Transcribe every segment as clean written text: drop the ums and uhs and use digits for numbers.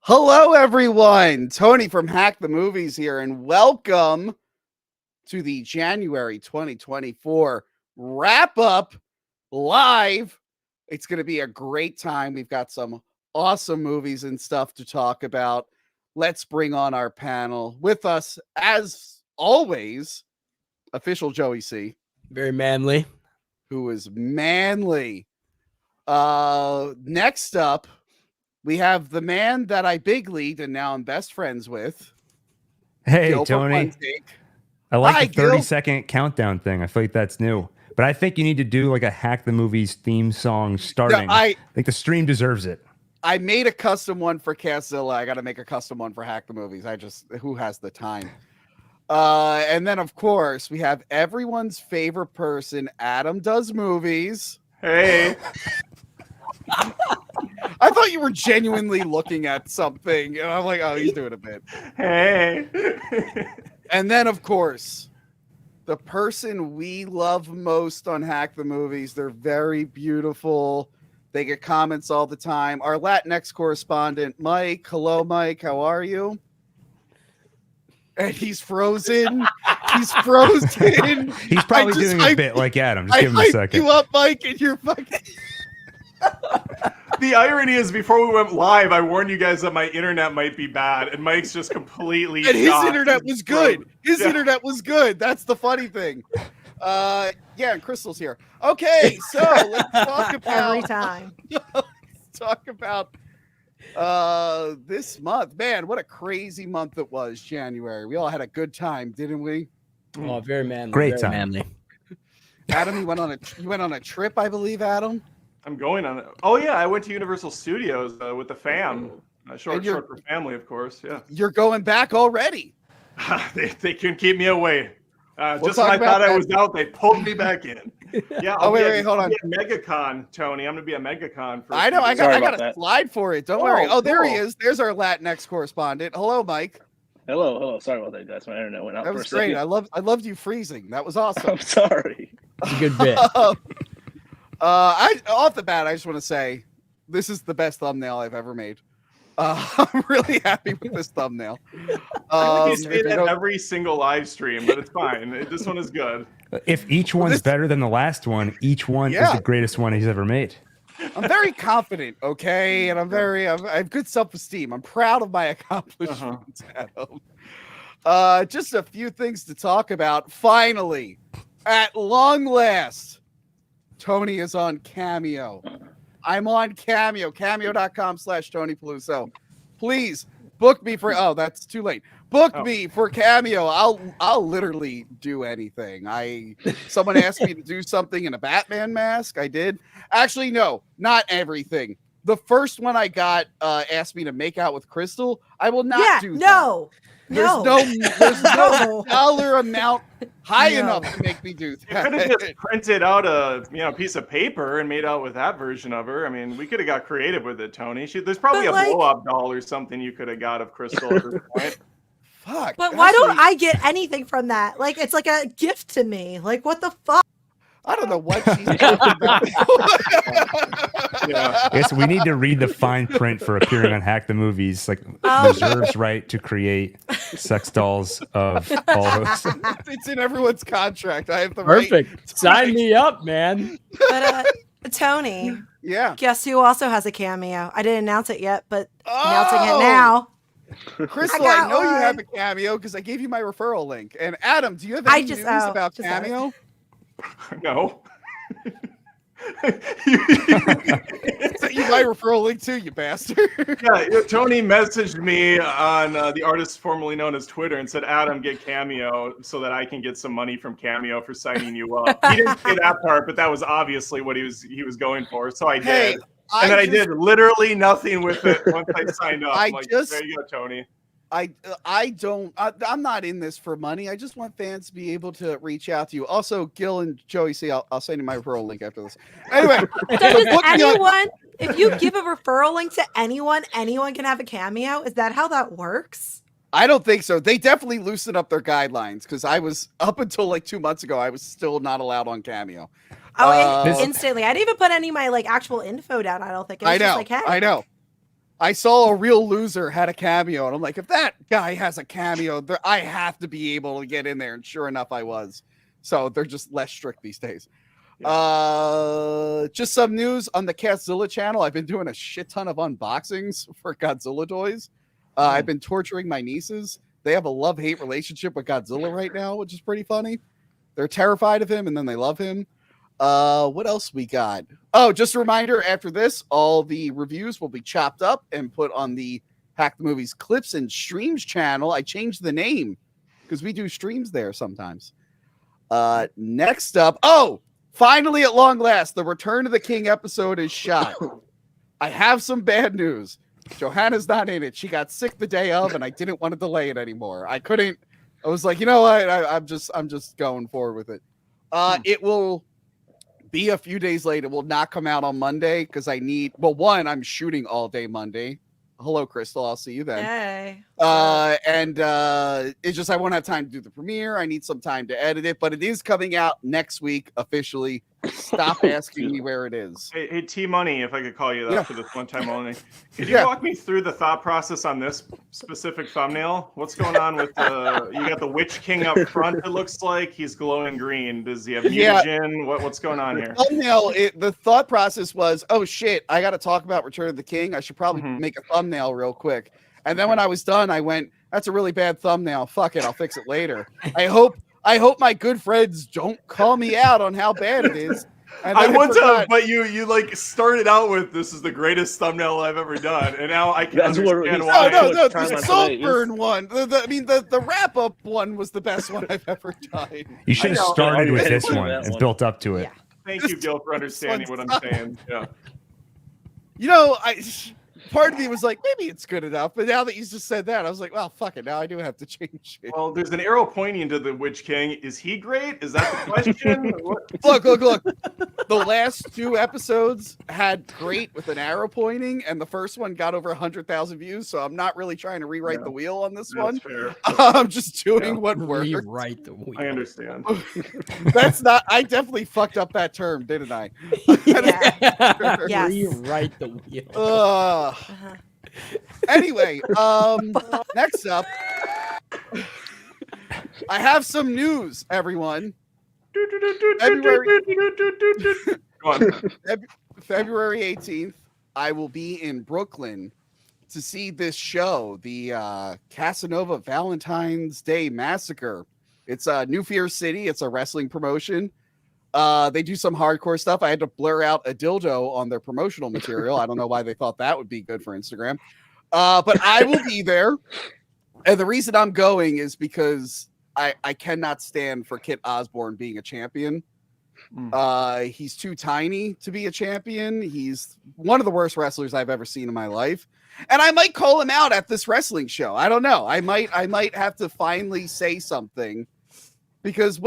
Hello, everyone. Tony from Hack the Movies here, and welcome to the January 2024 wrap-up live. It's going to be a great time. We've got some awesome movies and stuff to talk about. Let's bring on our panel. With us, as always, official Joey C. Very manly. Who is manly. Next up, we have the man that I big leagued and now I'm best friends with. Hey, Gil Tony. I like the 30-second countdown thing. I feel like that's new. But I think you need to do like a Hack the Movies theme song starting. I think the stream deserves it. I made a custom one for Castzilla. I got to make a custom one for Hack the Movies. Who has the time? And then, of course, we have everyone's favorite person, Adam Does Movies. Hey. I thought you were genuinely looking at something, and I'm like, oh, he's doing a bit. Hey. And then, of course, the person we love most on Hack the Movies. They're very beautiful. They get comments all the time. Our Latinx correspondent, Mike. Hello, Mike. How are you? And he's frozen. He's frozen. He's probably doing a bit like Adam. Just give him a second. You up, Mike, and you're fucking... The irony is, before we went live, I warned you guys that my internet might be bad, and Mike's just completely And his shocked. internet was good. His internet was good. That's the funny thing. Yeah, and Crystal's here. Okay, so let's talk about every time. Let's talk about this month. Man, what a crazy month it was, January. We all had a good time, didn't we? Oh, very manly. Great very time. Manly. Adam, you went on a trip, I believe, Adam. I'm going on it. Oh, yeah, I went to Universal Studios with the fam. Short for family, of course, yeah. You're going back already. they couldn't keep me away. We'll just when I thought I was out, they pulled me back in. Yeah. Wait, hold on. MegaCon, Tony. I'm going to be at MegaCon. I know. I got a slide for it. Don't worry. Oh, there he is. There's our Latinx correspondent. Hello, Mike. Hello. Sorry about that, guys. My internet went out. That was great. I loved you freezing. That was awesome. I'm sorry. It's a good bit. Off the bat, I just want to say this is the best thumbnail I've ever made. I'm really happy with this thumbnail. I think you say that every single live stream, but it's fine. This one is good. If each one's better than the last one, each one is the greatest one he's ever made. I'm very confident, okay? And I have good self-esteem. I'm proud of my accomplishments, Adam. Just a few things to talk about. Finally, at long last, Tony is on Cameo. I'm on Cameo, cameo.com/Tony Peluso. Please book me for, that's too late. Book me for Cameo. I'll literally do anything. Someone asked me to do something in a Batman mask. I did. Actually, no, not everything. The first one I got asked me to make out with Crystal. I will not do that. There's no dollar amount high enough to make me do that. You could have just printed out a piece of paper and made out with that version of her. I mean, we could have got creative with it, Tony. There's probably a blow-up doll or something you could have got of Crystal at this point. Fuck. But why don't I get anything from that? Like, it's like a gift to me. Like, what the fuck? I don't know what she's talking about. Yes, we need to read the fine print for appearing on Hack the Movies. Like, reserves right to create sex dolls of all hosts. It's in everyone's contract. I have the Perfect. right. Sign me up, man. But Tony, yeah. Guess who also has a cameo? I didn't announce it yet, but announcing it now. Crystal, I know you have a cameo because I gave you my referral link. And Adam, do you have any news about Cameo? No. You my referral link too, you bastard. Yeah, Tony messaged me on the artist formerly known as Twitter and said, Adam, get Cameo so that I can get some money from Cameo for signing you up. He didn't say that part, but that was obviously what he was going for. So I did. I did literally nothing with it once I signed up. There you go, Tony. I'm not in this for money. I just want fans to be able to reach out to you. Also, Gil and Joey C, I'll send you my referral link after this. Anyway, so does anyone, if you give a referral link to anyone can have a cameo? Is that how that works? I don't think so. They definitely loosened up their guidelines because I was up until like 2 months ago. I was still not allowed on Cameo. Oh, instantly. I didn't even put any of my like actual info down. I don't think. It was just like, hey. I know. I saw a real loser had a cameo, and I'm like, if that guy has a cameo, I have to be able to get in there. And sure enough, I was. So they're just less strict these days. Just some news on the Catzilla channel. I've been doing a shit ton of unboxings for Godzilla toys. I've been torturing my nieces. They have a love-hate relationship with Godzilla right now, which is pretty funny. They're terrified of him, and then they love him. What else we got? Oh, just a reminder, after this, all the reviews will be chopped up and put on the Hack the Movies Clips and Streams channel. I changed the name because we do streams there sometimes. Next up, finally at long last, the Return of the King episode is shot. I have some bad news. Johanna's not in it. She got sick the day of, and I didn't want to delay it anymore. I couldn't. I was like, you know what? I'm just going forward with it. It will be a few days late. It will not come out on Monday because I need. Well, one, I'm shooting all day Monday. Hello, Crystal. I'll see you then. Hey. And it's just I won't have time to do the premiere. I need some time to edit it, but it is coming out next week officially. Stop asking me where it is. Hey, T Money, if I could call you that for this one time only. Could you Yeah. walk me through the thought process on this specific thumbnail? What's going on with you got the Witch King up front, it looks like. He's glowing green. Does he have mutagen? What's going on here? Thumbnail, the thought process was, oh shit, I got to talk about Return of the King. I should probably make a thumbnail real quick. And then when I was done, I went, that's a really bad thumbnail. Fuck it, I'll fix it later. I hope my good friends don't call me out on how bad it is. And I then want to, forgot- but you like started out with this is the greatest thumbnail I've ever done, and now I can That's what understand he's- why. No, the Time on Saltburn one. The wrap up one was the best one I've ever done. You should have I know. started with Yeah, this yeah, one that and one. built up to it. Yeah. Thank you, Gil, for understanding what I'm saying. Yeah. You know, part of me was like, maybe it's good enough. But now that you just said that, I was like, well, fuck it. Now I do have to change it. Well, there's an arrow pointing to the Witch King. Is he great? Is that the question? Look. The last two episodes had great with an arrow pointing, and the first one got over 100,000 views. So I'm not really trying to rewrite the wheel on this one. That's fair. I'm just doing what works. Rewrite the wheel. I understand. That's not. I definitely fucked up that term, didn't I? Yes. Rewrite the wheel. Uh-huh. Anyway, next up, I have some news, everyone. Go on. February 18th, I will be in Brooklyn to see this show, the Casanova Valentine's Day Massacre. It's New Fear City. It's a wrestling promotion. They do some hardcore stuff. I had to blur out a dildo on their promotional material. I don't know why they thought that would be good for Instagram. But I will be there. And the reason I'm going is because I cannot stand for Kit Osborne being a champion. He's too tiny to be a champion. He's one of the worst wrestlers I've ever seen in my life. And I might call him out at this wrestling show. I don't know. I might have to finally say something. Because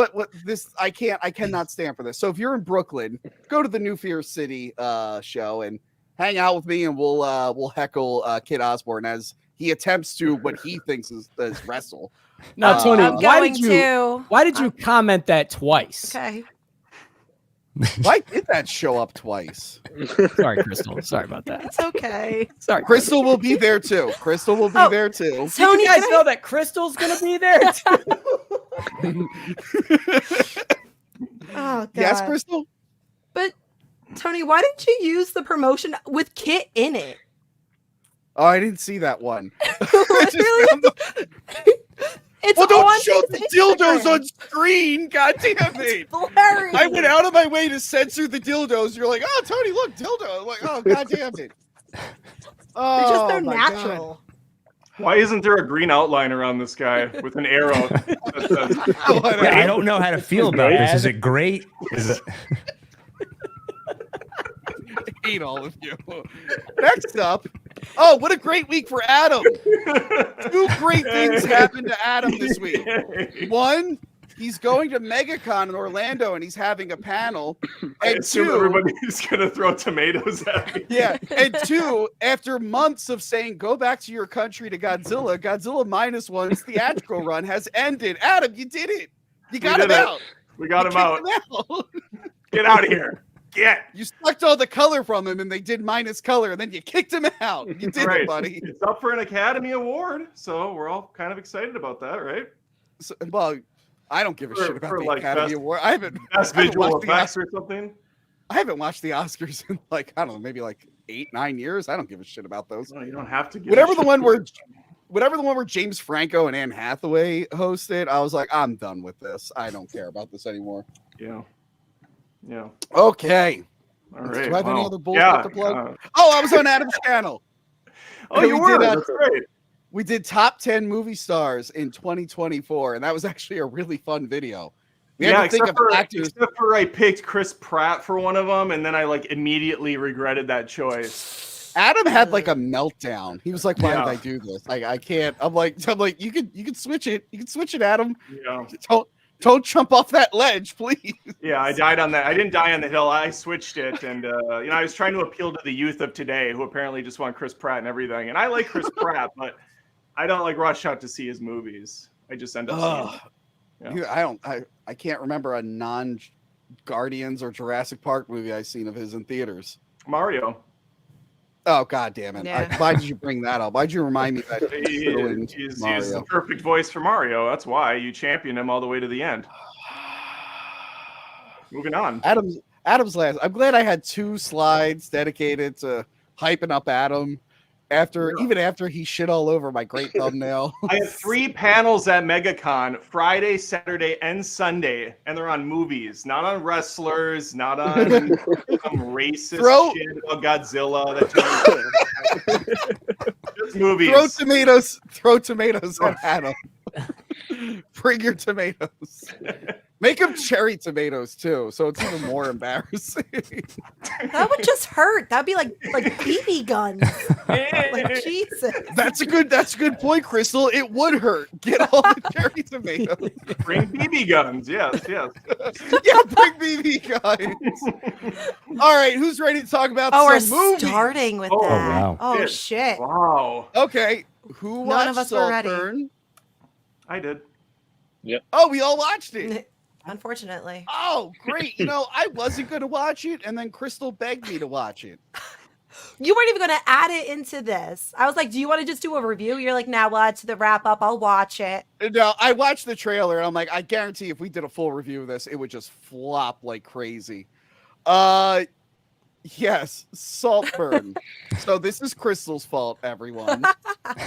I cannot stand for this. So if you're in Brooklyn, go to the New Fear City show and hang out with me, and we'll heckle Kit Osborne as he attempts to what he thinks is wrestle. Now, Tony, I'm going to. why did you comment that twice? Okay. Why did that show up twice? Sorry, Crystal. Sorry about that. It's okay. Sorry, Crystal will be there too. Crystal will be there too. Did Tony, you guys can I- know that Crystal's gonna be there too? Oh, God. Yes, Crystal. But Tony, why didn't you use the promotion with Kit in it? Oh, I didn't see that one. Literally, it's Well, don't on show his the dildos Instagram. on screen. God damn it. It's blurry. I went out of my way to censor the dildos. You're like, oh, Tony, look, dildo. I'm like, oh, god damn it. Oh, They're just so my natural. Why isn't there a green outline around this guy with an arrow? That says, God. Yeah, I don't know how to feel about this. Is it great? Is it? I hate all of you. Next up, oh, what a great week for Adam. Two great things happened to Adam this week. One, he's going to MegaCon in Orlando and he's having a panel. I And assume two, everybody's gonna throw tomatoes at me. yeah, and two, after months of saying go back to your country to Godzilla, Godzilla -1's theatrical run has ended. Adam, you did it. You got We him did it. out. We got You him out. kicked him out. Get out of here. You sucked all the color from him, and they did minus color, and then you kicked him out. You did it, buddy. It's up for an Academy Award, so we're all kind of excited about that, right? So, well, I don't give a shit about the like Academy Award. I haven't best visual effects or something. I haven't watched the Oscars in like, I don't know, maybe like 8-9 years. I don't give a shit about those. No, you don't have to give whatever the one where James Franco and Anne Hathaway hosted, I was like, I'm done with this. I don't care about this anymore. Yeah. Okay. All right. Do I have any other bullshit to plug? I was on Adam's channel. Oh, you were. That's great. We did top 10 movie stars in 2024, and that was actually a really fun video. Except for I picked Chris Pratt for one of them, and then I like immediately regretted that choice. Adam had like a meltdown. He was like, "Why did I do this? I can't." I'm like, you can switch it. You can switch it, Adam. Yeah. Don't jump off that ledge, please. Yeah, I died on that. I didn't die on the hill. I switched it, and I was trying to appeal to the youth of today, who apparently just want Chris Pratt and everything. And I like Chris Pratt, but I don't like rush out to see his movies. I just end up seeing them. Yeah. I can't remember a non-Guardians or Jurassic Park movie I've seen of his in theaters. Mario. Oh, God damn it. Yeah. Why did you bring that up? Why'd you remind me that he's the perfect voice for Mario. That's why you champion him all the way to the end. Moving on. Adam's last. I'm glad I had 2 slides dedicated to hyping up Adam even after he shit all over my great thumbnail. I have 3 panels at MegaCon, Friday, Saturday, and Sunday, and they're on movies, not on wrestlers, not on some racist shit about Godzilla. Just movies. Throw tomatoes at Adam. Bring your tomatoes. Make them cherry tomatoes too, so it's even more embarrassing. That would just hurt. That'd be like BB guns. Like Jesus. That's a good point, Crystal. It would hurt. Get all the cherry tomatoes. Bring BB guns. Yes. Yeah, bring BB guns. All right, who's ready to talk about some movies? We're starting with that. Wow. Oh shit. Wow. Okay. Who watched None of us were ready. Saltburn? I did. Yep. Oh, we all watched it. Unfortunately. Oh, great. I wasn't going to watch it, and then Crystal begged me to watch it. You weren't even going to add it into this. I was like, do you want to just do a review? You're like, nah, we'll add to the wrap up. I'll watch it. No, I watched the trailer, and I'm like, I guarantee if we did a full review of this, it would just flop like crazy. Yes, Saltburn. So this is Crystal's fault, everyone.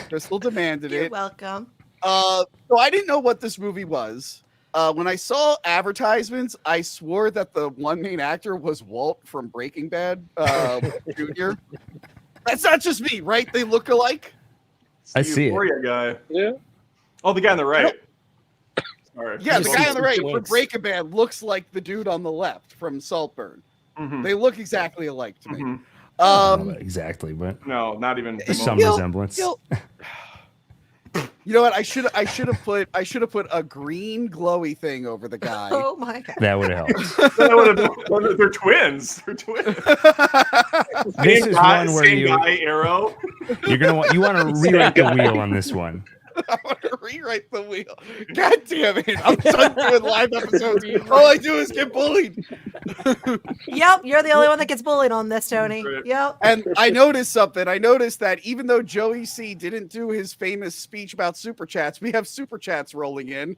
Crystal demanded it. You're welcome. So I didn't know what this movie was. When I saw advertisements, I swore that the one main actor was Walt from Breaking Bad Jr. That's not just me, right? They look alike. I see it. Guy. Yeah. Oh, the guy on the right. Sorry. Yeah, the guy on the right from Breaking Bad looks like the dude on the left from Saltburn. Mm-hmm. They look exactly alike to me. Not exactly, but no, not even some resemblance. You know what? I should have put a green glowy thing over the guy. Oh my God. That would have helped. That would have. They're twins. They're twins. This is one where you arrow. You want to rewrite the wheel on this one. I want to rewrite the wheel. God damn it. I'm done doing live episodes. All I do is get bullied. Yep, you're the only one that gets bullied on this, Tony. Right. Yep. And I noticed something. I noticed that even though Joey C didn't do his famous speech about super chats, we have super chats rolling in.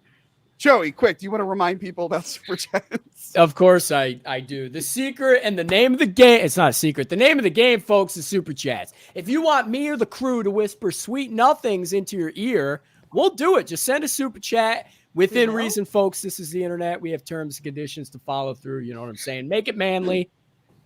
Joey, quick, do you want to remind people about super chats? Of course I do. The secret and the name of the game, it's not a secret. The name of the game, folks, is super chats. If you want me or the crew to whisper sweet nothings into your ear, we'll do it. Just send a super chat within reason, folks. This is the internet. We have terms and conditions to follow through. You know what I'm saying? Make it manly.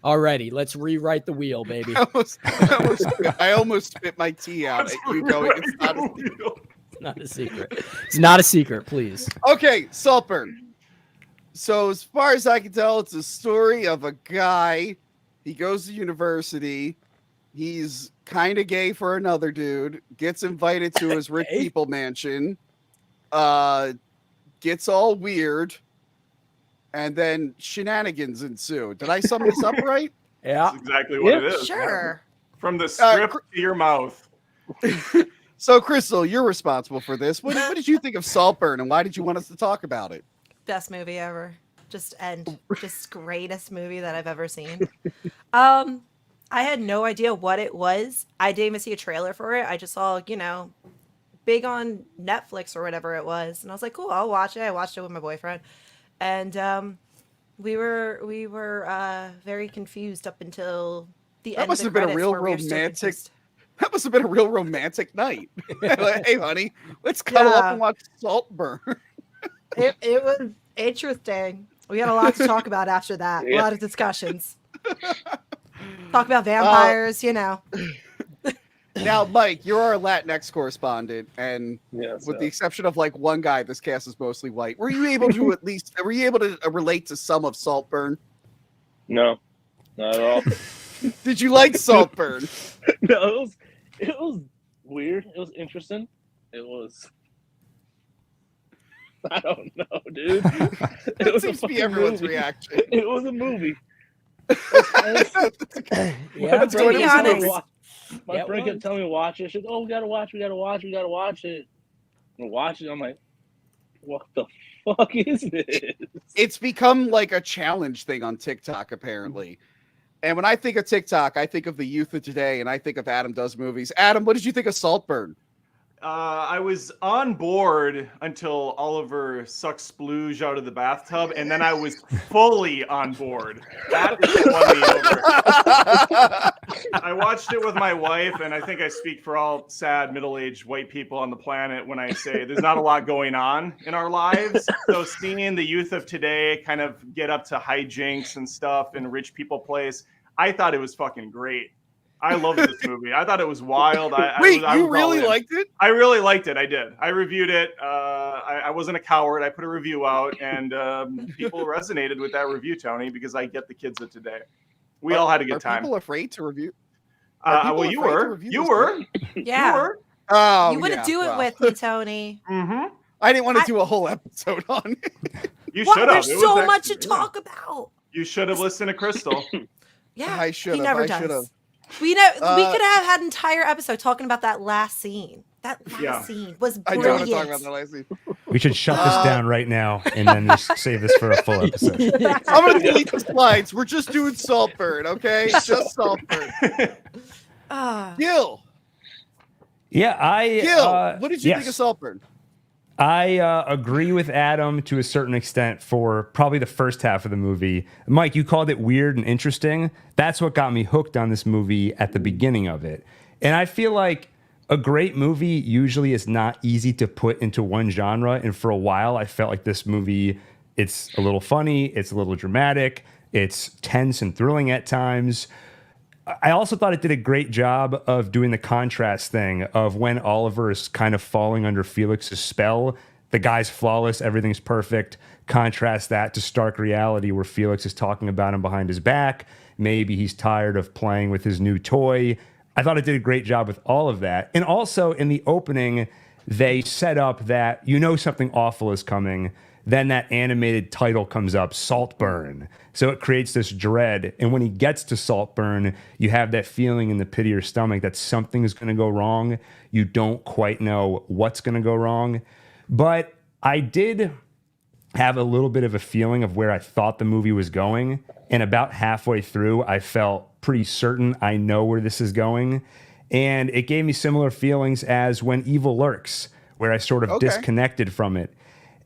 Alrighty, let's rewrite the wheel, baby. I almost spit my tea out at you going, it's not a wheel. Not a secret. It's not a secret, please. Okay, Saltburn. So as far as I can tell, it's a story of a guy. He goes to university. He's kind of gay for another dude. Gets invited to his rich people mansion. Gets all weird. And then shenanigans ensue. Did I sum this up right? Yeah. That's exactly what it is. Sure. From the script to your mouth. So, Crystal, you're responsible for this. What did you think of Saltburn, and why did you want us to talk about it? Best movie ever. Just greatest movie that I've ever seen. I had no idea what it was. I didn't even see a trailer for it. I just saw, big on Netflix or whatever it was, and I was like, cool, I'll watch it. I watched it with my boyfriend, and we were very confused up until the end. That must have been a real romantic. That must have been a real romantic night. Like, hey, honey, let's cuddle up and watch Saltburn. It was interesting. We had a lot to talk about after that. A lot of discussions. Talk about vampires, Now, Mike, you're our Latinx correspondent, and with the exception of like one guy, this cast is mostly white. Were you able to relate to some of Saltburn? No, not at all. Did you like Saltburn? No, it was weird. It was interesting. It was. I don't know, dude. That seems to be everyone's reaction. It was a movie. To be honest. My friend kept telling me to watch it. She said, "Oh, we gotta watch it. And watch it. I'm like, what the fuck is this? It's become like a challenge thing on TikTok, apparently. And when I think of TikTok, I think of the youth of today, and I think of Adam Does Movies. Adam, what did you think of Saltburn? I was on board until Oliver sucks splooge out of the bathtub, and then I was fully on board. That is what won me over. I watched it with my wife, and I think I speak for all sad middle-aged white people on the planet when I say there's not a lot going on in our lives. So seeing the youth of today kind of get up to hijinks and stuff in a rich people place, I thought it was fucking great. I loved this movie. I thought it was wild. You really liked it? I really liked it. I did. I reviewed it. I wasn't a coward. I put a review out, and people resonated with that review, Tony, because I get the kids of today. We all had a good time. Are people afraid to review? Well, you were. You were. Yeah. You were. Oh, you wouldn't do it with me, Tony. Mm-hmm. I didn't want to do a whole episode on it. You should have. There's so much to talk about. You should have listened to Crystal. Yeah, I should have. He never does. We could have had an entire episode talking about that last scene. That last scene was brilliant. I don't want to talk about that last scene. We should shut this down right now and then just save this for a full episode. I'm going to delete the slides. We're just doing Saltburn, okay? Just Saltburn. Gil. Yeah, Gil, what did you think of Saltburn? I agree with Adam to a certain extent for probably the first half of the movie. Mike, you called it weird and interesting. That's what got me hooked on this movie at the beginning of it. And I feel like a great movie usually is not easy to put into one genre. And for a while, I felt like this movie, it's a little funny, it's a little dramatic, it's tense and thrilling at times. I also thought it did a great job of doing the contrast thing of when Oliver is kind of falling under Felix's spell. The guy's flawless, everything's perfect. Contrast that to stark reality where Felix is talking about him behind his back. Maybe he's tired of playing with his new toy. I thought it did a great job with all of that. And also in the opening, they set up that something awful is coming. Then that animated title comes up, Saltburn. So it creates this dread. And when he gets to Saltburn, you have that feeling in the pit of your stomach that something is going to go wrong. You don't quite know what's going to go wrong. But I did have a little bit of a feeling of where I thought the movie was going. And about halfway through, I felt pretty certain I know where this is going. And it gave me similar feelings as When Evil Lurks, where I sort of disconnected from it.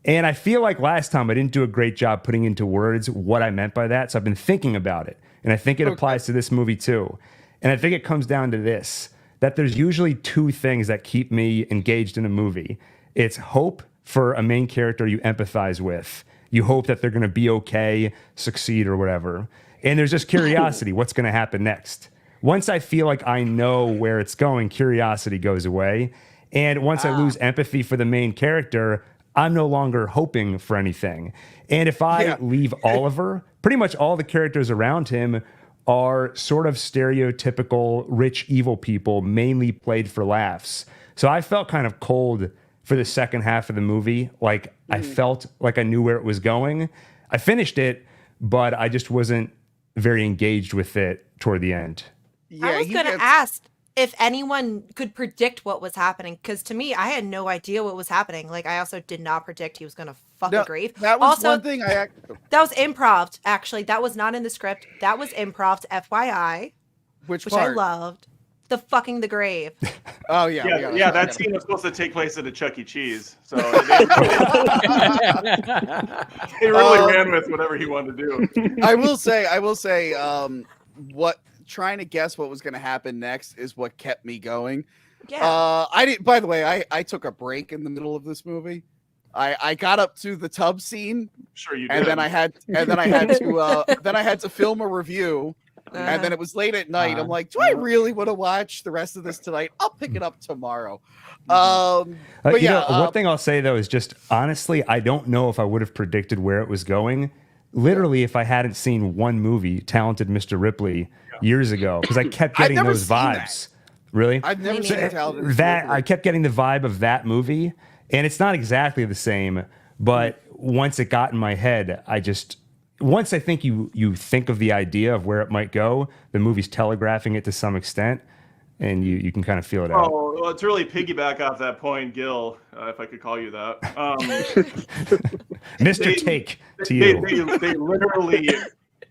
And I feel like last time I didn't do a great job putting into words what I meant by that. So I've been thinking about it. And I think it applies to this movie too. And I think it comes down to this, that there's usually two things that keep me engaged in a movie. It's hope for a main character you empathize with. You hope that they're going to be okay, succeed or whatever. And there's just curiosity. What's going to happen next? Once I feel like I know where it's going, curiosity goes away. And once I lose empathy for the main character, I'm no longer hoping for anything. And if I leave Oliver, pretty much all the characters around him are sort of stereotypical rich, evil people, mainly played for laughs. So I felt kind of cold for the second half of the movie. Like I felt like I knew where it was going. I finished it, but I just wasn't very engaged with it toward the end. I was going to ask, if anyone could predict what was happening, because to me, I had no idea what was happening. Like, I also did not predict he was going to fuck a grave. That was also, one thing that was improv, actually. That was not in the script. That was improv, FYI. Which part? I loved. The fucking the grave. Oh, yeah. That scene was supposed to take place at a Chuck E. Cheese. So they really ran with whatever he wanted to do. I will say, what trying to guess what was going to happen next is what kept me going. Yeah. I didn't. By the way, I took a break in the middle of this movie. I got up to the tub scene. Sure you did. And then I had to film a review. And then it was late at night. I'm like, do I really want to watch the rest of this tonight? I'll pick it up tomorrow. But one thing I'll say though is just honestly, I don't know if I would have predicted where it was going. Literally, if I hadn't seen one movie, Talented Mr. Ripley, years ago, because I kept getting those vibes. Really? I've never seen Talented Mr. that. Ripley. I kept getting the vibe of that movie, and it's not exactly the same. But once it got in my head, once I think you think of the idea of where it might go, the movie's telegraphing it to some extent, and you can kind of feel it out. Oh, well, it's really piggyback off that point, Gil, if I could call you that. Mr. Take to you. They literally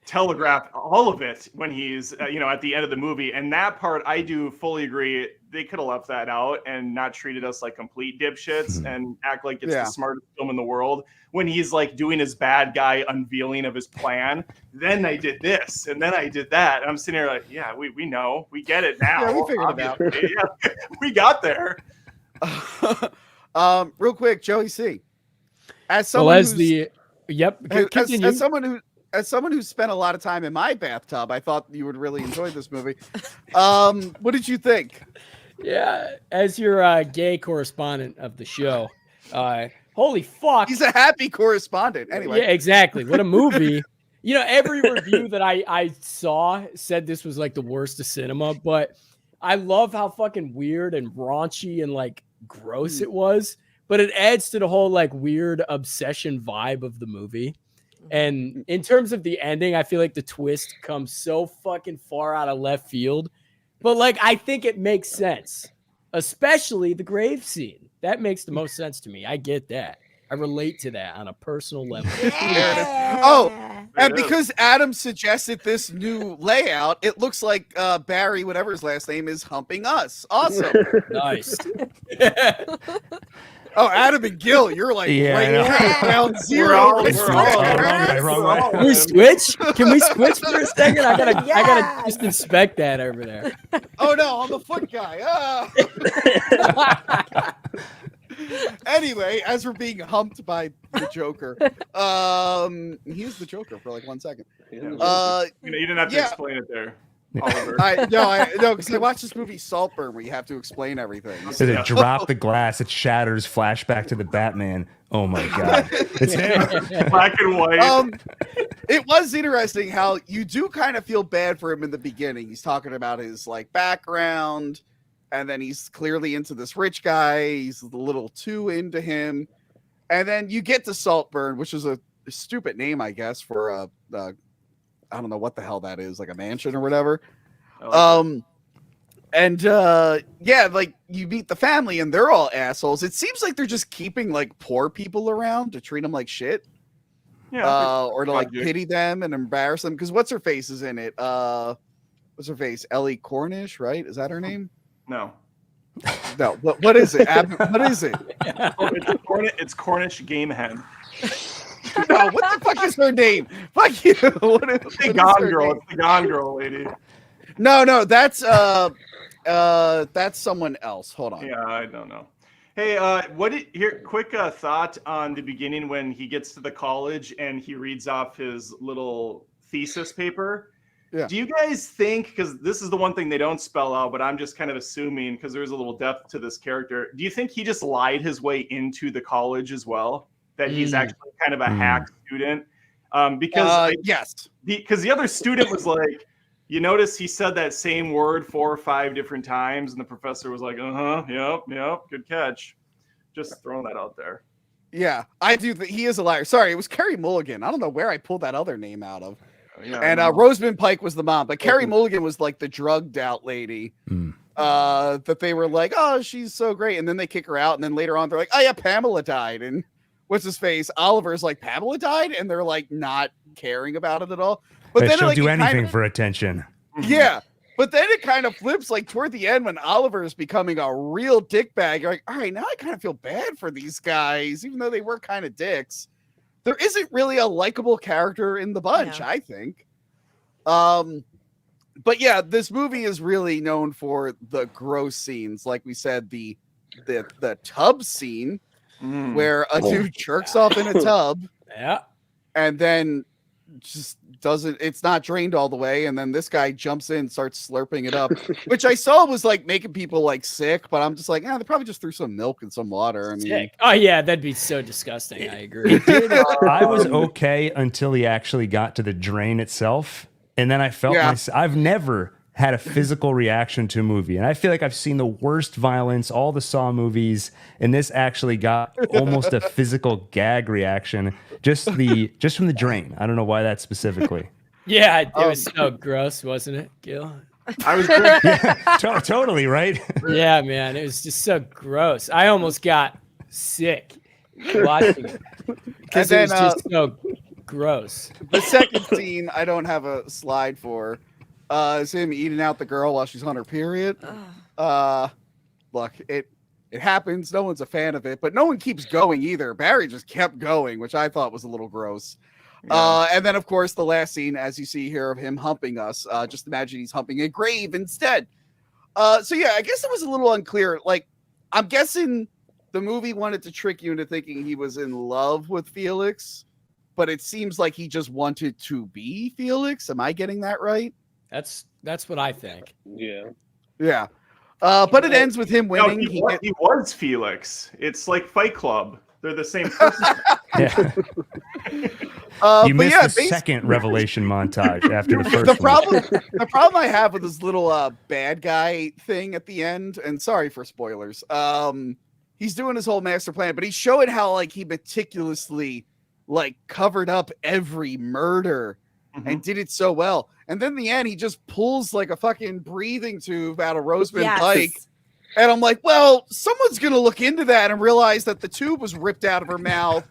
telegraph all of it when he's at the end of the movie, and that part I do fully agree. They could have left that out and not treated us like complete dipshits and act like it's the smartest film in the world. When he's like doing his bad guy unveiling of his plan, then I did this and then I did that. And I'm sitting here like, yeah, we know, we get it now. Yeah, we figured it out. Yeah, we got there. Real quick, Joey C. As someone who spent a lot of time in my bathtub, I thought you would really enjoy this movie. What did you think? Yeah, as your gay correspondent of the show, holy fuck. He's a happy correspondent. Anyway. Yeah, exactly. What a movie. Every review that I saw said this was like the worst of cinema, but I love how fucking weird and raunchy and like gross it was, but it adds to the whole like weird obsession vibe of the movie. And in terms of the ending, I feel like the twist comes so fucking far out of left field. But like, I think it makes sense, especially the grave scene. That makes the most sense to me. I get that. I relate to that on a personal level. Yeah. Oh, and because Adam suggested this new layout, it looks like Barry, whatever his last name is, humping us. Awesome. Nice. Oh, Adam and Gil, you're like ground zero. Wrong way. Can we switch? Can we switch for a second? I gotta just inspect that over there. Oh no, I'm the foot guy. Anyway, as we're being humped by the Joker, he was the Joker for like 1 second. You didn't have to explain it there. Oliver. No, because I watched this movie Saltburn where you have to explain everything. So they drop the glass, it shatters, flashback to the Batman. Oh my god, it's him. Black and white. It was interesting how you do kind of feel bad for him in the beginning. He's talking about his like background, and then he's clearly into this rich guy. He's a little too into him, and then you get to Saltburn, which is a stupid name, I guess, for a I don't know what the hell that is, like a mansion or whatever. Like you meet the family and they're all assholes. It seems like they're just keeping like poor people around to treat them like shit. Yeah. Or to like pity them and embarrass them. Because what's her face is in it? What's her face? Ellie Cornish, right? Is that her name? No. No. What is it? What is it? It's Cornish Game Hen. No, what the fuck is her name? Fuck you. The Gone Girl. It's the Gone Girl lady. No, that's someone else. Hold on. Yeah, I don't know. Hey, quick thought on the beginning when he gets to the college and he reads off his little thesis paper. Yeah. Do you guys think, because this is the one thing they don't spell out, but I'm just kind of assuming because there's a little depth to this character. Do you think he just lied his way into the college as well? That he's actually kind of a hack student? Yes. Because the other student was like, you notice he said that same word 4 or 5 different times, and the professor was like, yep, good catch. Just throwing that out there. Yeah, I do. He is a liar. Sorry, it was Carrie Mulligan. I don't know where I pulled that other name out of. Yeah, and Rosamund Pike was the mom, but Carrie Mulligan was like the drugged out lady. that they were like, oh, she's so great, and then they kick her out, and then later on they're like, oh yeah, Pamela died, and what's his face? Oliver's like, Pamela died, and they're like not caring about it at all. But then she'll like, do anything kinda, for attention. yeah. But then it kind of flips like toward the end when Oliver is becoming a real dickbag. You're like, all right, now I kind of feel bad for these guys, even though they were kind of dicks. There isn't really a likable character in the bunch, I think. But yeah, this movie is really known for the gross scenes. Like we said, the tub scene where a dude jerks off in a tub. Yeah. And then just it's not drained all the way, and then this guy jumps in, starts slurping it up, which I saw was like making people like sick, but I'm just like, they probably just threw some milk and some water. I mean, oh yeah, that'd be so disgusting. I agree. I was okay until he actually got to the drain itself, and then I felt I've never had a physical reaction to a movie, and I feel like I've seen the worst violence, all the Saw movies, and this actually got almost a physical gag reaction just from the drain. I don't know why that specifically. Yeah, it was so gross, wasn't it, Gil? I was totally right. Yeah, man, it was just so gross. I almost got sick watching it because it was just so gross. The second scene I don't have a slide for. Is him eating out the girl while she's on her period. Look, it happens. No one's a fan of it, but no one keeps going either. Barry just kept going, which I thought was a little gross. Yeah. And then, of course, the last scene, as you see here, of him humping us. Just imagine he's humping a grave instead. So yeah, I guess it was a little unclear. Like, I'm guessing the movie wanted to trick you into thinking he was in love with Felix, but it seems like he just wanted to be Felix. Am I getting that right? That's what I think. Yeah. Yeah. But it ends with him winning. No, he was Felix. It's like Fight Club. They're the same person. Yeah. You missed the second revelation montage after the first The problem I have with this little bad guy thing at the end, and sorry for spoilers, he's doing his whole master plan, but he's showing how like he meticulously like covered up every murder and did it so well. And then in the end, he just pulls like a fucking breathing tube out of Rosamund Pike. And I'm like, well, someone's going to look into that and realize that the tube was ripped out of her mouth.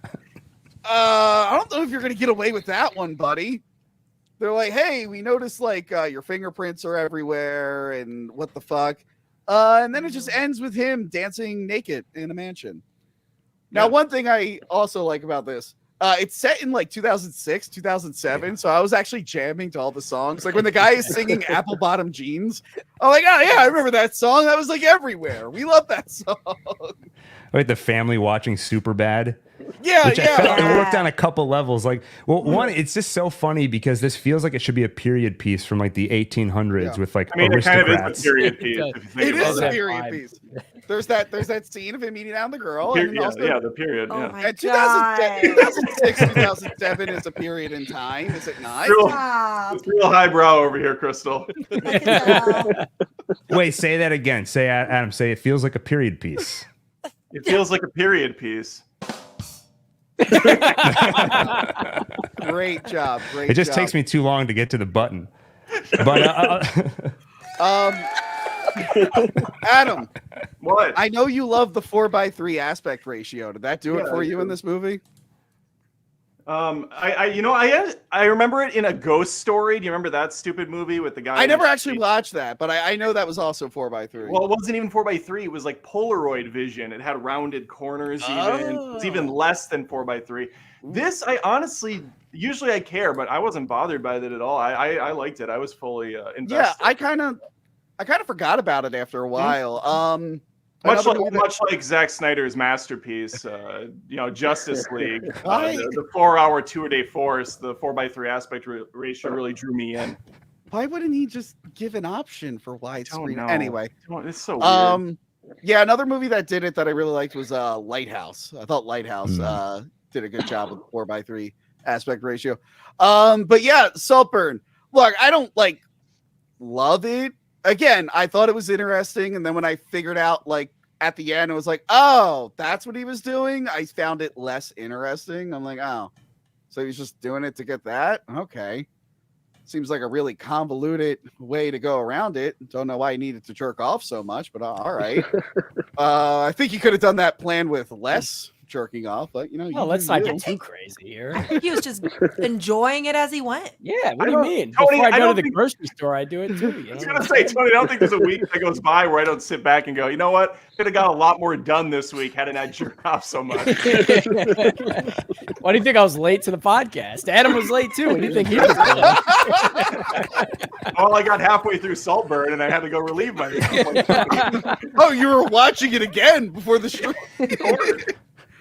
I don't know if you're going to get away with that one, buddy. They're like, hey, we noticed like your fingerprints are everywhere and what the fuck. And then it just ends with him dancing naked in a mansion. Now, one thing I also like about this, it's set in like 2006, 2007. So I was actually jamming to all the songs. Like when the guy is singing Apple Bottom Jeans, I'm like, oh yeah, I remember that song. That was like everywhere. We love that song. Like the family watching Superbad. Yeah, which I felt it worked on a couple levels. Like, well, one, it's just so funny because this feels like it should be a period piece from like the 1800s with like aristocrats. It kind of is a period piece. It is a period piece. There's that scene of him eating down the girl. And the period. Oh my and 2006, 2007 is a period in time, is it not? It's real highbrow over here, Crystal. Wait, say that again. Say, Adam, say it feels like a period piece. It feels like a period piece. Great job. It just takes me too long to get to the button. But Adam, what? I know you love the 4:3 aspect ratio. Did that do it for you in this movie? I remember it in A Ghost Story. Do you remember that stupid movie with the guy? I never actually watched that, but I know that was also 4:3. Well, it wasn't even 4:3. It was like Polaroid vision. It had rounded corners. Even it was even less than 4:3. This, I honestly, usually I care, but I wasn't bothered by it at all. I liked it. I was fully invested. Yeah, I kind of forgot about it after a while. Much like Zack Snyder's masterpiece, Justice League, the 4-hour 2-a-day force, the 4:3 aspect ratio really drew me in. Why wouldn't he just give an option for widescreen? Anyway, it's so weird. Yeah, another movie that did it that I really liked was Lighthouse. I thought Lighthouse did a good job with 4:3 aspect ratio. But yeah, Saltburn. Look, I don't love it. Again, I thought it was interesting, and then when I figured out at the end, it was like, oh, that's what he was doing. I found it less interesting. I'm like, oh, so he's just doing it to get that? Okay. Seems like a really convoluted way to go around it. Don't know why you needed to jerk off so much, but all right. I think you could have done that plan with less jerking off, but you know. Well, you let's do not you. get too crazy here. I think he was just enjoying it as he went. Yeah, what I do you don't- mean? Tony, Before I I go to don't the think- grocery store, I do it too. You I was know? gonna say, Tony, I don't think there's a week that goes by where I don't sit back and go, you know what? Could have got a lot more done this week had I not jerked off so much. Why do you think I was late to the podcast? Adam was late too. What do you think he was doing? Well, I got halfway through Saltburn and I had to go relieve myself. Oh, you were watching it again before the show.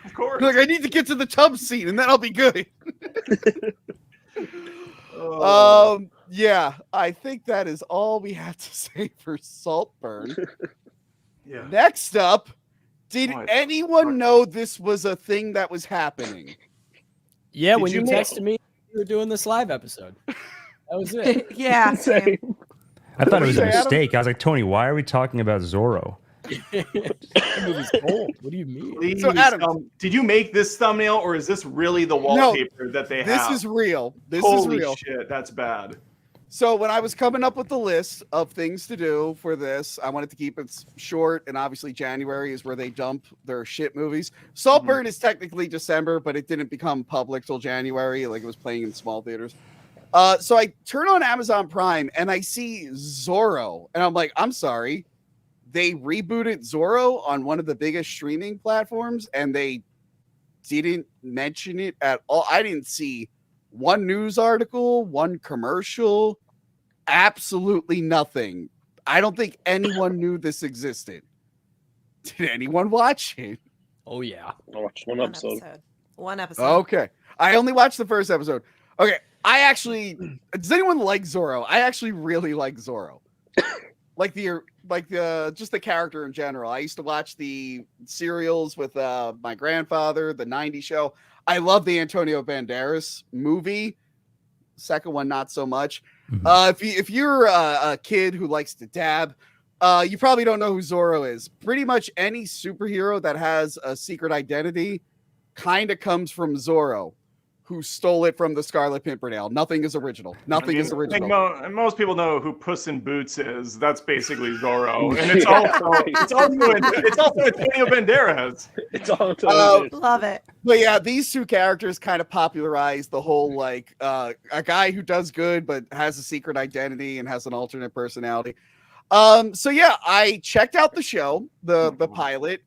Of course. Like, I need to get to the tub scene and then I'll be good. Oh. Yeah, I think that is all we have to say for Saltburn. Yeah. Next up, did What? anyone know this was a thing that was happening? Yeah, Did when you you know? texted me, you were doing this live episode. That was it. Yeah. Same. I thought it was a What do you say, Adam? mistake. I was like, Tony, why are we talking about Zorro? That movie's old. What do you mean? Please, So, Adam- did you make this thumbnail or is this really the wallpaper that they This have? is real. This Holy is real. shit, that's bad. So when I was coming up with the list of things to do for this, I wanted to keep it short, and obviously January is where they dump their shit movies. Saltburn is technically December, but it didn't become public till January, like it was playing in small theaters. So I turn on Amazon Prime and I see Zorro, and I'm like, I'm sorry, they rebooted Zorro on one of the biggest streaming platforms, and they didn't mention it at all. I didn't see one news article, one commercial, absolutely nothing. I don't think anyone knew this existed. Did anyone watch it? Oh yeah. I watched one episode. One episode. Okay. I only watched the first episode. Okay. Does anyone like Zorro? I actually really like Zorro. like the just the character in general. I used to watch the serials with my grandfather, the 90s show. I love the Antonio Banderas movie. Second one, not so much. If you're a kid who likes to dab, you probably don't know who Zorro is. Pretty much any superhero that has a secret identity kind of comes from Zorro, who stole it from the Scarlet Pimpernel. Nothing is original. Nothing is original. And most people know who Puss in Boots is. That's basically Zorro, and it's also Antonio Banderas. It's all totally Love it. But yeah, these two characters kind of popularized the whole like a guy who does good but has a secret identity and has an alternate personality. So yeah, I checked out the show, the pilot,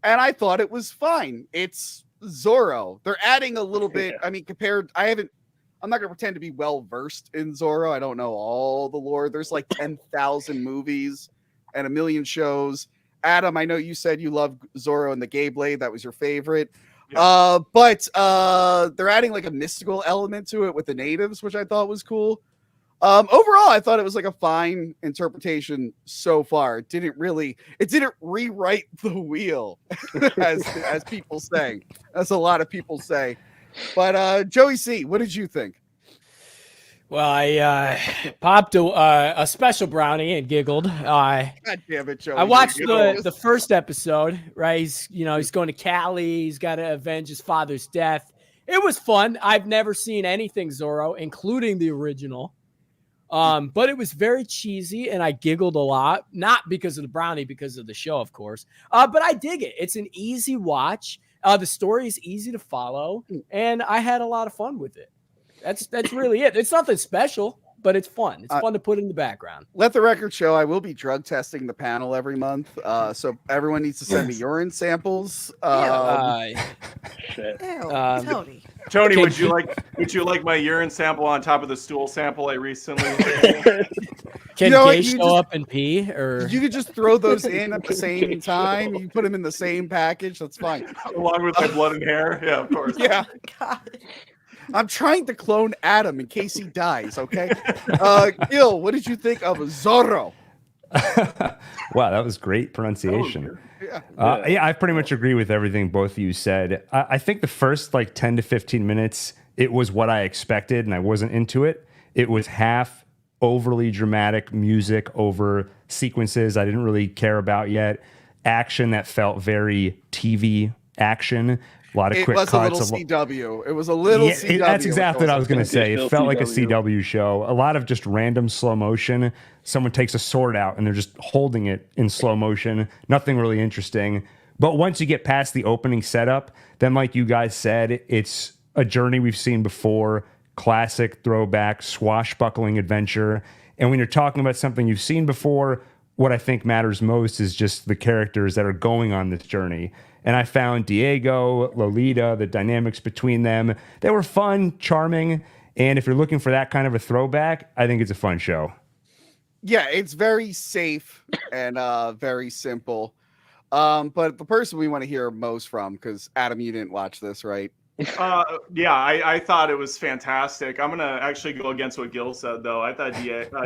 and I thought it was fine. It's Zorro. They're adding a little bit. I mean, I'm not gonna pretend to be well versed in Zorro. I don't know all the lore. There's like 10,000 movies and a million shows. Adam, I know you said you loved Zorro and the Gay Blade. That was your favorite. Yeah. But they're adding like a mystical element to it with the natives, which I thought was cool. Overall, I thought it was like a fine interpretation so far. It didn't rewrite the wheel, as people say. As a lot of people say. But Joey C, what did you think? Well, I popped a special brownie and giggled. God damn it, Joey. I watched You know, the first episode, right? He's going to Cali. He's got to avenge his father's death. It was fun. I've never seen anything Zorro, including the original. But it was very cheesy and I giggled a lot, not because of the brownie, because of the show, of course. But I dig it. It's an easy watch. The story is easy to follow and I had a lot of fun with it. That's really it. It's nothing special, but it's fun. It's fun to put in the background. let the record show I will be drug testing the panel every month. So everyone needs to send me urine samples. shit. Ew, Um, Tony, Can would you like my urine sample on top of the stool sample I recently? Can know what, Gay you show just- up and pee? Or You could just throw those in at the same time. You put them in the same package. That's fine. Along with my blood and hair? Yeah, of course. Yeah. God. I'm trying to clone Adam in case he dies, okay? Gil, what did you think of Zorro? Wow, that was great pronunciation. Yeah. Yeah, I pretty much agree with everything both of you said. I think the first like 10 to 15 minutes, it was what I expected and I wasn't into it. It was half overly dramatic music over sequences I didn't really care about yet. Action that felt very TV action, a lot of It quick was cuts. a little CW. It was a little Yeah, CW. that's exactly what I was going to Still say. It felt like a CW. CW show. A lot of just random slow motion. Someone takes a sword out and they're just holding it in slow motion. Nothing really interesting. But once you get past the opening setup, then like you guys said, it's a journey we've seen before. Classic throwback, swashbuckling adventure. And when you're talking about something you've seen before, what I think matters most is just the characters that are going on this journey. And I found Diego, Lolita, the dynamics between them, they were fun, charming. And if you're looking for that kind of a throwback, I think it's a fun show. Yeah, it's very safe and very simple. But the person we want to hear most from, because Adam, you didn't watch this, right? Yeah, I thought it was fantastic. I'm gonna actually go against what Gil said, though. I thought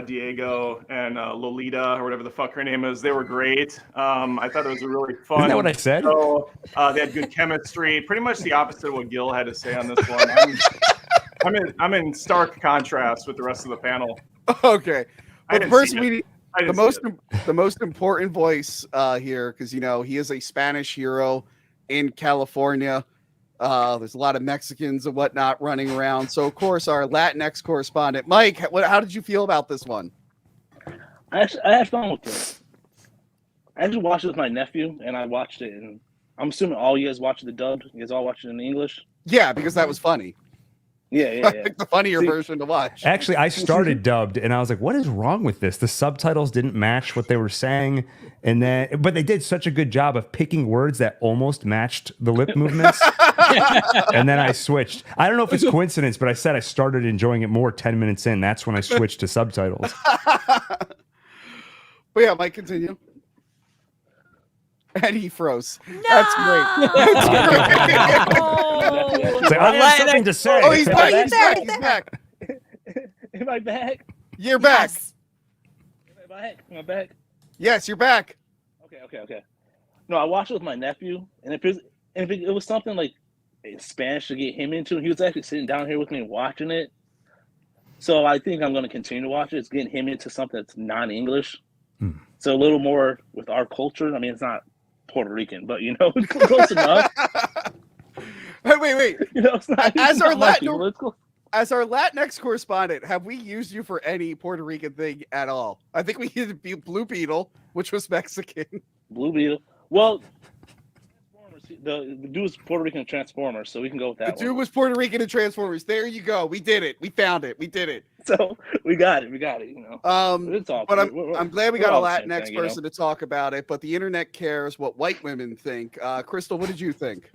Diego and Lolita, or whatever the fuck her name is, they were great. I thought it was a really fun. Isn't that what I said? Show. They had good chemistry. Pretty much the opposite of what Gil had to say on this one. I'm in stark contrast with the rest of the panel. Okay, but the person the most important voice here, because he is a Spanish hero in California. There's a lot of Mexicans and whatnot running around. So, of course, our Latinx correspondent, Mike, how did you feel about this one? I had fun with it. I actually watched it with my nephew, and I watched it. And I'm assuming all you guys watched the dubbed. You guys all watched it in English? Yeah, because that was funny. Yeah. I think the funnier version to watch. Actually, I started dubbed, and I was like, "What is wrong with this?" The subtitles didn't match what they were saying, but they did such a good job of picking words that almost matched the lip movements. And then I switched. I don't know if it's coincidence, but I said I started enjoying it more 10 minutes in. That's when I switched to subtitles. But yeah, Mike, continue. And he froze. No! That's great. That's great. It's like, I have something to say. Oh, he's back. He's back. He's back. Am I back? You're back. Yes. Am I back? Yes, you're back. Okay. No, I watched it with my nephew, and if it was something like in Spanish to get him into, he was actually sitting down here with me watching it. So I think I'm going to continue to watch it. It's getting him into something that's non-English. So a little more with our culture. I mean, it's not Puerto Rican, but close enough. Wait. It's not, As our Latinx Latinx correspondent, have we used you for any Puerto Rican thing at all? I think we used Blue Beetle, which was Mexican. Blue Beetle. Well, the dude was Puerto Rican Transformers, so we can go with that. The dude was Puerto Rican in Transformers. There you go. We did it. We found it. We did it. So we got it. It's all but good. I'm glad we got a Latinx thing, person to talk about it. But the internet cares what white women think. Crystal, what did you think?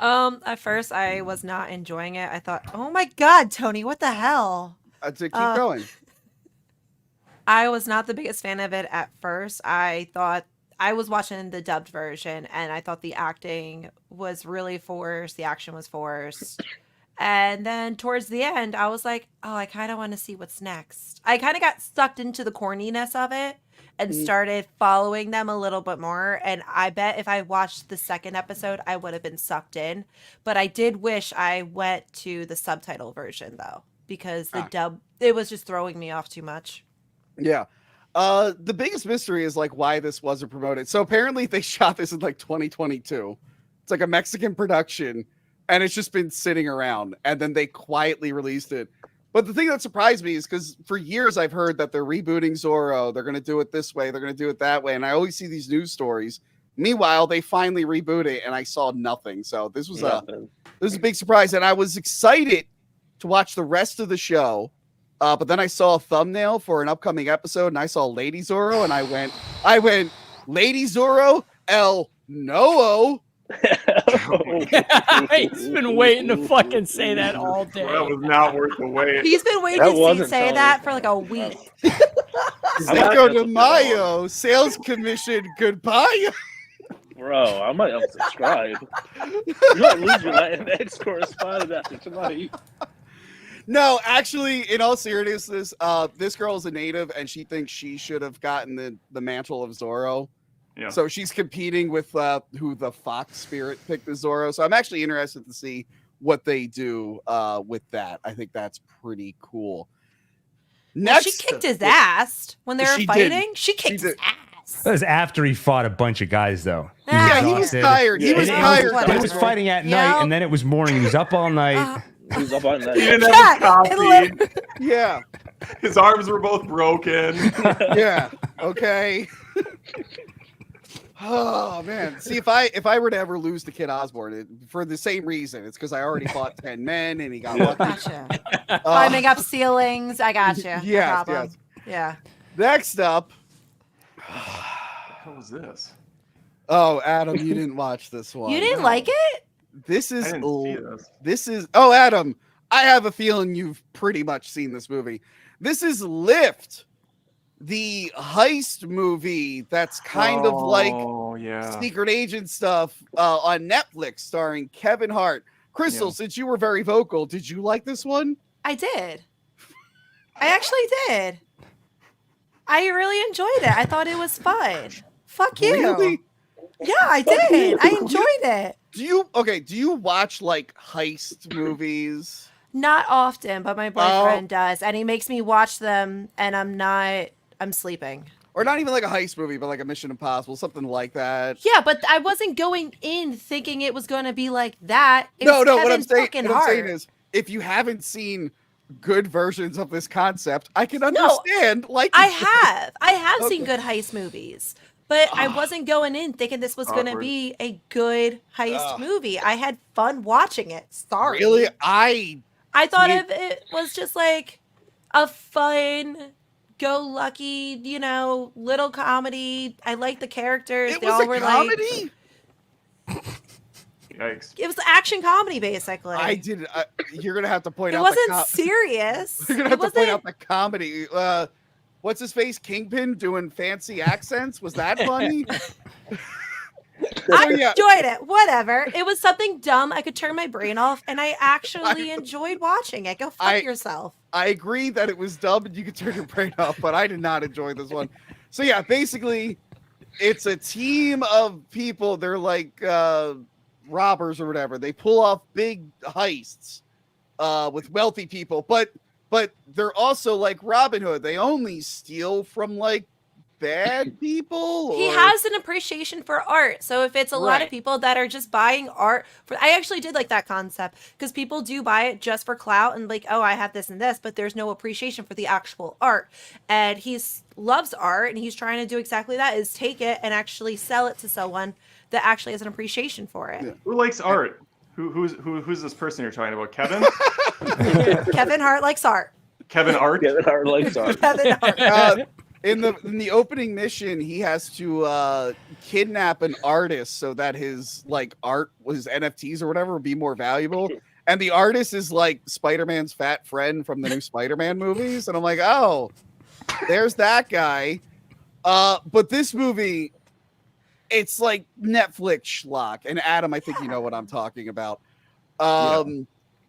At first I was not enjoying it. I thought, oh my God, Tony, what the hell? Keep going. I was not the biggest fan of it at first. I thought I was watching the dubbed version and I thought the acting was really forced. The action was forced. And then towards the end, I was like, oh, I kind of want to see what's next. I kind of got sucked into the corniness of it and started following them a little bit more. And I bet if I watched the second episode, I would have been sucked in. But I did wish I went to the subtitle version, though, because the dub, it was just throwing me off too much. Yeah. The biggest mystery is like why this wasn't promoted. So apparently they shot this in like 2022. It's like a Mexican production. And it's just been sitting around, and then they quietly released it. But the thing that surprised me is because for years I've heard that they're rebooting Zorro. They're going to do it this way. They're going to do it that way. And I always see these news stories. Meanwhile, they finally reboot it, and I saw nothing. So this was a big surprise. And I was excited to watch the rest of the show. But then I saw a thumbnail for an upcoming episode, and I saw Lady Zorro, and I went, Lady Zorro, El Noo. He's been waiting to fucking say that all day. That was not worth the wait. He's been waiting to say that for like a week. Cinco de Mayo, sales commission, goodbye. Bro, I might unsubscribe. You might lose your Latinx correspondent after tonight. No, actually, in all seriousness, this girl is a native, and she thinks she should have gotten the mantle of Zorro. Yeah. So she's competing with who the Fox Spirit picked as Zorro. So I'm actually interested to see what they do with that. I think that's pretty cool. Well, she kicked his ass when they were fighting. She kicked his ass. Yes. That was after he fought a bunch of guys, though. Yeah, he was exhausted. tired. He was And tired. He was fighting at night, and then it was morning. He was up all night. He was up on that. He didn't Yeah, have his coffee. Yeah. His arms were both broken. Yeah. Okay. Oh man. See, if I were to ever lose to Kid Osborne for the same reason, it's because I already fought 10 men and he got lucky. Gotcha. Climbing up ceilings. I got you. Yes, yes. Yeah. Next up. What was this? Oh, Adam, you didn't watch this one. You didn't like it? This I is didn't see this. this is oh Adam, I have a feeling you've pretty much seen this movie. This is Lift, the heist movie that's kind of like secret agent stuff on Netflix, starring Kevin Hart. Crystal, since you were very vocal, did you like this one? I did. I actually did. I really enjoyed it. I thought it was fun. Fuck you. Really? Yeah, I did. I enjoyed it. Do you watch like heist movies? Not often, but my boyfriend does, and he makes me watch them, and I'm sleeping. Or not even like a heist movie, but like a Mission Impossible, something like that. Yeah, but I wasn't going in thinking it was going to be like that. It No, was what I'm Kevin saying, fucking what I'm saying Hart. is, if you haven't seen good versions of this concept, I can understand. I have seen good heist movies, but I wasn't going in thinking this was going to Awkward. be a good heist movie. I had fun watching it. Sorry. Really, I thought of it was just like a fun, go lucky, little comedy. I like the characters. it They was all a were comedy. Yikes. It was action comedy, basically. I did. You're gonna have to point It out. wasn't serious. You're gonna have to point out the comedy. What's his face? Kingpin doing fancy accents. Was that funny? I enjoyed it. Whatever. It was something dumb. I could turn my brain off, and I actually enjoyed watching it. Go fuck yourself. I agree that it was dumb and you could turn your brain off, but I did not enjoy this one. So yeah, basically, it's a team of people. They're like robbers or whatever. They pull off big heists with wealthy people, but they're also like Robin Hood. They only steal from like bad people. He has an appreciation for art. So if it's a lot of people that are just buying art I actually did like that concept, because people do buy it just for clout and like, oh, I have this and this, but there's no appreciation for the actual art. And he loves art, and he's trying to do exactly that, is take it and actually sell it to someone that actually has an appreciation for it. Yeah. Who likes art? Who's this person you're talking about? Kevin? Kevin Hart likes art. Kevin Art? Kevin Hart likes art. Kevin Hart. In the opening mission, he has to kidnap an artist so that his like art, his NFTs or whatever, would be more valuable. And the artist is like Spider-Man's fat friend from the new Spider-Man movies. And I'm like, oh, there's that guy. But this movie, it's like Netflix schlock. And Adam, I think you know what I'm talking about.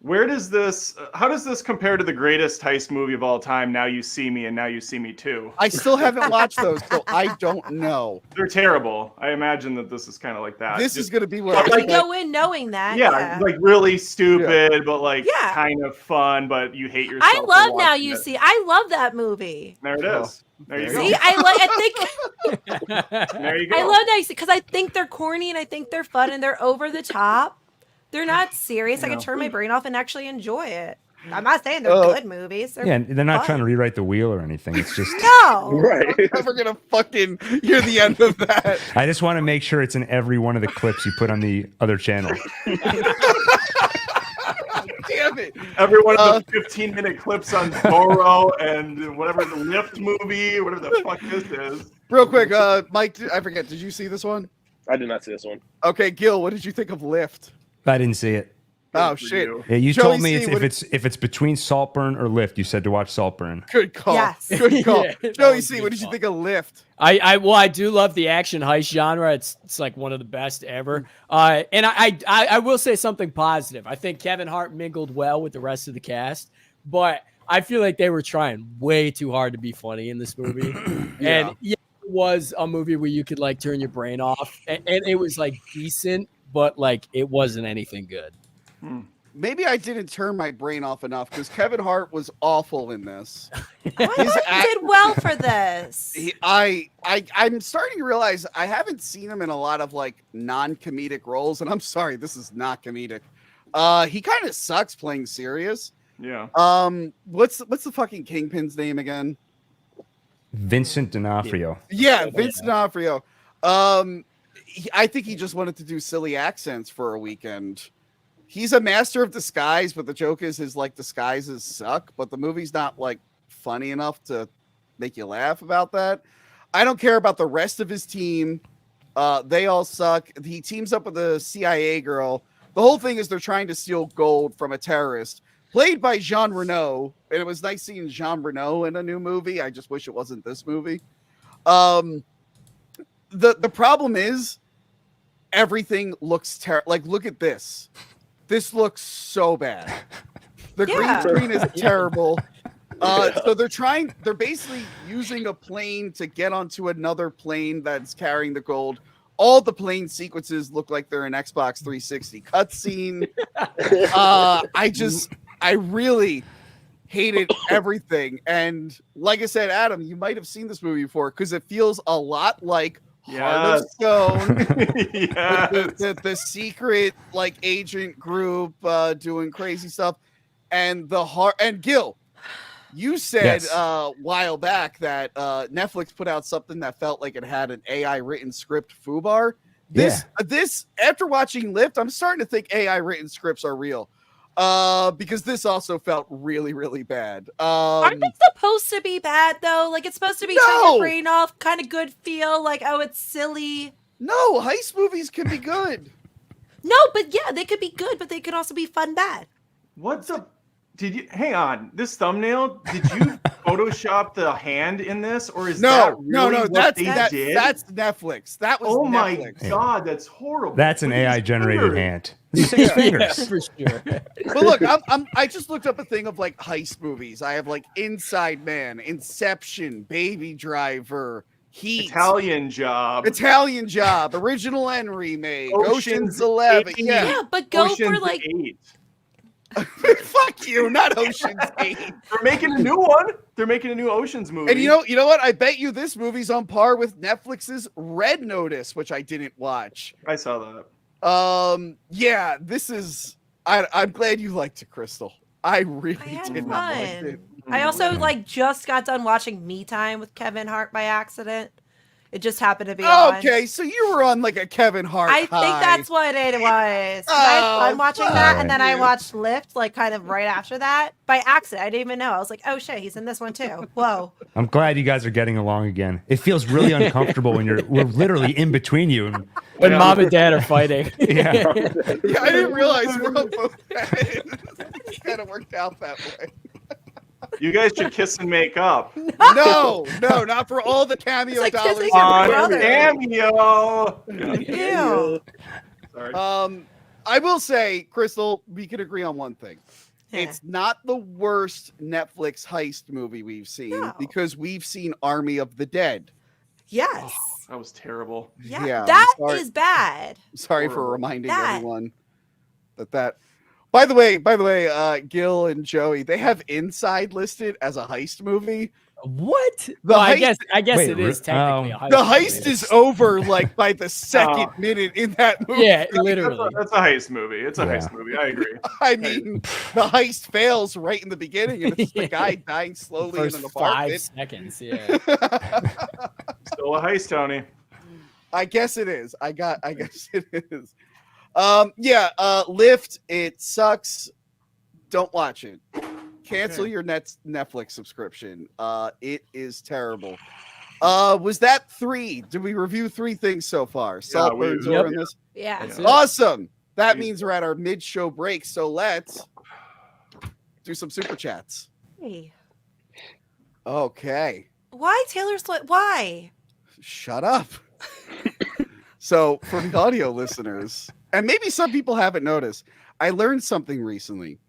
Where does this? How does this compare to the greatest heist movie of all time? Now You See Me and Now You See Me Too. I still haven't watched those, so I don't know. They're terrible. I imagine that this is kind of like that. This is going to be what I I could go in knowing that. Yeah, like really stupid, but like Yeah. kind of fun, but you hate yourself. I for love Now watching You it. See. I love that movie. There it is. There you See, go. There you go. I love Now You See because I think they're corny and I think they're fun and they're over the top. They're not serious. I can turn my brain off and actually enjoy it. I'm not saying they're good movies. They're not fun. trying to rewrite the wheel or anything. It's just No. Right. I'm never going to fucking hear the end of that. I just want to make sure it's in every one of the clips you put on the other channel. Damn it. Every one of the 15-minute clips on Zorro and whatever the Lift movie, whatever the fuck this is. Real quick, Mike, I forget, did you see this one? I did not see this one. Okay, Gil, what did you think of Lift? I didn't see it. Oh, for shit. you. Yeah, you Joey told me C, if it's between Saltburn or Lift, you said to watch Saltburn. Good call. Yes. Good call. Yeah, that Joey was C, good what did you call. think of Lift? I do love the action heist genre. It's like one of the best ever. And I will say something positive. I think Kevin Hart mingled well with the rest of the cast, but I feel like they were trying way too hard to be funny in this movie. And yeah, it was a movie where you could like turn your brain off, and it was like decent, but like it wasn't anything good. maybe I didn't turn my brain off enough because Kevin Hart was awful in this. I thought he did well for this. I'm starting to realize I haven't seen him in a lot of like non-comedic roles, and I'm sorry, this is not comedic. He kind of sucks playing serious. Yeah. What's the fucking Kingpin's name again? Vincent D'Onofrio. Yeah, Vince D'Onofrio. I think he just wanted to do silly accents for a weekend. He's a master of disguise, but the joke is his like disguises suck. But the movie's not like funny enough to make you laugh about that. I don't care about the rest of his team. They all suck. He teams up with a CIA girl. The whole thing is they're trying to steal gold from a terrorist, played by Jean Reno. And it was nice seeing Jean Reno in a new movie. I just wish it wasn't this movie. The problem is everything looks terrible. Like, look at this. This looks so bad. The green screen is terrible. So they're basically using a plane to get onto another plane that's carrying the gold. All the plane sequences look like they're an Xbox 360 cutscene. I really hated everything. And like I said, Adam, you might have seen this movie before because it feels a lot like Heart of Stone. the secret like agent group doing crazy stuff. And Gil, you said a while back that Netflix put out something that felt like it had an AI written script foobar. This after watching Lift, I'm starting to think AI written scripts are real. Because this also felt really, really bad. Aren't they supposed to be bad though? Like it's supposed to be turn your brain off, kind of good feel, like oh it's silly. No, heist movies can be good. No, but yeah, they could be good, but they could also be fun bad. What the? Did you hang on? This thumbnail? Did you Photoshop the hand in this, or is that really what that's they did? That's Netflix. That was Netflix. My god, that's horrible. That's an AI generated hand. 6 fingers for sure. But look, I just looked up a thing of like heist movies. I have like Inside Man, Inception, Baby Driver, Heat, Italian Job, original and remake, Ocean's 11. Yeah, but go Ocean's for like 8. Fuck you, not Ocean's 8. They're making a new one. They're making a new Ocean's movie. And you know what? I bet you this movie's on par with Netflix's Red Notice, which I didn't watch. I saw that. Yeah, this is. I'm glad you liked it, Crystal. I really did not like it. I also like just got done watching Me Time with Kevin Hart by accident. It just happened to be on. Okay, so you were on like a Kevin Hart I think that's what it was. I'm watching that, and then I watched Lift, like kind of right after that by accident. I didn't even know. I was like, oh shit, he's in this one too. Whoa. I'm glad you guys are getting along again. It feels really uncomfortable when we're literally in between you. When mom and dad are fighting. Yeah. Yeah, I didn't realize we're on both sides. It kind of worked out that way. You guys should kiss and make up. No, not for all the cameo like dollars. kissing your brother. Cameo. Ew. Sorry. I will say, Crystal, we can agree on one thing. Yeah. It's not the worst Netflix heist movie we've seen because we've seen Army of the Dead. Yes. That was terrible. Yeah. That is bad. Sorry for reminding everyone that. By the way, Gil and Joey, they have Inside listed as a heist movie. What? I guess it is technically a heist. The heist is over like by the second minute in that movie. Yeah, literally. That's a heist movie. It's a heist movie. I agree. I mean, the heist fails right in the beginning, and it's the guy dying slowly in an apartment. 5 seconds, yeah. Still a heist, Tony. I guess it is. I guess it is. Lift, it sucks. Don't watch it. Cancel your Netflix subscription. It is terrible. Was that 3? Did we review 3 things so far? Saltburn's over in this. Yeah. Awesome. That means we're at our mid-show break, so let's do some super chats. Hey. Okay. Why Taylor Swift? Why? Shut up. So, for the audio listeners, and maybe some people haven't noticed, I learned something recently.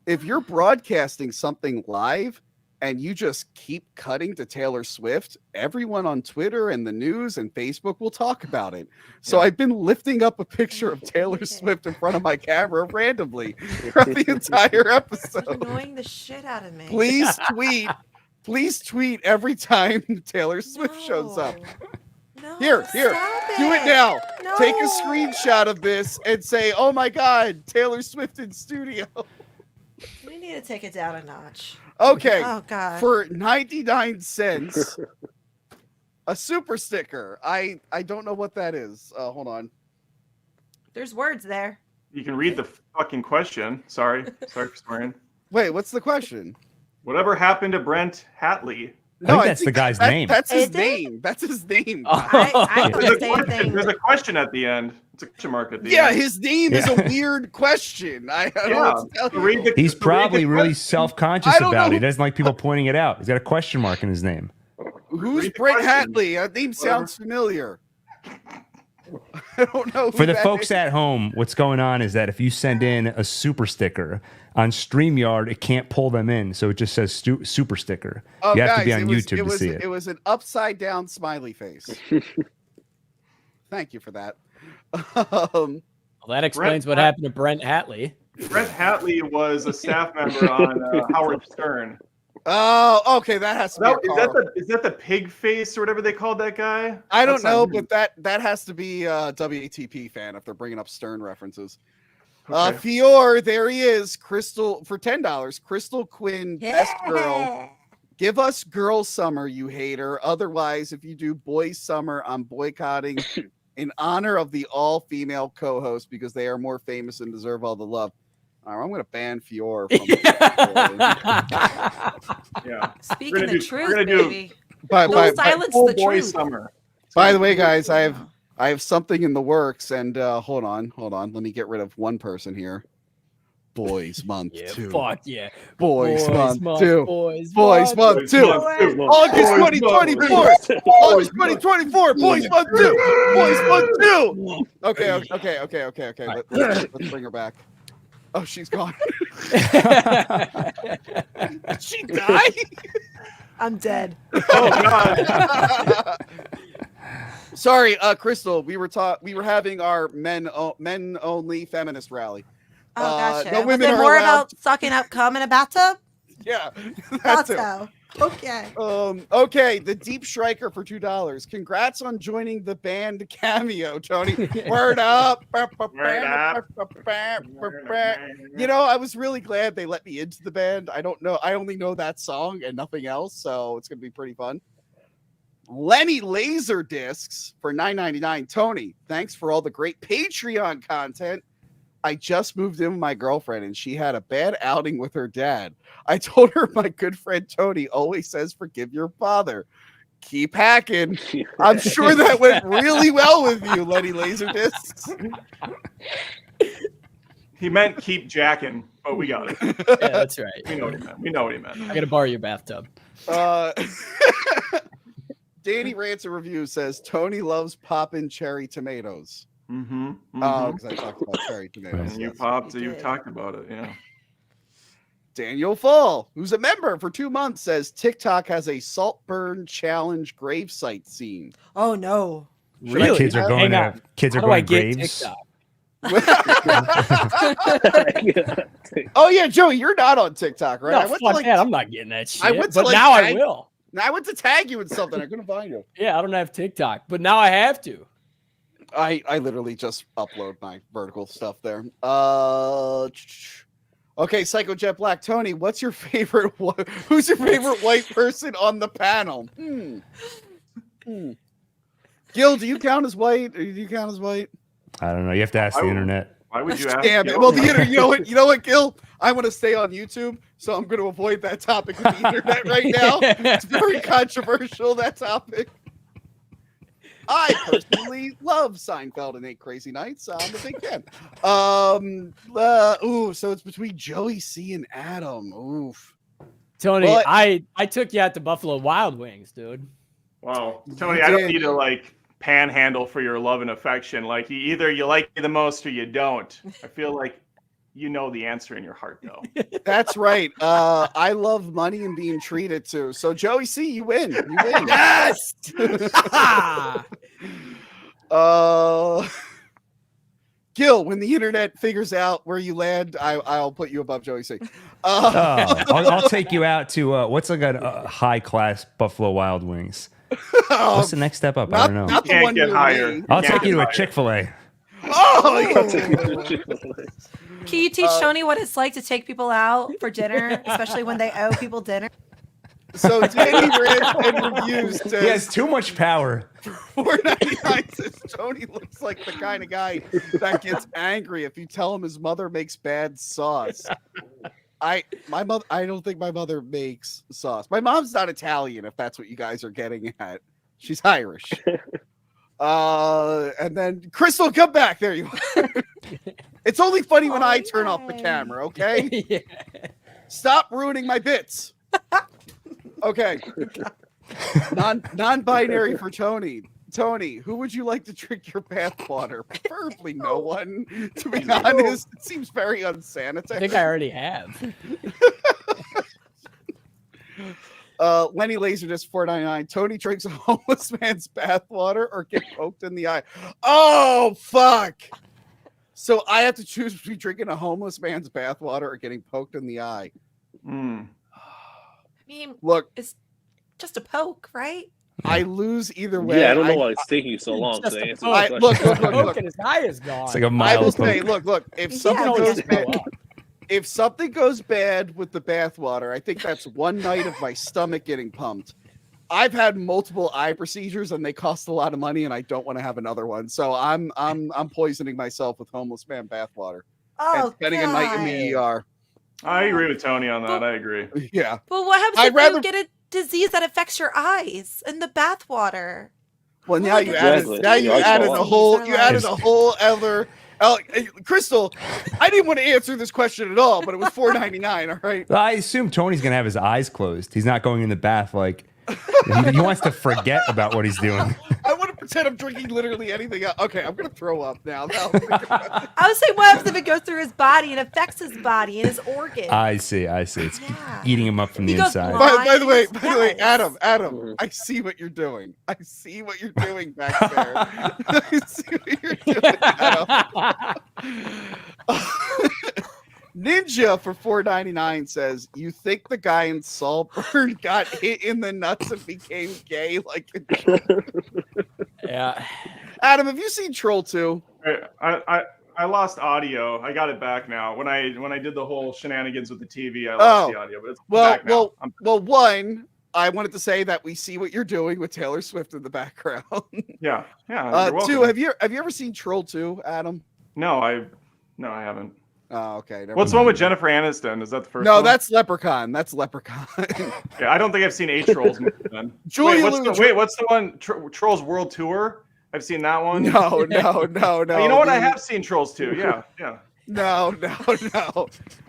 If you're broadcasting something live, and you just keep cutting to Taylor Swift, everyone on Twitter and the news and Facebook will talk about it. So I've been lifting up a picture of Taylor Swift in front of my camera randomly throughout the entire You're episode. annoying the shit out of me. Please tweet every time Taylor Swift shows up. No, Here, stop do it now. No. Take a screenshot of this and say, "Oh my God, Taylor Swift in studio." We need to take it down a notch. Okay. Oh God. For 99 cents, a super sticker. I don't know what that is. Hold on. There's words there. You can read the fucking question. Sorry for swearing. Wait, what's the question? Whatever happened to Brent Hatley? I think that's the guy's name. That's his Is it? name. That's his name. I put the same thing. There's a question at the end. It's a question mark at the Yeah, end. his name is a weird question. I don't know what to tell you. He's probably really self-conscious I don't about it. know. He doesn't like people pointing it out. He's got a question mark in his name. Who's Read the Brent question. Hatley? That name sounds familiar. I don't know. For the folks at home, what's going on is that if you send in a super sticker on StreamYard, it can't pull them in, so it just says super sticker. You have to be on YouTube to see it. It was an upside down smiley face. Thank you for that. Well, that explains what happened to Brent Hatley. Brent Hatley was a staff member on Howard Stern. Oh, okay, that has to be. Is that the pig face or whatever they called that guy? I don't That's not know, him. but that has to be a WATP fan if they're bringing up Stern references. Okay. Fior, there he is. Crystal for $10. Crystal Quinn, best girl. Give us girl summer, you hater. Otherwise, if you do boys summer, I'm boycotting in honor of the all-female co-host because they are more famous and deserve all the love. All right, I'm going to ban Fior from Yeah. Speaking the truth, we're gonna do- baby. By Silence Full the boy truth. summer. the way, guys, I have something in the works, and hold on. Let me get rid of one person here. Boys Month 2. Fuck yeah. Boys Month 2. Boys Boys Month Boys 2. Month 2. August Boys 2024. Month 2. August 2024. Boys Month 2. Boys Month 2. Okay. Let's bring her back. Oh, she's gone. Did she die? I'm dead. Oh God. Sorry, Crystal. We were having our men only feminist rally. Oh, gotcha. No Was women it are more allowed. about sucking up cum in a bathtub? Yeah, Thought that's it. so. Okay. Okay, the Deep Striker for $2. Congrats on joining the band Cameo, Tony. Word up. Word up. You know, I was really glad they let me into the band. I don't know. I only know that song and nothing else, so it's gonna be pretty fun. Lenny Laser Discs for $9.99. Tony, thanks for all the great Patreon content. I just moved in with my girlfriend and she had a bad outing with her dad. I told her my good friend Tony always says, forgive your father. Keep hacking. I'm sure that went really well with you, Lenny Laserdiscs. He meant keep jacking, but we got it. Yeah, that's right. We know what he meant. I gotta borrow your bathtub. Danny Ransom Review says Tony loves poppin' cherry tomatoes. Mm-hmm. Oh, because I talked about cherry tomatoes. And you yes. popped. You talked about it. Yeah. Daniel Fall, who's a member for 2 months, says TikTok has a Saltburn challenge gravesite scene. Oh no. Really? Kids are going Hang to on. kids are How do I going get graves. TikTok? Oh yeah, Joey, you're not on TikTok, right? No, I went fuck to, like, that. I'm not getting that shit. I went to, but like, now I tag- will. I went to tag you in something. I couldn't find you. Yeah, I don't have TikTok, but now I have to. I literally just upload my vertical stuff there. Okay, Psycho Jet Black. Tony, what's your favorite? Who's your favorite white person on the panel? Gil, do you count as white? Or do you count as white? I don't know. You have to ask the internet. Why would you ask? Damn it. Well, the internet. You know what, Gil? I want to stay on YouTube, so I'm going to avoid that topic with the internet right now. It's very controversial, that topic. I personally love Seinfeld and 8 Crazy Nights. I'm a big fan. So it's between Joey C and Adam. Oof. Tony, But- I took you out to Buffalo Wild Wings, dude. Wow, Tony, You I don't did. need to like panhandle for your love and affection. Like either you like me the most or you don't. I feel like you know the answer in your heart, though. That's right. I love money and being treated to. So Joey C, you win. You win. Yes. Gil, when the internet figures out where you land, I'll put you above Joey C. I'll take you out to what's like a high class Buffalo Wild Wings. What's the next step up? I don't know. Not the Can't one get near higher. me. I'll Can't take you get to a higher. Chick-fil-A. Oh, Can you teach Tony what it's like to take people out for dinner, especially when they owe people dinner? so Danny Rand and Reviews He says has too much power. $4.99 says Tony looks like the kind of guy that gets angry if you tell him his mother makes bad sauce. I don't think my mother makes sauce. My mom's not Italian, if that's what you guys are getting at. She's Irish. And then Crystal, come back. There you are. It's only funny when I turn off the camera, okay? Yeah. Stop ruining my bits. Okay. Non-binary for Tony. Tony, who would you like to drink your bath water? Preferably no one. To be honest, it seems very unsanitary. I think I already have. Lenny Laserdisc 499. Tony drinks a homeless man's bathwater or get poked in the eye. Oh fuck! So I have to choose between drinking a homeless man's bathwater or getting poked in the eye. I mean, Look, it's just a poke, right? I lose either way. Yeah, I don't know why it's taking you so long Just to a answer poke. the look, question. look. And his eye is gone. It's like a I mild will poke. say, look. If Yeah, something I goes guess bad, if something goes bad with the bathwater, I think that's one night of my stomach getting pumped. I've had multiple eye procedures and they cost a lot of money, and I don't want to have another one. So I'm poisoning myself with homeless man bathwater and Oh, spending a night in the ER. I agree with Tony on that. I agree. Yeah. But what happens I'd if rather- you get a disease that affects your eyes in the bathwater? Well, now you Exactly. added Yeah, a whole I you added like- a whole other. Crystal, I didn't want to answer this question at all, but it was $4.99. All right. I assume Tony's gonna have his eyes closed. He's not going in the bath like he wants to forget about what he's doing. I want to pretend I'm drinking literally anything else. Okay, I'm gonna throw up now. Now I'm thinking about it. I would say, what happens if it goes through his body and affects his body and his organs? I see. It's Yeah. eating him up from He the goes inside. blind. By the way, Yes. Adam, I see what you're doing. I see what you're doing back there. I see what you're doing, Adam. Ninja for $4.99 says, "You think the guy in Saltburn got hit in the nuts and became gay like a troll?" Yeah. Adam, have you seen Troll 2? I lost audio. I got it back now. When I did the whole shenanigans with the TV, I lost the audio. But it's back now. Well, one, I wanted to say that we see what you're doing with Taylor Swift in the background. Yeah. You're welcome. Two, have you ever seen Troll 2, Adam? No, I haven't. Oh, okay. never What's the one mind. with Jennifer Aniston? Is that the first No, one? that's Leprechaun. That's Leprechaun. Yeah, I don't think I've seen a Trolls movie then. Julia What's the one? Trolls World Tour? I've seen that one. No. You know what? I have seen Trolls 2. Yeah. No.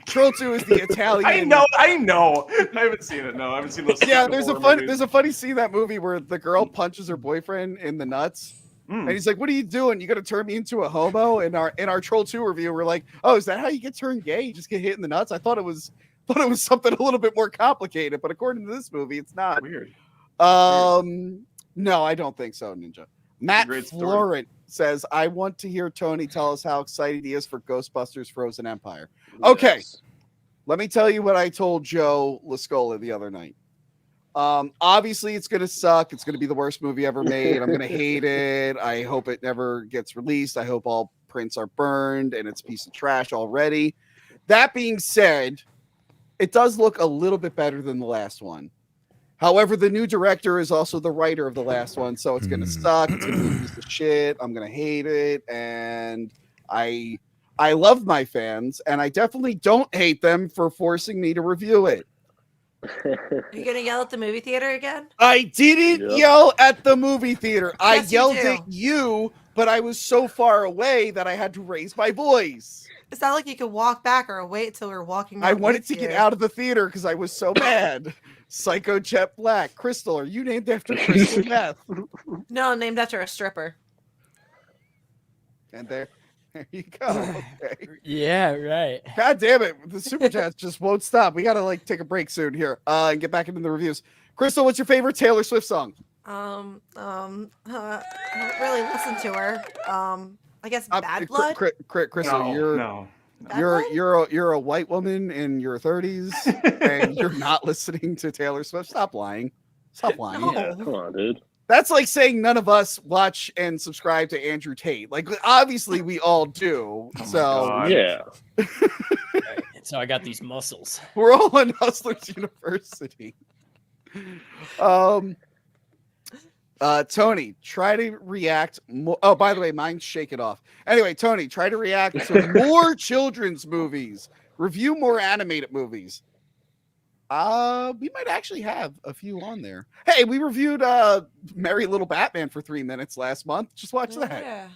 Troll 2 is the Italian. I know. I haven't seen it. No, I haven't seen those. Yeah, stupid there's a horror movies. funny scene in that movie where the girl punches her boyfriend in the nuts. And he's like, "What are you doing? You gonna turn me into a homo?" In our Troll 2 review, we're like, "Oh, is that how you get turned gay? You just get hit in the nuts?" I thought it was something a little bit more complicated, but according to this movie, it's not. Weird. No, I don't think so, Ninja. Matt great story. Florent says, "I want to hear Tony tell us how excited he is for Ghostbusters Frozen Empire." Okay. Yes. Let me tell you what I told Joe Lascola the other night. Obviously, it's going to suck. It's going to be the worst movie ever made. I'm going to hate it. I hope it never gets released. I hope all prints are burned and it's a piece of trash already. That being said, it does look a little bit better than the last one. However, the new director is also the writer of the last one, so it's going to suck. It's going to be a piece of shit. I'm going to hate it. And I love my fans, and I definitely don't hate them for forcing me to review it. Are you gonna yell at the movie theater again? I didn't Yep. yell at the movie theater. I Yes, you yelled do. at you, but I was so far away that I had to raise my voice. It's not like you could walk back or wait till we're walking. I out wanted with to get you. out of the theater because I was so mad. Psycho Jet Black. Crystal, are you named after Crystal Meth? No, named after a stripper. And there There you go. Okay. Yeah, right. God damn it. The super chats just won't stop. We got to like take a break soon here and get back into the reviews. Crystal, what's your favorite Taylor Swift song? I don't really listen to her. I guess Bad Blood. Crystal, No. you're a white woman in your 30s and you're not listening to Taylor Swift. Stop lying. Stop lying. No. Yeah, come on, dude. That's like saying none of us watch and subscribe to Andrew Tate. Like, obviously we all do. Oh my So God. Yeah. Right. So I got these muscles. we're all in Hustlers University. Tony, try to react more. Oh, by the way, mine's Shake It Off. Anyway, Tony, try to react to more children's movies. Review more animated movies. We might actually have a few on there. Hey, we reviewed Merry Little Batman for 3 minutes last month. Just watch that.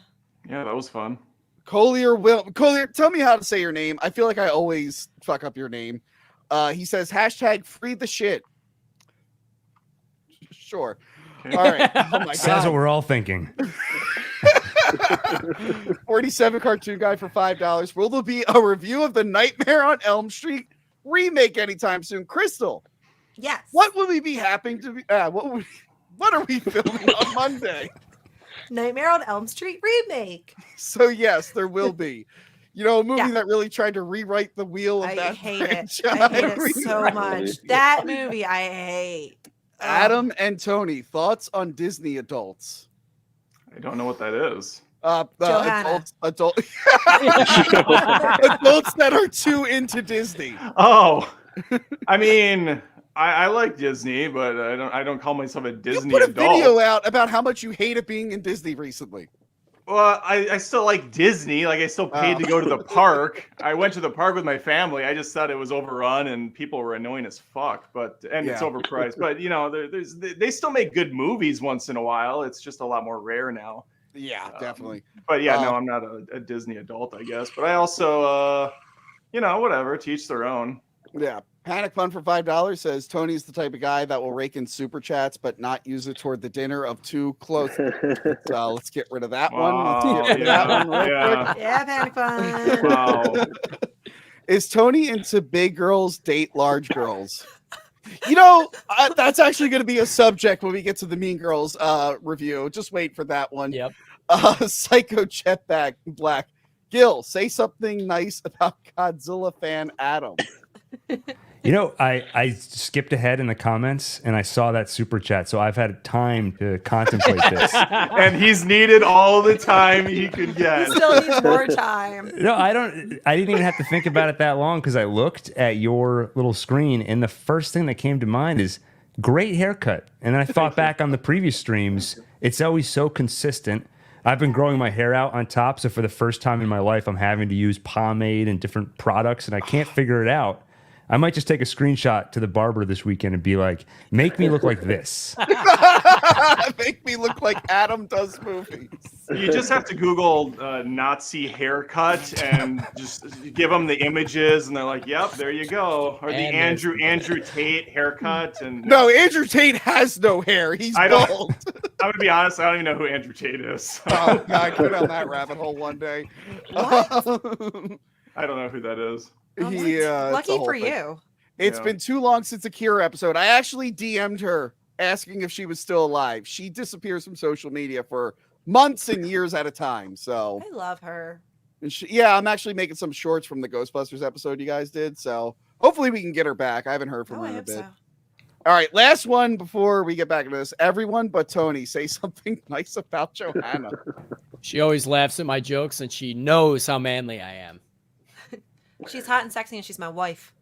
Yeah, that was fun. Collier, tell me how to say your name. I feel like I always fuck up your name. He says hashtag free the shit. Sure. Okay. All right. Oh my Sounds what god. we're all thinking. 47 cartoon guy for $5. Will there be a review of the Nightmare on Elm Street remake anytime soon? Crystal, Yes. what will we be happening to be? What are we filming on Monday? Nightmare on Elm Street remake. So yes, there will be. You know, a movie Yeah. that really tried to rewrite the wheel of I that hate it. franchise. I hate it so much. That movie I hate. Adam and Tony, thoughts on Disney adults? I don't know what that is. Johanna. Adults that are too into Disney. Oh, I mean, I like Disney, but I don't call myself a Disney You put a adult. video out about how much you hated being in Disney recently. Well, I still like Disney. Like, I still paid to go to the park. I went to the park with my family. I just thought it was overrun and people were annoying as fuck. It's overpriced. But you know, they still make good movies once in a while. It's just a lot more rare now. Yeah, definitely. But yeah, no, I'm not a Disney adult, I guess. But I also, whatever, to each their own. Yeah. Panic Fun for $5 says Tony's the type of guy that will rake in super chats but not use it toward the dinner of too close. So let's get rid of that one. Let's Wow, get rid of that one real yeah. quick. Yeah, Panic Fun. Wow. Is Tony into big girls date large girls? You know, that's actually going to be a subject when we get to the Mean Girls review. Just wait for that one. Yep. Psycho Jetback Black. Gil, say something nice about Godzilla fan Adam. You know, I skipped ahead in the comments and I saw that super chat, so I've had time to contemplate this. And he's needed all the time he could get. He still needs more time. No, I didn't even have to think about it that long because I looked at your little screen and the first thing that came to mind is great haircut. And then I thought back on the previous streams. It's always so consistent. I've been growing my hair out on top, so for the first time in my life, I'm having to use pomade and different products, and I can't figure it out. I might just take a screenshot to the barber this weekend and be like, make me look like this. Make me look like Adam does movies. You just have to Google Nazi haircut and just give them the images, and they're like, "Yep, there you go." Or the And Andrew Tate haircut. And No, Andrew Tate has no hair. He's bald. I'm gonna be honest, I don't even know who Andrew Tate is. Oh, God, go down that rabbit hole one day. I don't know who that is. Lucky for you. It's Yeah. been too long since a Kira episode. I actually DM'd her asking if she was still alive. She disappears from social media for months and years at a time. So, I love her. and I'm actually making some shorts from the Ghostbusters episode you guys did. So, hopefully we can get her back. I haven't heard from Oh, her I in a hope bit. so. All right, last one before we get back into this. Everyone but Tony, say something nice about Johanna. She always laughs at my jokes and she knows how manly I am. She's hot and sexy, and she's my wife.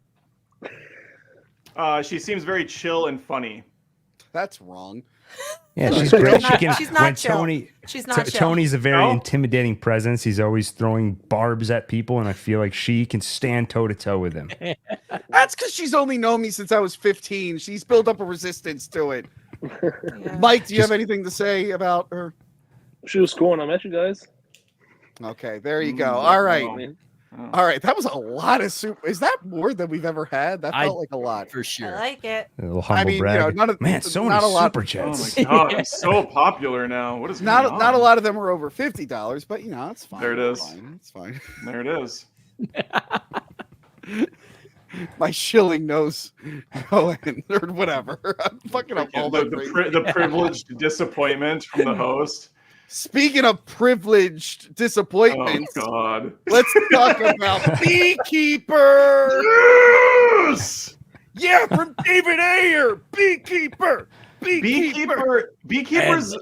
She seems very chill and funny. That's wrong. Yeah, she's great. She's not chill. She's not chill. Tony's a very No? intimidating presence. He's always throwing barbs at people, and I feel like she can stand toe to toe with him. That's because she's only known me since I was 15. She's built up a resistance to it. Yeah. Mike, do you have anything to say about her? She was cool when I met you guys. Okay, there you go. All right. Wow. All right, that was a lot of super. Is that more than we've ever had? That felt like a lot. For I sure. like it. A little humble mean, brag. none of Man, so not many a lot. super Oh chats. my god, I'm so popular now. What is Not going not a on? lot of them are over $50, but it's fine. There it it's is. Fine. It's fine. There it is. My shilling knows going or whatever. I'm fucking up all my The privileged disappointment from the host. Speaking of privileged Oh disappointments, god. let's talk about Beekeeper. Yes! Yeah, from David Ayer. Beekeeper. Beekeeper's.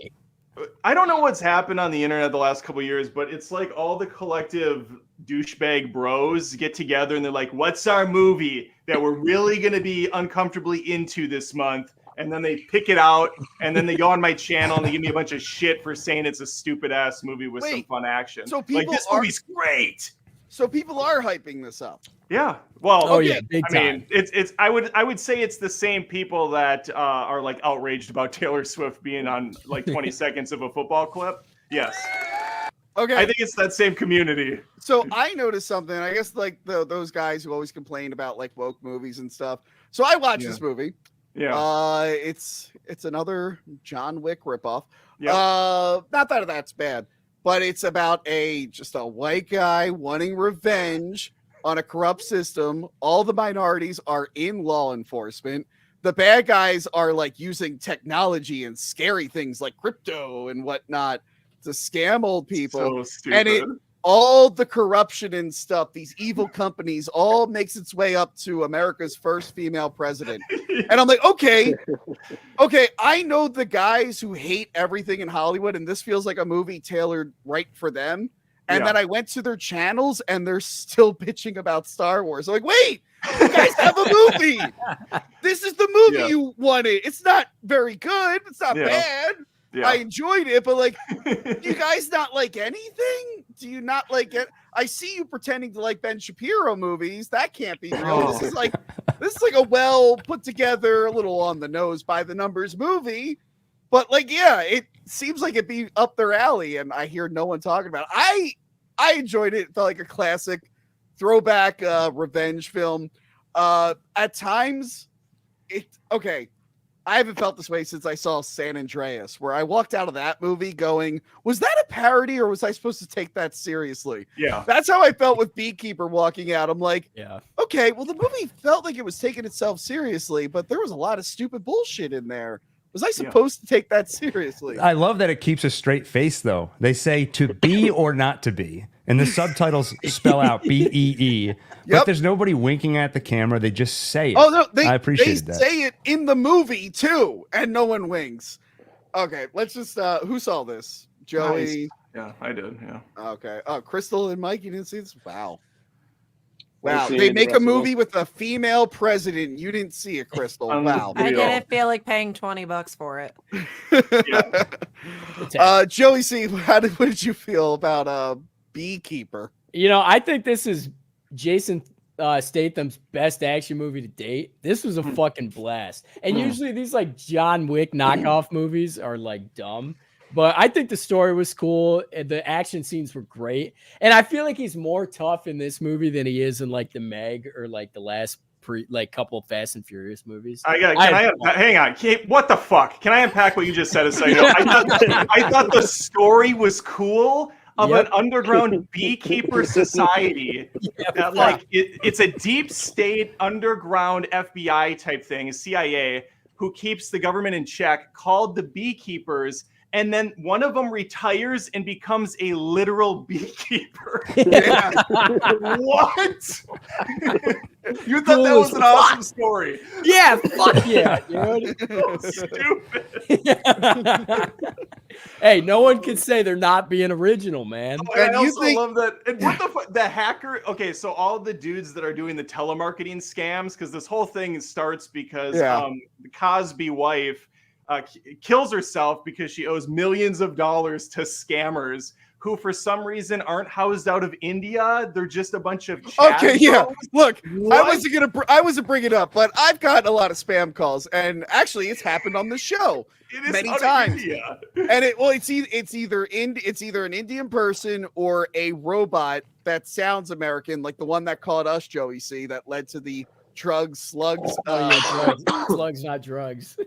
I don't know what's happened on the internet the last couple of years, but it's like all the collective douchebag bros get together and they're like, "What's our movie that we're really going to be uncomfortably into this month?" And then they pick it out, and then they go on my channel and they give me a bunch of shit for saying it's a stupid ass movie with some fun action. So like, people this are- movie's great. So people are hyping this up. Yeah. Well, Oh yeah, big I time. mean, it's. I would say it's the same people that are like outraged about Taylor Swift being on like 20 seconds of a football clip. Yes, Okay. I think it's that same community. So I noticed something. I guess like those guys who always complain about like woke movies and stuff. So I watched this movie. Yeah. It's another John Wick ripoff. Yep. Not that that's bad, but it's about just a white guy wanting revenge on a corrupt system. All the minorities are in law enforcement. The bad guys are like using technology and scary things like crypto and whatnot to scam old people. So stupid. And all the corruption and stuff, these evil companies, all makes its way up to America's first female president. And I'm like, okay, I know the guys who hate everything in Hollywood, and this feels like a movie tailored right for them. And then I went to their channels, and they're still bitching about Star Wars. I'm like, wait, you guys have a movie. This is the movie you wanted. It's not very good. It's not bad. Yeah. I enjoyed it, but like, do you guys not like anything? Do you not like it? I see you pretending to like Ben Shapiro movies. That can't be real. This is like a well put together, a little on the nose by the numbers movie. But like, yeah, it seems like it'd be up their alley, and I hear no one talking about it. I enjoyed it. It felt like a classic throwback revenge film. At times, I haven't felt this way since I saw San Andreas, where I walked out of that movie going, was that a parody or was I supposed to take that seriously? Yeah. That's how I felt with Beekeeper walking out. I'm like, Yeah. okay, well, the movie felt like it was taking itself seriously, but there was a lot of stupid bullshit in there. Was I supposed to take that seriously? I love that it keeps a straight face, though. They say to be or not to be. And the subtitles spell out BEE. But there's nobody winking at the camera. They just say it. Oh, no, I appreciated they that. say it in the movie, too, and no one winks. Okay, let's just, who saw this? Joey? Nice. Yeah, I did, yeah. Okay. Oh, Crystal and Mike, you didn't see this? Wow. I've Wow. seen They the make rest a of them. movie with a female president. You didn't see it, Crystal. Wow. I Real. didn't feel like paying $20 for it. Joey C, what did you feel about Beekeeper? You know, I think this is Jason Statham's best action movie to date. This was a fucking blast. And usually these like John Wick knockoff movies are like dumb. But I think the story was cool. And the action scenes were great. And I feel like he's more tough in this movie than he is in like the Meg or like the last couple of Fast and Furious movies. Hang on. What the fuck? Can I unpack what you just said a second ago? I thought the story was cool of an underground beekeeper society. It's a deep state underground FBI type thing, CIA, who keeps the government in check, called the Beekeepers. And then one of them retires and becomes a literal beekeeper. What? You thought that was an awesome story. Yeah, fuck yeah, dude. Stupid. Hey, no one can say they're not being original, man. Oh, I also love that. And what the fuck? The hacker. Okay, so all the dudes that are doing the telemarketing scams, because this whole thing starts because the Cosby wife kills herself because she owes millions of dollars to scammers who for some reason aren't housed out of India. They're just a bunch of Okay, yeah. Look, What? I wasn't bringing it up, but I've gotten a lot of spam calls, and actually, it's happened on the show It is many out of times. India. And it's either an Indian person or a robot that sounds American, like the one that called us Joey C, that led to the slugs. Oh yeah, drugs. Slugs, not drugs.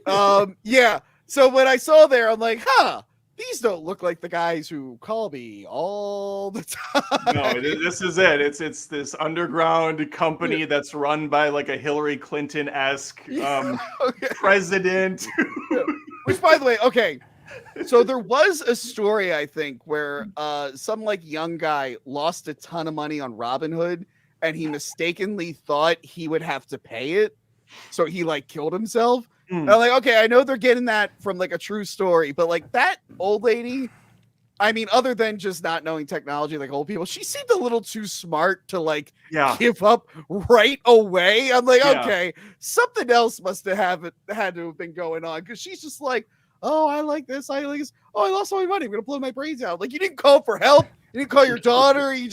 Yeah. So when I saw there, I'm like, these don't look like the guys who call me all the time. No, this is it. It's this underground company that's run by like a Hillary Clinton-esque president. Which, by the way, okay. So there was a story, I think, where some like young guy lost a ton of money on Robinhood, and he mistakenly thought he would have to pay it, so he like killed himself. And I'm like, okay, I know they're getting that from like a true story, but like that old lady, I mean, other than just not knowing technology like old people, she seemed a little too smart to like give up right away. I'm like, okay, something else must have had to have been going on, because she's just like, oh, I like this. I like this. Oh, I lost all my money. I'm gonna blow my brains out. Like, you didn't call for help. You didn't call your daughter. You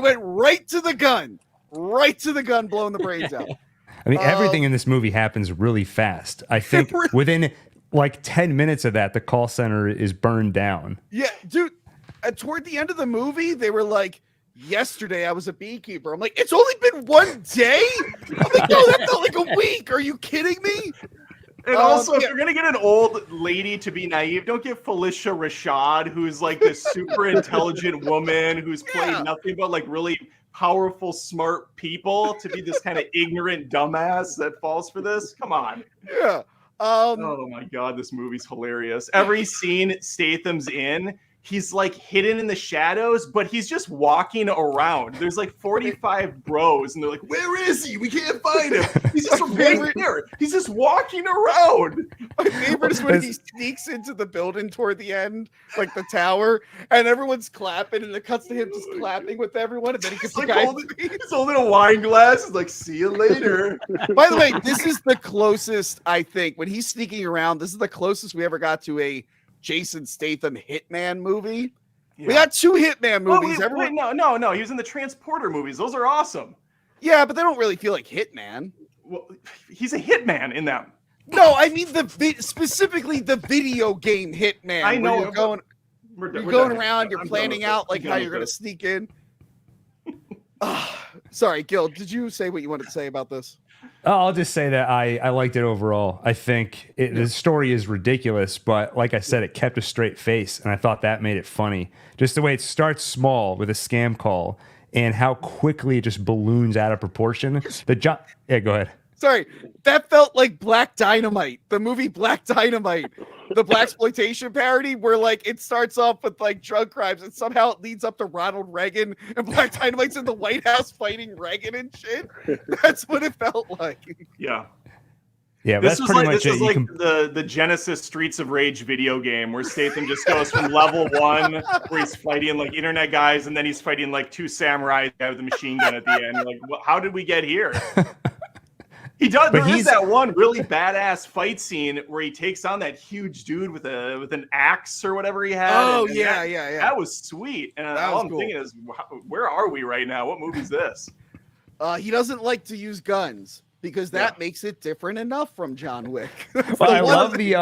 went right to the gun, blowing the brains out. I mean, everything in this movie happens really fast. I think within like 10 minutes of that, the call center is burned down. Yeah, dude. Toward the end of the movie, they were like, yesterday I was a beekeeper. I'm like, it's only been one day? I'm like, no, that felt like a week. Are you kidding me? And also, if you're going to get an old lady to be naive, don't get Felicia Rashad, who's like this super intelligent woman who's played nothing but like really powerful, smart people, to be this kind of ignorant dumbass that falls for this. Come on. Yeah. Oh my God, this movie's hilarious. Every scene Statham's in, he's like hidden in the shadows, but he's just walking around. There's like 45 bros, and they're like, where is he? We can't find him. He's just right there. He's just walking around. My favorite is when he sneaks into the building toward the end, like the tower, and everyone's clapping, and it cuts to him just clapping with everyone, and then he gets the guy. He's holding a wine glass. He's like, see you later. By the way, this is the closest, I think, when he's sneaking around, this is the closest we ever got to a Jason Statham Hitman movie. We got 2 Hitman movies. Wait, no. He was in the Transporter movies. Those are awesome. Yeah, but they don't really feel like Hitman. Well, he's a hitman in them. No, I mean specifically the video game Hitman. I know. You're going around. You're planning out like how you're going to sneak in. Sorry, Gil. Did you say what you wanted to say about this? I'll just say that I liked it overall. I think the story is ridiculous, but like I said, it kept a straight face, and I thought that made it funny. Just the way it starts small with a scam call, and how quickly it just balloons out of proportion. Yeah, go ahead. Sorry, that felt like Black Dynamite, the movie Black Dynamite, the blaxploitation parody, where like it starts off with like drug crimes and somehow it leads up to Ronald Reagan, and Black Dynamite's in the White House fighting Reagan and shit. That's what it felt like. Yeah, this that's pretty much it. This is like the Genesis Streets of Rage video game, where Statham just goes from level 1, where he's fighting like internet guys, and then he's fighting like 2 samurai guy with a machine gun at the end. You're like, how did we get here? He does. But there is that one really badass fight scene where he takes on that huge dude with an axe or whatever he had. Oh, and yeah. That was sweet. And all I'm thinking is, where are we right now? What movie is this? He doesn't like to use guns, because that makes it different enough from John Wick. Well, I love the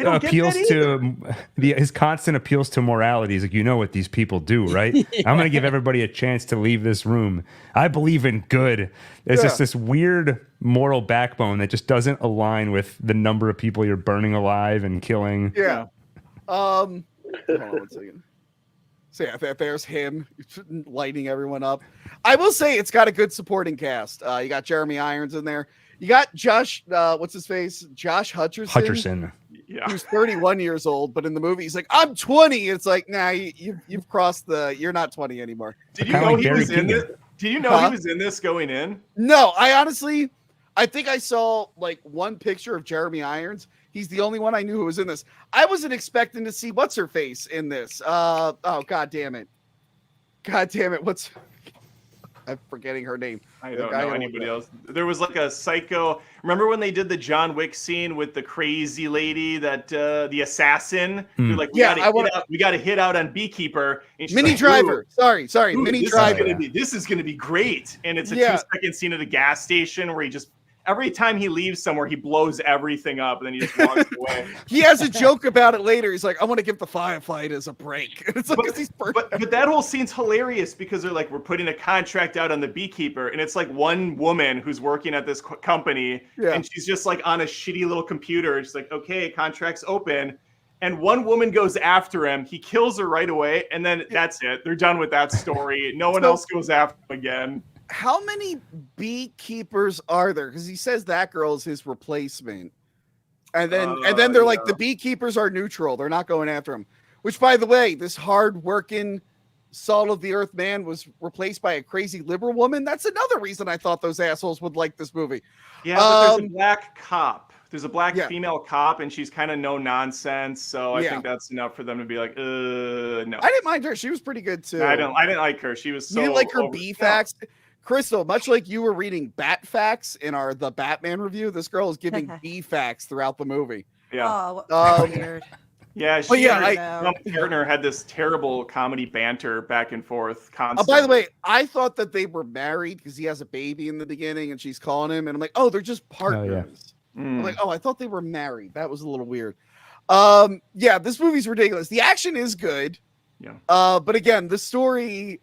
appeals to his constant appeals to morality. He's like, you know what these people do, right? I'm going to give everybody a chance to leave this room. I believe in good. There's just this weird moral backbone that just doesn't align with the number of people you're burning alive and killing. Yeah. Hold on 1 second. So yeah, there's him lighting everyone up. I will say it's got a good supporting cast. You got Jeremy Irons in there. You got Josh, what's his face? Josh Hutcherson. Yeah. Who's 31 years old, but in the movie he's like, I'm 20. It's like, nah, you've crossed you're not 20 anymore. Did you know he was in this? Did you know he was in this going in? No, I think I saw like one picture of Jeremy Irons. He's the only one I knew who was in this. I wasn't expecting to see what's her face in this. Oh, God damn it. I'm forgetting her name. I don't know anybody else. There was like a psycho. Remember when they did the John Wick scene with the crazy lady that the assassin? Who like, we got to hit out on Beekeeper. Mini like, Driver. Sorry. Mini Driver. This is gonna be great. And it's a 2-second scene at a gas station where he just every time he leaves somewhere, he blows everything up, and then he just walks away. He has a joke about it later. He's like, I want to give the firefighters a break. It's like, But that whole scene's hilarious because they're like, we're putting a contract out on the Beekeeper, and it's like one woman who's working at this company, and she's just like on a shitty little computer. And she's like, okay, contract's open. And one woman goes after him. He kills her right away, and then that's it. They're done with that story. No one else goes after him again. How many beekeepers are there? Because he says that girl is his replacement. And then they're like, the beekeepers are neutral. They're not going after him. Which, by the way, this hard-working, salt of the earth man was replaced by a crazy liberal woman. That's another reason I thought those assholes would like this movie. Yeah, but there's a black cop. There's a black female cop, and she's kind of no nonsense. So I think that's enough for them to be like, no. I didn't mind her. She was pretty good too. I didn't like her. She was so. You didn't like her B facts, Crystal. Much like you were reading Bat facts in the Batman review, this girl is giving B facts throughout the movie. Yeah. Oh, weird. Yeah, she partner had this terrible comedy banter back and forth constantly. By the way, I thought that they were married because he has a baby in the beginning and she's calling him, and I'm like, oh, they're just partners. I'm like, oh, I thought they were married. That was a little weird. This movie's ridiculous. The action is good. Yeah. But again, the story,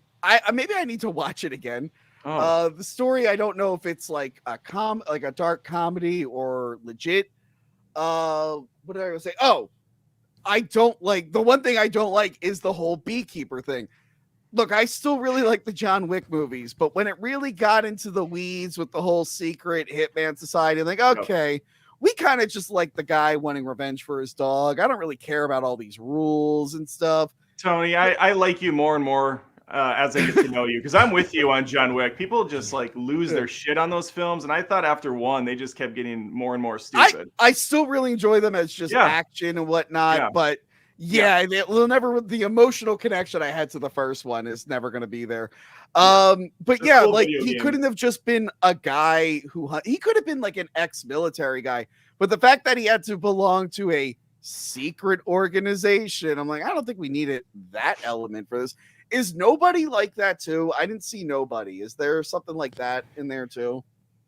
maybe I need to watch it again. The story, I don't know if it's like a dark comedy or legit. What did I say? Oh, I don't like, the one thing I don't like is the whole beekeeper thing. Look, I still really like the John Wick movies, but when it really got into the weeds with the whole secret hitman society, I'm like, okay, we kind of just like the guy wanting revenge for his dog. I don't really care about all these rules and stuff. Tony, I like you more and more as I get to know you, because I'm with you on John Wick. People just like lose their shit on those films, and I thought after one, they just kept getting more and more stupid. I still really enjoy them as just action and whatnot, but they'll never, the emotional connection I had to the first one is never going to be there. But cool, like he couldn't have just been a guy he could have been like an ex-military guy, but the fact that he had to belong to a secret organization, I'm like, I don't think we needed that element for this. Is Nobody like that too? I didn't see Nobody. Is there something like that in there too?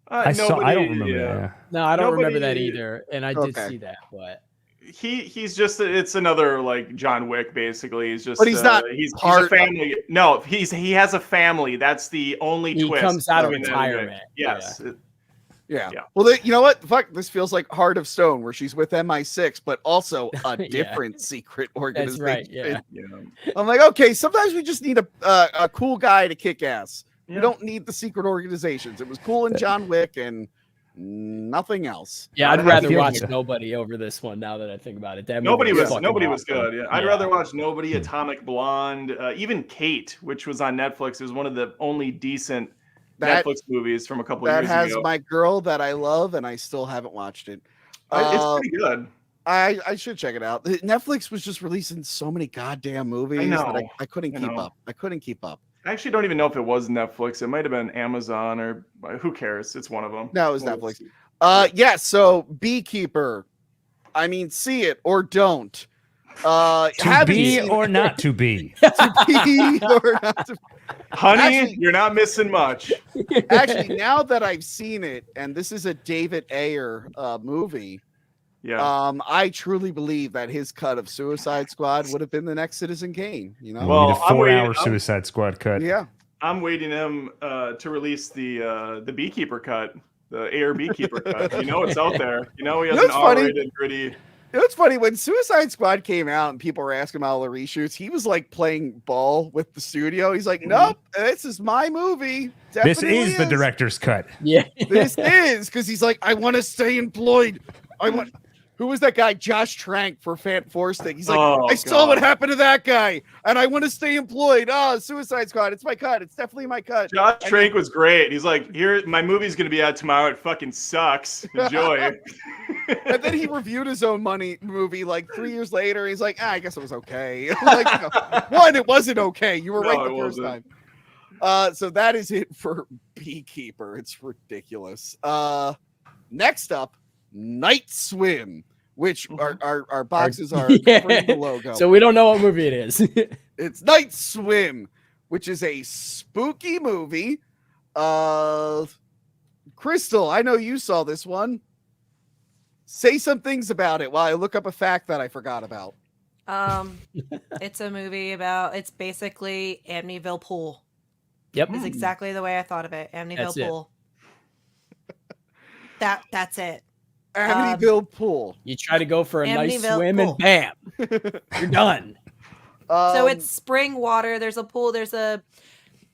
I don't remember that. No, I don't remember that either. And I did see that, but he's just, it's another like John Wick basically. He's just, but he's not. He's a family. No, he has a family. That's the only twist. He comes out of retirement. Yes. Yeah. Well, you know what? Fuck, this feels like Heart of Stone, where she's with MI6, but also a different secret organization. That's right. Yeah. I'm like, okay, sometimes we just need a cool guy to kick ass. Yeah. We don't need the secret organizations. It was cool in John Wick and nothing else. Yeah, I'd rather watch Nobody over this one. Now that I think about it, Nobody was good. Yeah, I'd rather watch Nobody, Atomic Blonde, even Kate, which was on Netflix. It was one of the only decent Netflix movies from a couple of years ago. That has my girl that I love, and I still haven't watched it. It's pretty good. I should check it out. Netflix was just releasing so many goddamn movies that I couldn't keep up. I couldn't keep up. I actually don't even know if it was Netflix. It might have been Amazon or who cares? It's one of them. No, it was Netflix. So Beekeeper. I mean, see it or don't. To be or not to be. To be or not to be. Honey, you're not missing much. Actually, now that I've seen it, and this is a David Ayer movie, I truly believe that his cut of Suicide Squad would have been the next Citizen Kane. You know, well, a 4-hour Suicide Squad cut. Yeah, I'm waiting him to release the Beekeeper cut, the Ayer Beekeeper cut. You know, it's out there. You know, he has an R-rated, gritty. You know, it's funny when Suicide Squad came out and people were asking about all the reshoots. He was like playing ball with the studio. He's like, "Nope, this is my movie. This is the director's cut." Yeah, this is because he's like, "I want to stay employed. I want." Who was that guy? Josh Trank for Fant Force thing. He's like, I saw what happened to that guy, and I want to stay employed. Oh, Suicide Squad. It's my cut. It's definitely my cut. Josh Trank was great. He's like, here, my movie's going to be out tomorrow. It fucking sucks. Enjoy. And then he reviewed his own movie like 3 years later. He's like, I guess it was okay. Like, one, it wasn't okay. You were right the first time. So that is it for Beekeeper. It's ridiculous. Next up, Nightswim, which our boxes are the logo. So we don't know what movie it is. It's Nightswim, which is a spooky movie. Crystal, Crystal, I know you saw this one. Say some things about it while I look up a fact that I forgot about. It's a movie about. It's basically Amityville Pool. Yep. Is exactly the way I thought of it. Amityville That's it. Pool. That's it. Amityville Pool. You try to go for a nice Amityville swim Pool. and bam, you're done. So it's spring water. There's a pool. There's a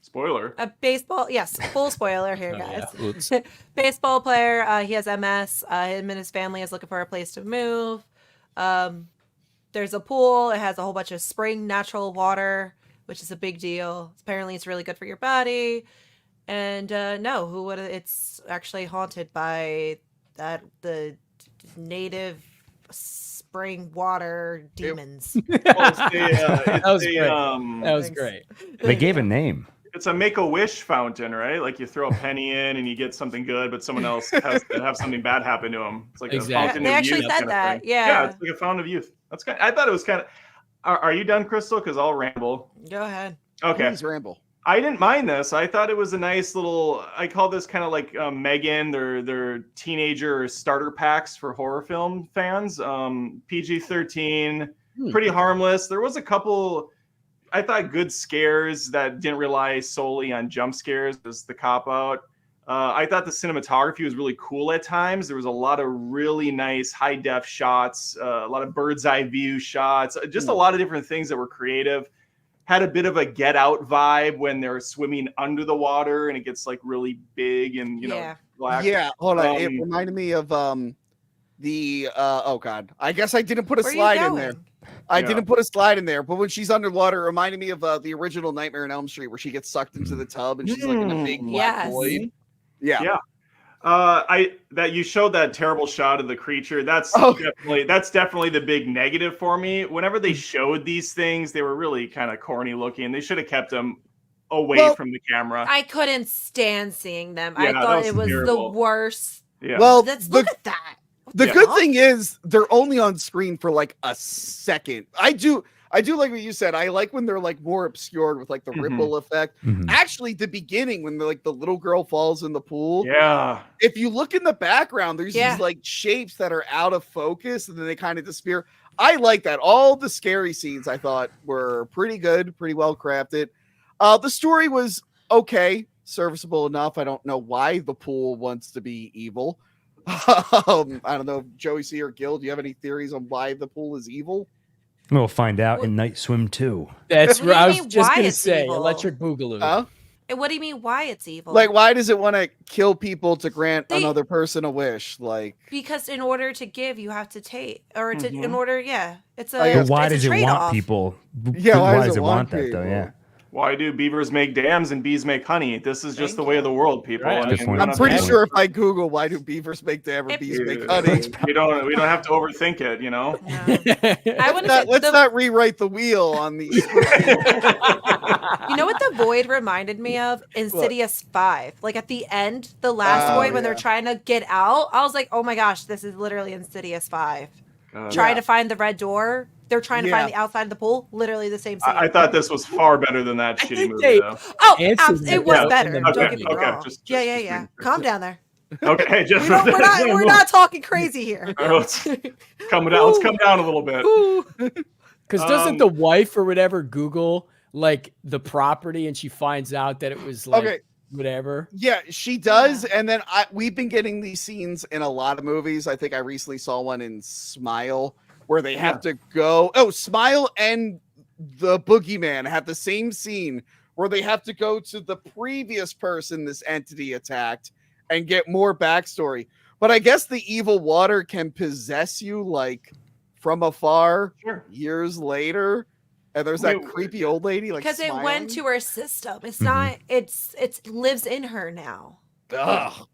Spoiler. baseball. Yes, full spoiler here, Oh, guys. yeah. Oops. Baseball player. He has MS. Him and his family is looking for a place to move. There's a pool. It has a whole bunch of spring natural water, which is a big deal. Apparently, it's really good for your body. And no, who would? It's actually haunted by the native spring water demons. That was great. That That was Thanks. great. They gave a name. It's a Make-A-Wish fountain, right? Like you throw a penny in and you get something good, but someone else has to have something bad happen to them. It's like Exactly. a fountain They of actually youth said kind of that, thing. yeah. It's like a fountain of youth. That's kind. I thought it was kind of. Are you done, Crystal? Because I'll ramble. Go ahead. Okay. Please ramble. I didn't mind this. I thought it was a nice little. I call this kind of like Megan. Their teenager starter packs for horror film fans. PG-13, pretty harmless. There was a couple. I thought good scares that didn't rely solely on jump scares as the cop out. I thought the cinematography was really cool at times. There was a lot of really nice high def shots, a lot of bird's eye view shots, just a lot of different things that were creative. Had a bit of a Get Out vibe when they're swimming under the water and it gets like really big and Yeah. black. Yeah, hold on. It Um, reminded me of the oh god. I guess I didn't put a Where are you slide in there. going? I Yeah. didn't put a slide in there, but when she's underwater, it reminded me of the original Nightmare on Elm Street where she gets sucked into the tub and she's like in a big black Yes. void. Yeah. Yeah. That you showed that terrible shot of the creature. That's Oh. definitely the big negative for me. Whenever they showed these things, they were really kind of corny looking. They should have kept them away from the camera. I couldn't stand seeing them. Yeah, I that thought was it was terrible. the worst. Yeah. Well, Look at that. the Yeah. good thing is they're only on screen for like a second. I do like what you said. I like when they're like more obscured with like the ripple effect. Actually, the beginning when the little girl falls in the pool. Yeah. If you look in the background, there's Yeah. these like shapes that are out of focus and then they kind of disappear. I like that. All the scary scenes I thought were pretty good, pretty well crafted. The story was okay, serviceable enough. I don't know why the pool wants to be evil. I don't know, Joey C or Gil, do you have any theories on why the pool is evil? We'll find out in Nightswim 2. That's What do you right. I was mean, just why gonna it's say evil? electric boogaloo. Huh? And what do you mean why it's evil? Like, why does it want to kill people to grant They- another person a wish? Like, because in order to give, you have to take, or to in order, it's a. I guess- But why it's a does it want trade-off. people? Yeah, why does it want that though? people? Yeah. Why do beavers make dams and bees make honey? This is just Thank the way you. of the world, people. Right. I Good mean, point. we I'm don't pretty have to- sure if I Google why do beavers make dam or If- bees make honey, we don't have to overthink it, you know. No. I want to let's not rewrite the wheel on the. You know what the void reminded me of? Insidious 5. Like at the end, the last Oh, void when they're yeah. trying to get out, I was like, oh my gosh, this is literally Insidious 5. God. Trying to find the red door. They're trying to Yeah. find the outside of the pool. Literally the same scene. I thought this was far better than that I shitty think movie, they- though. Oh, Answered it was that. better. Okay, Don't get me okay, wrong. just yeah. screen- Calm down there. Okay, hey, just We're not talking crazy here. Let's come down. Let's come down a little bit. Because doesn't the wife or whatever Google like the property and she finds out that it was like Okay. whatever? Yeah, she does. And then we've been getting these scenes in a lot of movies. I think I recently saw one in Smile where they have to go. Oh, Smile and the Boogeyman have the same scene where they have to go to the previous person this entity attacked and get more backstory. But I guess the evil water can possess you like from afar Sure. years later. And there's that Wait, creepy old lady like Because it went to smiling. her system. It's not. It lives in her now. Ugh.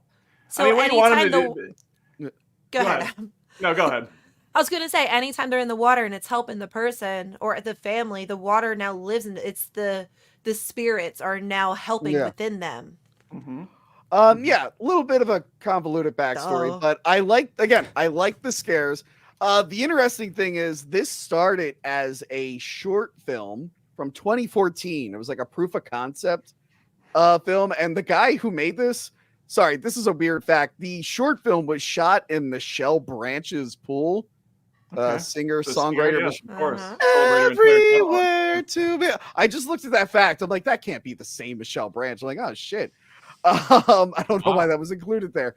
So I mean, what do you want anytime him the to do? go Go ahead. ahead. No, go ahead. I was gonna say anytime they're in the water and it's helping the person or the family, the water now lives in it's the spirits are now helping Yeah. within them. Mm-hmm. Yeah, a little bit of a convoluted backstory, Duh. but I like the scares. The interesting thing is this started as a short film from 2014. It was like a proof of concept film, and the guy who made this sorry, this is a weird fact. The short film was shot in Michelle Branch's pool. Singer, songwriter, of course. Celebrated her entire catalog. everywhere to be. I just looked at that fact. I'm like, that can't be the same Michelle Branch. I'm like, oh shit. I don't know why that was included there.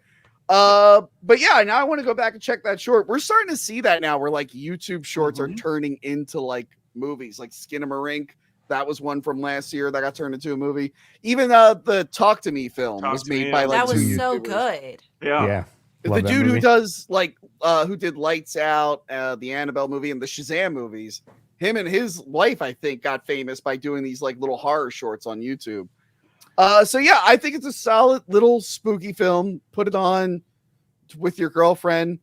But yeah, now I want to go back and check that short. We're starting to see that now, where like YouTube shorts are turning into like movies, like Skinamarink. That was one from last year that got turned into a movie. Even the Talk to Me film was made by like that was two so YouTubers. good. Yeah. The Love dude that who movie. does like who did Lights Out, the Annabelle movie, and the Shazam movies, him and his wife, I think, got famous by doing these like little horror shorts on YouTube. So yeah, I think it's a solid little spooky film. Put it on with your girlfriend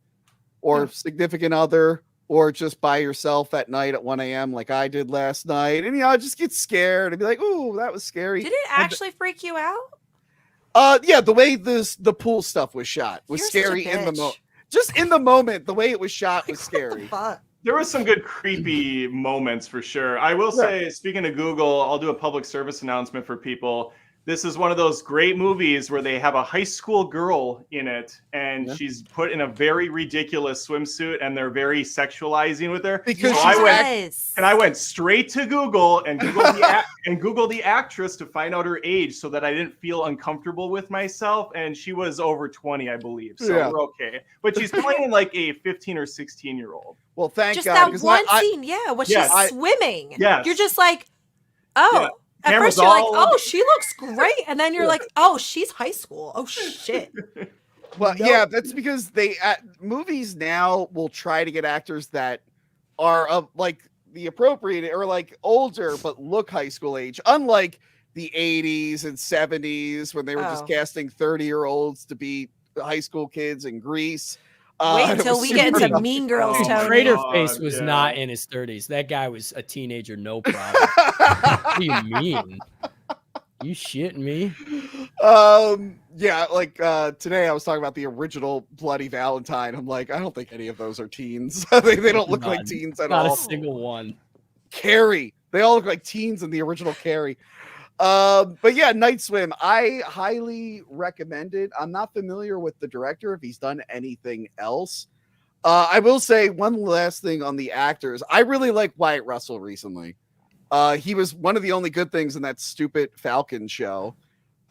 or significant other, or just by yourself at night at 1 a.m. like I did last night, and just get scared and be like, "Ooh, that was scary." Did it actually freak you out? Yeah, the way the pool stuff was shot was You're such a scary in the bitch. moment. Just in the moment, the way it was shot was scary. Fuck. There were some good creepy moments for sure. I will say, speaking of Google, I'll do a public service announcement for people. This is one of those great movies where they have a high school girl in it, and she's put in a very ridiculous swimsuit, and they're very sexualizing with her. Because So I went straight to Google and Googled the actress to find out her age, so that I didn't feel uncomfortable with myself. And she was over 20, I believe, so we're okay. But she's playing like a 15 or 16-year-old. Well, thank Just God. that 'cause one I- scene, when Yes. she's swimming. Yes. You're just like, oh. Yeah. At Camera's first you're like, all oh, over- she looks great. And then you're like, oh, she's high school. Oh, shit. Well, yeah, that's because they movies now will try to get actors that are of like the appropriate or like older but look high school age, unlike the 80s and 70s when they were just casting 30-year-olds to be high school kids in Greece. Wait it until was we get super- into Mean Girls, Oh, Tony. Crater God, Face was yeah. not in his 30s. That guy was a teenager, no problem. What do you mean? You shitting me? Yeah, like today I was talking about the original Bloody Valentine. I'm like, I don't think any of those are teens. they don't look like None. teens at Not all. a single one. Carrie. They all look like teens in the original Carrie. But yeah, Nightswim, I highly recommend it. I'm not familiar with the director if he's done anything else. I will say one last thing on the actors. I really like Wyatt Russell recently. He was one of the only good things in that stupid Falcon show.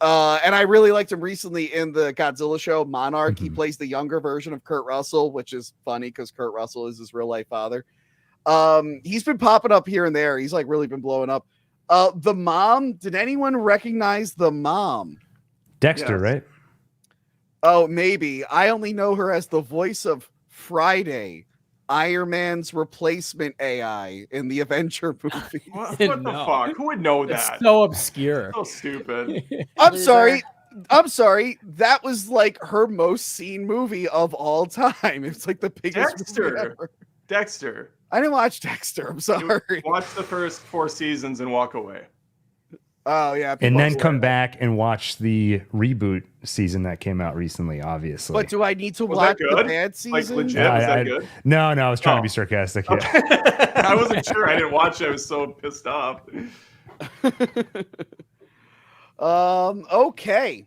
And I really liked him recently in the Godzilla show, Monarch. He plays the younger version of Kurt Russell, which is funny because Kurt Russell is his real life father. He's been popping up here and there. He's like really been blowing up. The mom, did anyone recognize the mom? Dexter, Yes. right? Oh, maybe. I only know her as the voice of Friday, Iron Man's replacement AI in the Avenger movie. What the No. fuck? Who would know It's that? so obscure. So stupid. I'm Loser. sorry. I'm sorry. That was like her most seen movie of all time. It's like the biggest movie Dexter. ever. Dexter. I didn't watch Dexter. I'm sorry. Watch the first 4 seasons and walk away. Oh yeah. And then people- come back and watch the reboot season that came out recently, obviously. But do I need to Was watch that the good? bad Like season? legit? Yeah, Was that I- good? No, I was trying to Oh. be sarcastic. Yeah. I wasn't sure. I didn't watch it. I was so pissed off. Okay.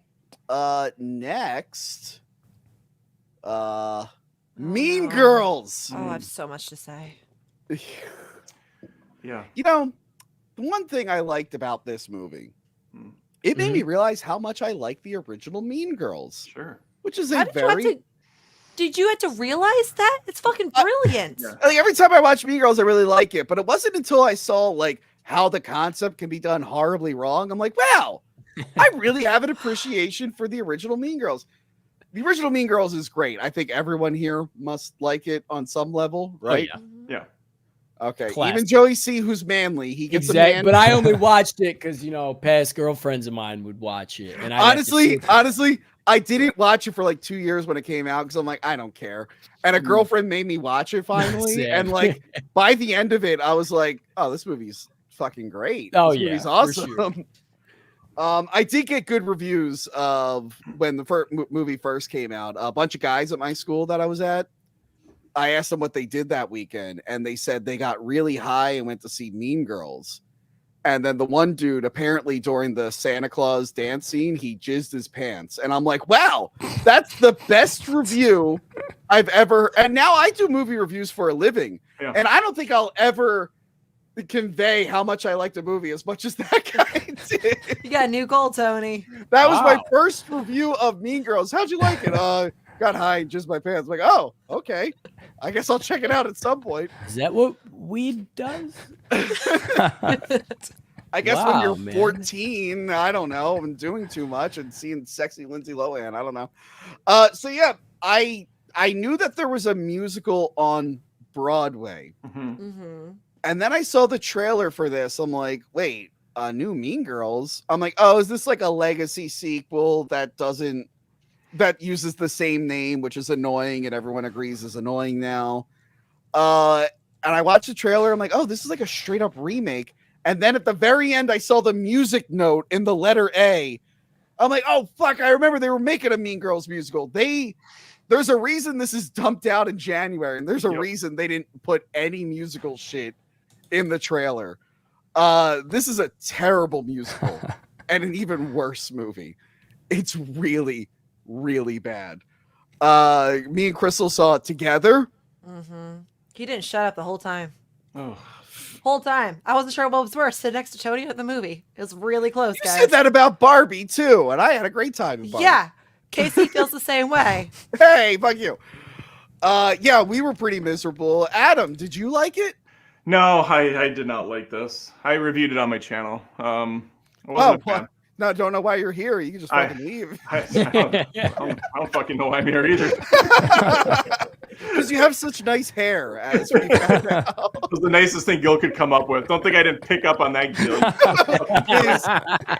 Next. Mean no. Girls. Oh, I have so much to say. Yeah. You know, the one thing I liked about this movie, Hmm. it made me realize how much I like the original Mean Girls, Sure. which is How a did you have very to? Did you have to realize that? It's fucking brilliant. yeah. like every time I watch Mean Girls, I really like it. But it wasn't until I saw like how the concept can be done horribly wrong. I'm like, wow, I really have an appreciation for the original Mean Girls. The original Mean Girls is great. I think everyone here must like it on some level, right? yeah. Mhm. Yeah. Okay. Classic. Even Joey C, who's manly, he gets a Exactly. man. But I only watched it because past girlfriends of mine would watch it, and I honestly, I didn't watch it for like 2 years when it came out because I'm like, I don't care. And a girlfriend made me watch it finally, Same. and like by the end of it, I was like, oh, this movie's fucking great. Oh, This yeah, movie's for awesome. sure. I did get good reviews of when the movie first came out. A bunch of guys at my school that I was at, I asked them what they did that weekend, and they said they got really high and went to see Mean Girls. And then the one dude, apparently during the Santa Claus dance scene, he jizzed his pants. And I'm like, wow, that's the best review I've ever. And now I do movie reviews for a living. Yeah. And I don't think I'll ever convey how much I liked a movie as much as that guy did. You got a new goal, Tony. That was my Wow. first review of Mean Girls. How'd you like it? Got high and jizzed my pants. I'm like, oh, okay. I guess I'll check it out at some point. Is that what weed does? I guess when Wow, you're man. 14, I don't know, and doing too much and seeing sexy Lindsay Lohan, I don't know. So yeah, I knew that there was a musical on Broadway, Mm-hmm. and then I saw the trailer for this. I'm like, wait, a new Mean Girls? I'm like, oh, is this like a legacy sequel that uses the same name, which is annoying, and everyone agrees is annoying now? And I watched the trailer. I'm like, oh, this is like a straight up remake. And then at the very end, I saw the music note in the letter A. I'm like, oh, fuck. I remember they were making a Mean Girls musical. There's a reason this is dumped out in January. And there's a reason they didn't put any musical shit in the trailer. This is a terrible musical and an even worse movie. It's really, really bad. Me and Crystal saw it together. Mm-hmm. He didn't shut up the whole time. Oh. Whole time. I wasn't sure what was worse, sitting next to Tony at the movie. It was really close, You guys. said that about Barbie too, and I had a great time in Barbie. Yeah. Casey feels the same way. Hey, fuck you. Yeah, we were pretty miserable. Adam, did you like it? No, I did not like this. I reviewed it on my channel. It wasn't Oh, a fan. no, don't know why you're here. You can just fucking leave. I don't fucking know why I'm here either. Because you have such nice hair, as we found out. It was the nicest thing Gil could come up with. Don't think I didn't pick up on that, Gil.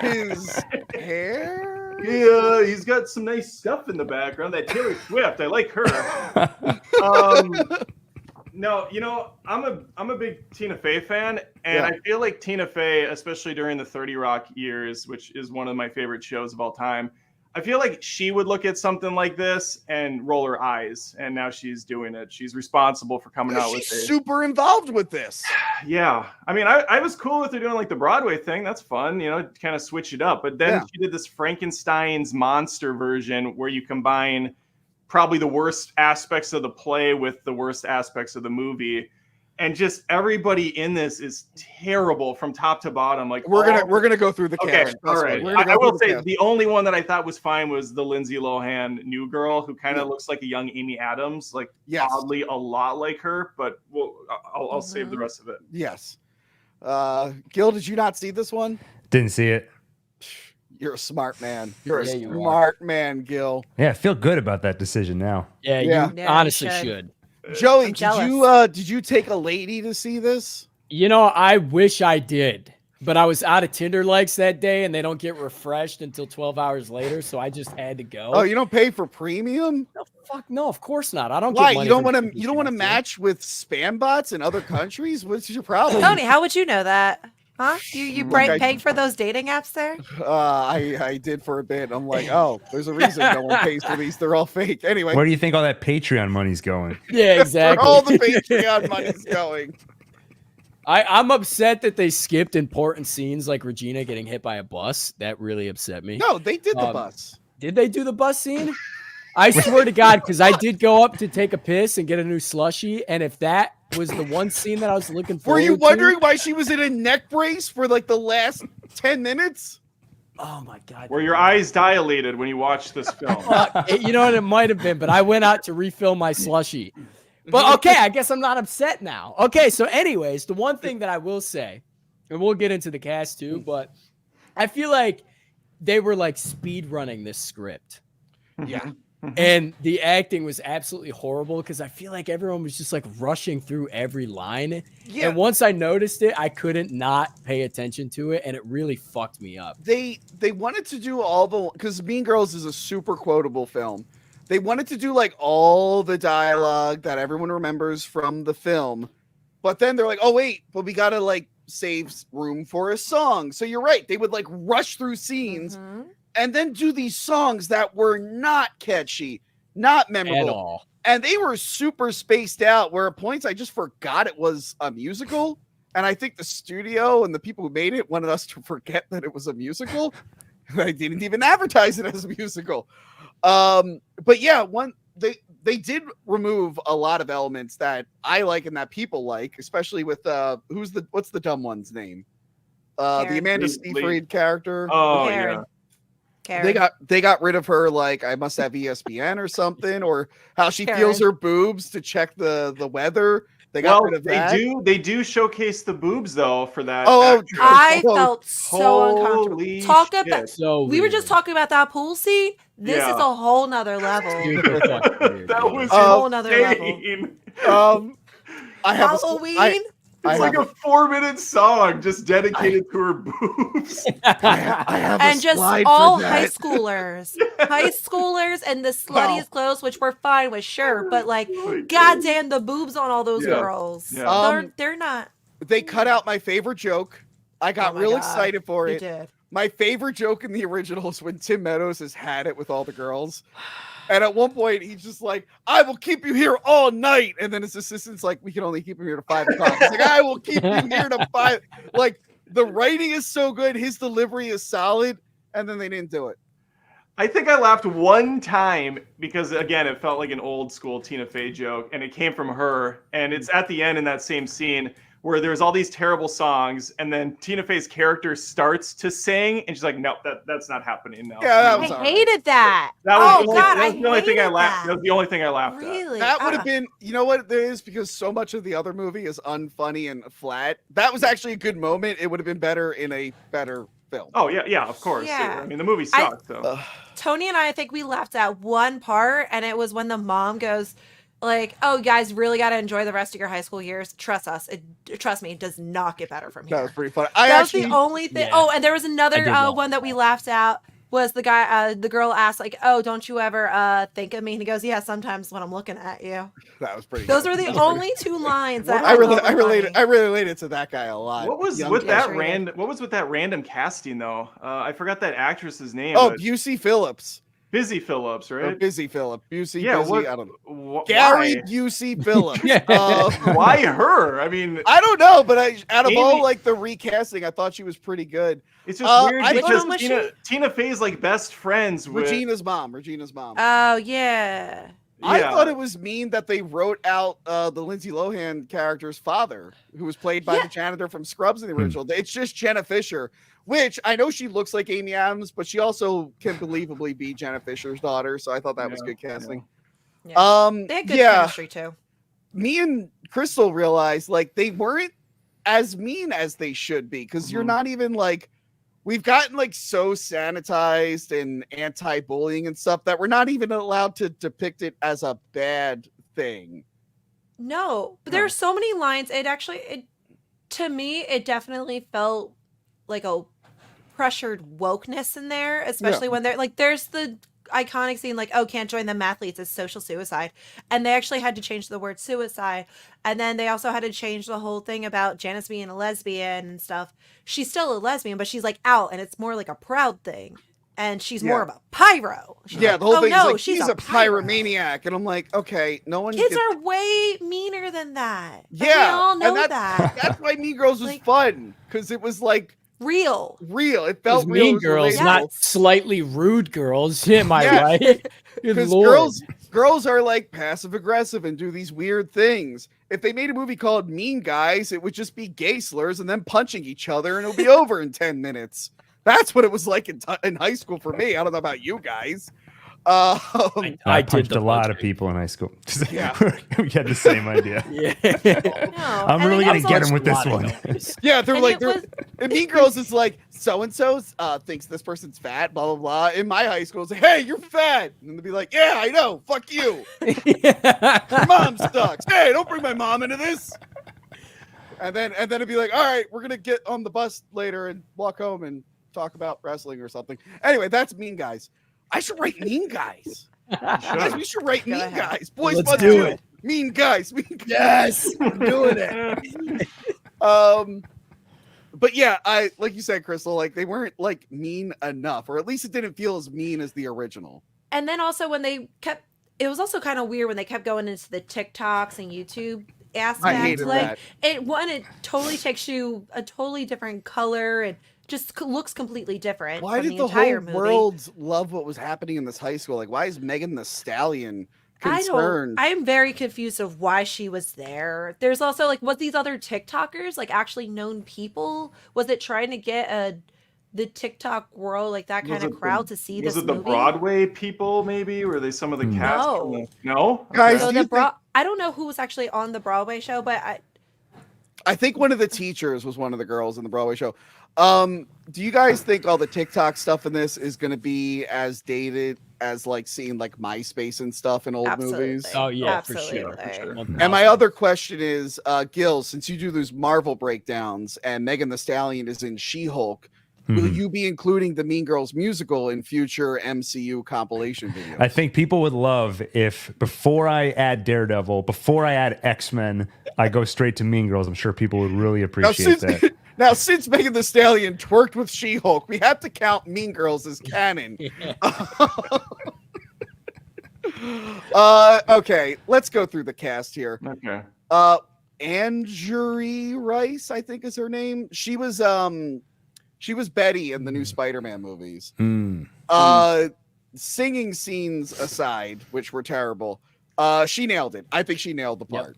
His hair? Yeah, he's got some nice stuff in the background. That Taylor Swift, I like her. No, I'm a big Tina Fey fan, and I feel like Tina Fey, especially during the 30 Rock years, which is one of my favorite shows of all time, I feel like she would look at something like this and roll her eyes, and now she's doing it. She's responsible for coming out with it. She's super involved with this. Yeah. I mean, I was cool with her doing like the Broadway thing. That's fun, kind of switch it up. But then she did this Frankenstein's monster version where you combine probably the worst aspects of the play with the worst aspects of the movie. And just everybody in this is terrible from top to bottom. Like we're gonna go through the cast. All right. I will say the only one that I thought was fine was the Lindsay Lohan new girl, who kind of looks like a young Amy Adams, like oddly a lot like her. But I'll save the rest of it. Yes. Gil, did you not see this one? Didn't see it. You're a smart man. You're a Yeah, you smart man, Gil. Yeah, I feel good about that decision now. Yeah, Yeah. you Yeah, you honestly should. should. Joey, I'm jealous. did you take a lady to see this? I wish I did, but I was out of Tinder likes that day, and they don't get refreshed until 12 hours later, so I just had to go. Oh, you don't pay for premium? No, fuck no, of course not. I don't. Why? Get money You don't from want to? Tinder You don't want to chats, match with spam bots in other countries? What's your problem? Tony, how would you know that? Huh? You Look, I- paying for those dating apps there? I did for a bit. I'm like, oh, there's a reason no one pays for these. They're all fake. Anyway, Where do you think all that Patreon money's going? Yeah, where exactly. all the Patreon money's going. I'm upset that they skipped important scenes like Regina getting hit by a bus. That really upset me. No, they did the Um, bus. Did they do the bus scene? I swear to God, because I did go up to take a piss and get a new slushie, and if that was the one scene that I was looking for, Were you wondering why she was in a neck brace for like the last 10 minutes? Oh my God! Were your eyes dilated when you watched this film? You know what? It might have been, but I went out to refill my slushie. But okay, I guess I'm not upset now. Okay, so anyways, the one thing that I will say, and we'll get into the cast too, but I feel like they were like speed running this script. Yeah. And the acting was absolutely horrible because I feel like everyone was just like rushing through every line. Yeah. And once I noticed it, I couldn't not pay attention to it, and it really fucked me up. They wanted to do all the, because Mean Girls is a super quotable film. They wanted to do like all the dialogue that everyone remembers from the film, but then they're like, oh wait, but we gotta like save room for a song. So you're right, they would like rush through scenes and then do these songs that were not catchy, not memorable At all. and they were super spaced out. Where at points I just forgot it was a musical. And I think the studio and the people who made it wanted us to forget that it was a musical. They didn't even advertise it as a musical. But yeah, they did remove a lot of elements that I like and that people like, especially with what's the dumb one's name? The Karen. Amanda Seyfried character. Oh Karen. yeah. Karen. They got rid of her, like I must have ESPN or something, or how she Karen. feels her boobs to check the weather. They got rid of that. They do showcase the boobs though for that. Oh, actress. I felt so uncomfortable. Holy Talk shit. about. So We were just talking about that pool scene. This Yeah. is a whole nother level. Super fucking weird. That was A whole nother level. insane. I have Halloween. It's like a 4-minute song just dedicated to her boobs. I have a And just slide all for high that. schoolers and the sluttiest clothes, which we're fine with, sure, but like, God. goddamn, the boobs on all those Yeah. girls. Yeah. They're not. They cut out my favorite joke. I got Oh my real God. excited for You it. did. My favorite joke in the original is when Tim Meadows has had it with all the girls. And at one point, he's just like, I will keep you here all night. And then his assistant's like, we can only keep him here to 5 o'clock. He's like, I will keep you here to 5. Like, the writing is so good. His delivery is solid. And then they didn't do it. I think I laughed one time because, again, it felt like an old school Tina Fey joke, and it came from her. And it's at the end in that same scene where there's all these terrible songs, and then Tina Fey's character starts to sing, and she's like, "No, that's not happening now." Yeah, that I was all right. hated that. That was Oh the only, God, that was I the only thing I hated laughed. that. That was the only thing I laughed at. Really? That would have been, you know what it is? Because so much of the other movie is unfunny and flat. That was actually a good moment. It would have been better in a better film. Oh yeah, of course. Yeah. I mean, the movie sucked. So. Tony and I think we laughed at one part, and it was when the mom goes, like, "Oh, you guys really got to enjoy the rest of your high school years. Trust us. Trust me, it does not get better from here." That was pretty funny. That was the only thing. Yeah. Oh, and there was I another did laugh one at that we laughed at. Was the guy? The girl asked, like, "Oh, don't you ever think of me?" And he goes, "Yeah, sometimes when I'm looking at you." That was pretty Those good. were the That was pretty only two lines that I thought were related funny. to that guy a lot. What was Young with kid. that Yes, random? What was with that random casting though? I forgot that actress's name. Oh, but Busey Phillips. Busy Phillips, Or right? Busy Phillip. Busey, Yeah, Busy, what- I don't know. Wh- Gary why? Busey Phillips. Why her? I mean, I don't know, but out of all Amy- like the recasting, I thought she was pretty good. it's just weird I Which because one was Tina Fey's like best friends with. Regina's mom. Oh yeah. I Yeah. thought it was mean that they wrote out the Lindsay Lohan character's father, who was played by Yeah. the janitor from Scrubs in the original. It's just Jenna Fisher, which I know she looks like Amy Adams, but she also can believably be Jenna Fisher's daughter. So I thought that was Yeah, good casting. Yeah. They had good chemistry too. Me and Crystal realized like they weren't as mean as they should be because you're Mhm. not even like we've gotten like so sanitized and anti-bullying and stuff that we're not even allowed to depict it as a bad thing. No, but there are so many lines. To me, it definitely felt like a pressured wokeness in there, especially when they're like, there's the iconic scene, like, "Oh, can't join the mathletes, it's social suicide." And they actually had to change the word suicide. And then they also had to change the whole thing about Janice being a lesbian and stuff. She's still a lesbian, but she's like out, and it's more like a proud thing. And she's more of a pyro. She's Yeah, like, the whole "Oh, thing no, is like she's he's a pyromaniac, and I'm like, okay, no one. Kids gets- are way meaner than that. And yeah, we all and know that. That's why Mean Girls was Like- fun because it was like Real. real. It It felt was real. Mean it was Girls, relatable. not slightly rude girls. Am I Yeah. right? Good Because Lord. girls are like passive aggressive and do these weird things. If they made a movie called Mean Guys, it would just be gay slurs and then punching each other, and it'll be over in 10 minutes. That's what it was like in high school for me. I don't know about you guys. I did punched the a lot of punching. people in high school. Yeah. We had the same idea. Yeah. No, I'm and really it gonna was get all- him with this Lot of one. those. Yeah, they're And like, it they're, was- in Mean Girls, it's like so and so thinks this person's fat, blah blah blah. In my high school, it's like, hey, you're fat, and they'd be like, yeah, I know, fuck you. Your mom sucks. Hey, don't bring my mom into this. And then it'd be like, all right, we're gonna get on the bus later and walk home and talk about wrestling or something. Anyway, that's Mean Guys. I should write Mean Guys. Guys, we should write Go Mean ahead. Guys. Boys Let's Must do Do it. It. Mean Guys. Mean Guys. Yes, I'm doing it. But yeah, I like you said, Crystal, like they weren't like mean enough, or at least it didn't feel as mean as the original. And then also when they kept, it was also kind of weird when they kept going into the TikToks and YouTube aspect. I hated Like that. it totally takes you a totally different color and just looks completely different Why from did the the entire whole movie. world love what was happening in this high school? Like, why is Megan the Stallion concerned? I'm very confused of why she was there. There's also like, was these other TikTokers like actually known people? Was it trying to get the TikTok world, like that kind of crowd, to see this Was it the movie? Broadway people? Maybe were they some of the cast? No. No, Guys, So do you think- I don't know who was actually on the Broadway show, but I think one of the teachers was one of the girls in the Broadway show. Do you guys think all the TikTok stuff in this is going to be as dated as like seeing like MySpace and stuff in old movies? Oh yeah, absolutely. for sure. And my other question is, Gil, since you do those Marvel breakdowns and Megan the Stallion is in She-Hulk, will you be including the Mean Girls musical in future MCU compilation videos? I think people would love if before I add Daredevil, before I add X-Men, I go straight to Mean Girls. I'm sure people would really appreciate that. Now, since Megan the Stallion twerked with She-Hulk, we have to count Mean Girls as canon. Okay, let's go through the cast here. Okay. Anjuri Rice, I think is her name. She was Betty in the new Spider-Man movies. Singing scenes aside, which were terrible, she nailed it. I think she nailed the part.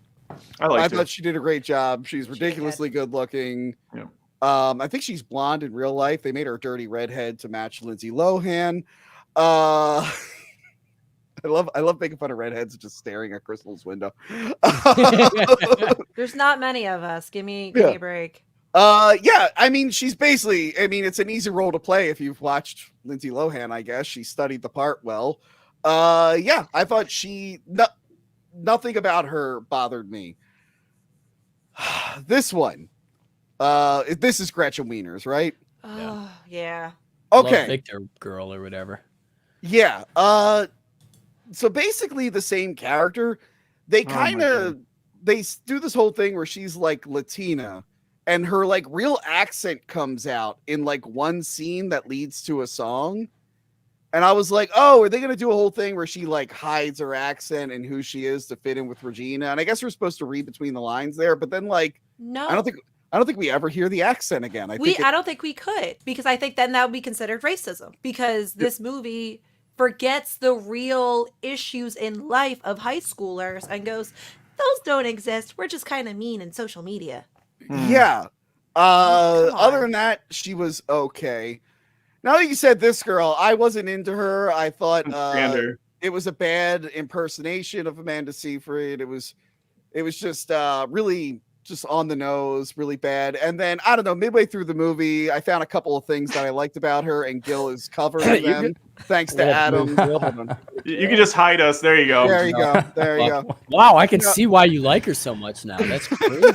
I thought she did a great job. She's ridiculously good looking. Yeah. I think she's blonde in real life. They made her a dirty redhead to match Lindsay Lohan. I love making fun of redheads and just staring at Crystal's window. there's not many of us. Give me a break. Yeah, I mean, she's basically, it's an easy role to play if you've watched Lindsay Lohan, I guess. She studied the part well. Yeah, I thought nothing about her bothered me. This one, this is Gretchen Wieners, right? Oh, yeah. Okay. Love Victor girl or whatever. Yeah. So basically the same character. They they do this whole thing where she's like Latina and her like real accent comes out in like one scene that leads to a song. And I was like, oh, are they going to do a whole thing where she like hides her accent and who she is to fit in with Regina? And I guess we're supposed to read between the lines there, but then like, no, I don't think we ever hear the accent again. I don't think we could, because I think then that would be considered racism, because this movie forgets the real issues in life of high schoolers and goes, those don't exist. We're just kind of mean in social media. Yeah. Other than that, she was okay. Now that you said this girl, I wasn't into her. I thought it was a bad impersonation of Amanda Seyfried. It was just really just on the nose, really bad. And then I don't know, midway through the movie, I found a couple of things that I liked about her, and Gil is covering them. Thanks to Adam. You can just hide us. There you go. There you go. There you go. Wow, I can see why you like her so much now. That's crazy.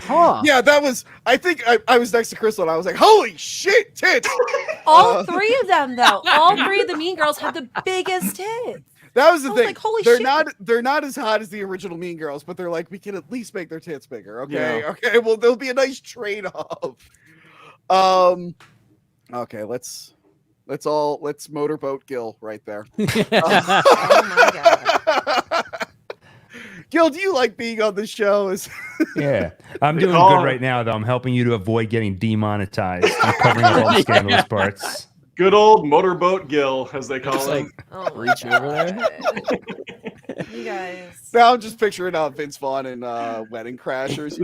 Huh. Yeah, that was. I think I was next to Crystal, and I was like, "Holy shit, tits!" All three of them, though. All three of the Mean Girls had the biggest tits. That was the thing. Like, holy they're shit. They're not as hot as the original Mean Girls, but they're like, we can at least make their tits bigger. Okay. Yeah. Okay. Well, there'll be a nice trade-off. Okay, let's motorboat Gil right there. Oh my god. Gil, do you like being on the show? Yeah, I'm doing good right now, though. I'm helping you to avoid getting demonetized. I'm covering up all the scandalous parts. Good old motorboat Gil, as they call him. Oh my Reach over there. God. You guys. Now I'm just picturing Vince Vaughn in Wedding Crashers.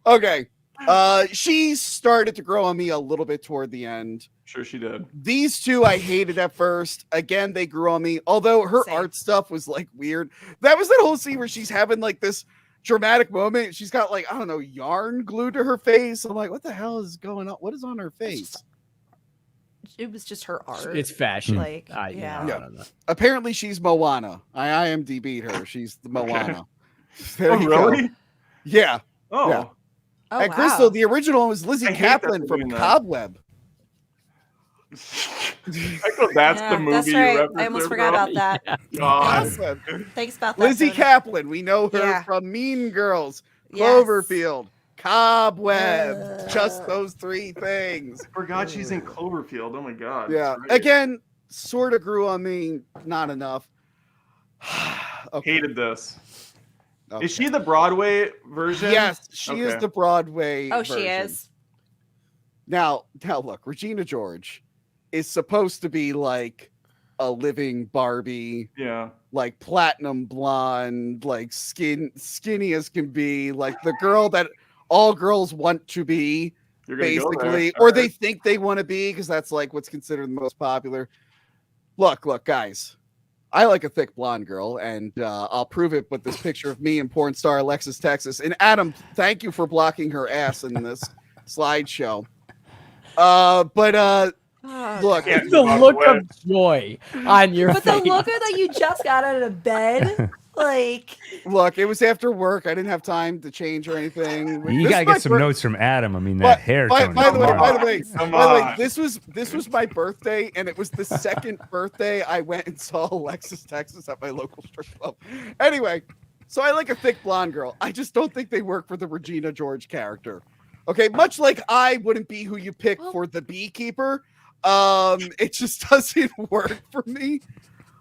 Okay. She started to grow on me a little bit toward the end. Sure she did. These two I hated at first. Again, they grew on me. Although her art stuff was like weird. That was that whole scene where she's having like this dramatic moment. She's got like, I don't know, yarn glued to her face. I'm like, what the hell is going on? What is on her face? It was just her art. It's fashion. Like, yeah. I don't know. Apparently she's Moana. I IMDb'd her. She's the Moana. Okay. Oh, really? Go. Yeah. Oh. Yeah. Oh, and wow. Crystal, the original was Lizzie I hate that Kaplan they're from doing that. Cobweb. I go, that's the movie that's you right. referenced I almost there, forgot bro. about that. God. Cobweb. Thanks about that. Lizzie Tony. Kaplan. We know her Yeah. from Mean Girls, Yes. Cloverfield, Cobweb. Just those three things. Forgot she's in Cloverfield. Oh my god. Yeah. That's right. Again, sort of grew on me. Not enough. Okay. Hated this. Okay. Is she the Broadway version? Yes, she is Okay. the Broadway Oh, version. she is. Now look, Regina George is supposed to be like a living Barbie, Yeah. like platinum blonde, like skinny as can be, like the girl that all girls want to be, You're gonna go there. basically, All or right. they think they want to be, because that's like what's considered the most popular. Look, guys. I like a thick blonde girl, and I'll prove it with this picture of me and porn star Alexis Texas. And Adam, thank you for blocking her ass in this slideshow. But look, Yeah. The look of joy on your But the face. look that you just got out of bed, like, look, it was after work. I didn't have time to change or anything. You This gotta is my get some bir- notes from Adam. I mean, But that hair by tone. the way, come on. Come by the way, on. this was my birthday, and it was the second birthday I went and saw Alexis Texas at my local strip club. Anyway, so I like a thick blonde girl. I just don't think they work for the Regina George character. Okay, much like I wouldn't be who you pick for the Beekeeper. It just doesn't work for me.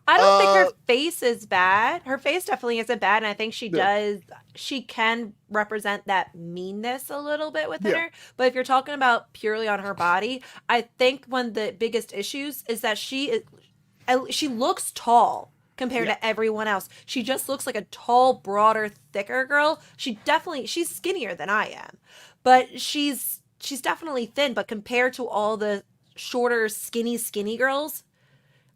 I don't think her face is bad. Her face definitely isn't bad, and I think she can represent that meanness a little bit within her. But if you're talking about purely on her body, I think one of the biggest issues is that she looks tall compared to everyone else. She just looks like a tall, broader, thicker girl. She's skinnier than I am, but she's definitely thin. But compared to all the shorter, skinny girls,